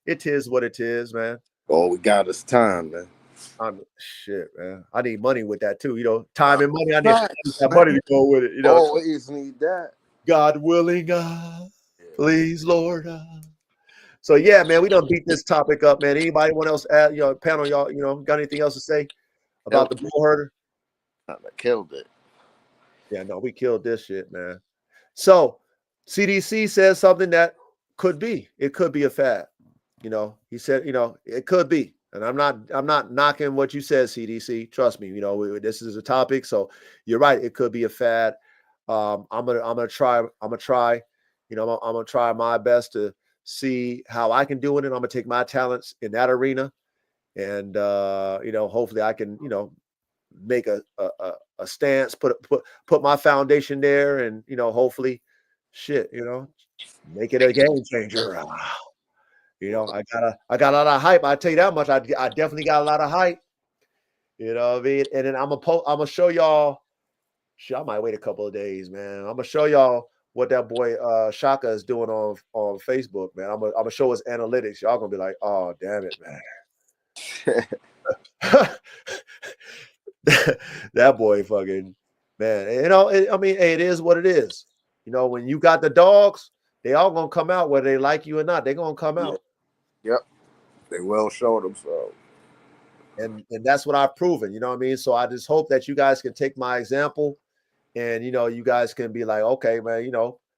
it is what it is, man. Oh, we got us time, man. Shit, man. I need money with that too. Time and money. I need that money to go with it. Always need that. God willing, please, Lord. So yeah, man, we done beat this topic up, man. Anybody want else add, panel, y'all, got anything else to say about the Bullherder? I killed it. Yeah, no, we killed this shit, man. So CDC says something that could be. It could be a fad. He said, it could be. And I'm not knocking what you said, CDC. Trust me, this is a topic. So you're right. It could be a fad. I'm gonna try. I'm gonna try my best to see how I can do it, and I'm gonna take my talents in that arena, and hopefully I can make a stance, put my foundation there, and hopefully, make it a game changer. I got a lot of hype. I tell you that much. I definitely got a lot of hype. You know what I mean? And then I'm gonna show y'all. Shit, I might wait a couple of days, man. I'm gonna show y'all what that boy Shaka is doing on Facebook, man. I'm gonna show his analytics. Y'all gonna be like, oh damn it, man. That boy fucking man. It is what it is. When you got the dogs, they all gonna come out whether they like you or not. They're gonna come out. Yep. They will show themselves. And that's what I've proven, you know what I mean? So I just hope that you guys can take my example and you guys can be like, okay, man,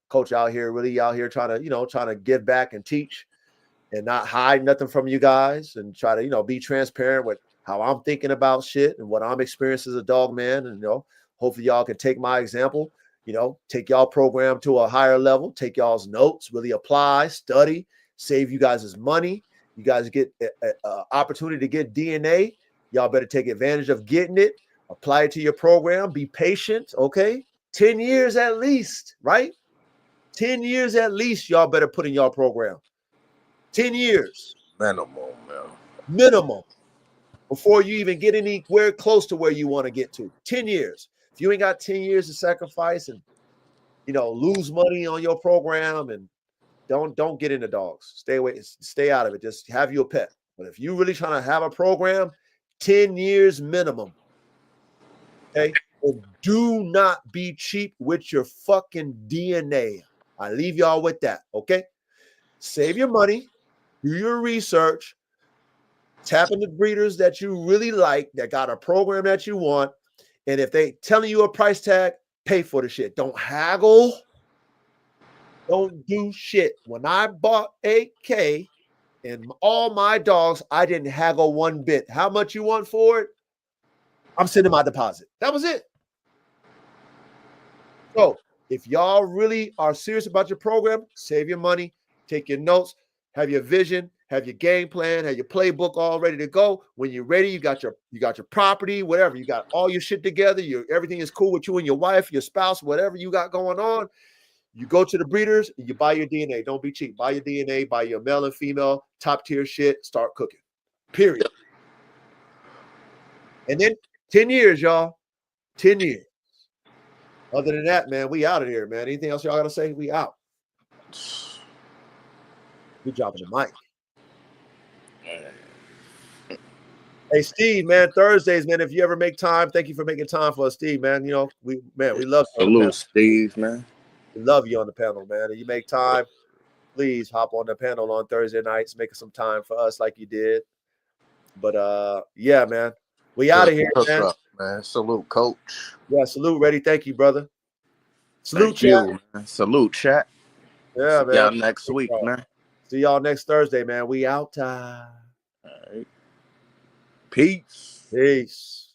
coach out here trying to give back and teach and not hide nothing from you guys and try to, be transparent with how I'm thinking about shit and what I'm experiencing as a dog man. And hopefully y'all can take my example, take y'all program to a higher level, take y'all's notes, really apply, study, save you guys' money. You guys get an opportunity to get DNA. Y'all better take advantage of getting it. Apply it to your program. Be patient, okay? 10 years at least, right? 10 years at least, y'all better put in y'all program. 10 years. Minimum, man. Minimum. Before you even get anywhere close to where you want to get to. 10 years. If you ain't got 10 years to sacrifice and, lose money on your program and don't get into dogs. Stay away. Stay out of it. Just have your pet. But if you really trying to have a program, 10 years minimum. Okay. And do not be cheap with your fucking DNA. I leave y'all with that. Okay. Save your money. Do your research. Tap into breeders that you really like, that got a program that you want. And if they telling you a price tag, pay for the shit. Don't haggle. Don't do shit. When I bought AK and all my dogs, I didn't haggle one bit. How much you want for it? I'm sending my deposit. That was it. So if y'all really are serious about your program, save your money, take your notes, have your vision, have your game plan, have your playbook all ready to go. When you're ready, you got your property, whatever. You got all your shit together. Everything is cool with you and your wife, your spouse, whatever you got going on. You go to the breeders, and you buy your DNA. Don't be cheap. Buy your DNA, buy your male and female, top tier shit, start cooking. Period. And then 10 years, y'all. 10 years. Other than that, man, we out of here, man. Anything else y'all got to say? We out. We dropping the mic. Hey, Steve, man, Thursdays, man, if you ever make time, thank you for making time for us, Steve, man. We love you. Salute, Steve, man. We love you on the panel, man. And you make time, please hop on the panel on Thursday nights, make some time for us like you did. But yeah, man, we out of here, man. Up, man. Salute, coach. Yeah, salute, ready. Thank you, brother. Salute, Thank you, man. Salute, chat. Yeah, man. Y'all next week, man. See y'all next Thursday, man. We out. All right. Peace. Peace.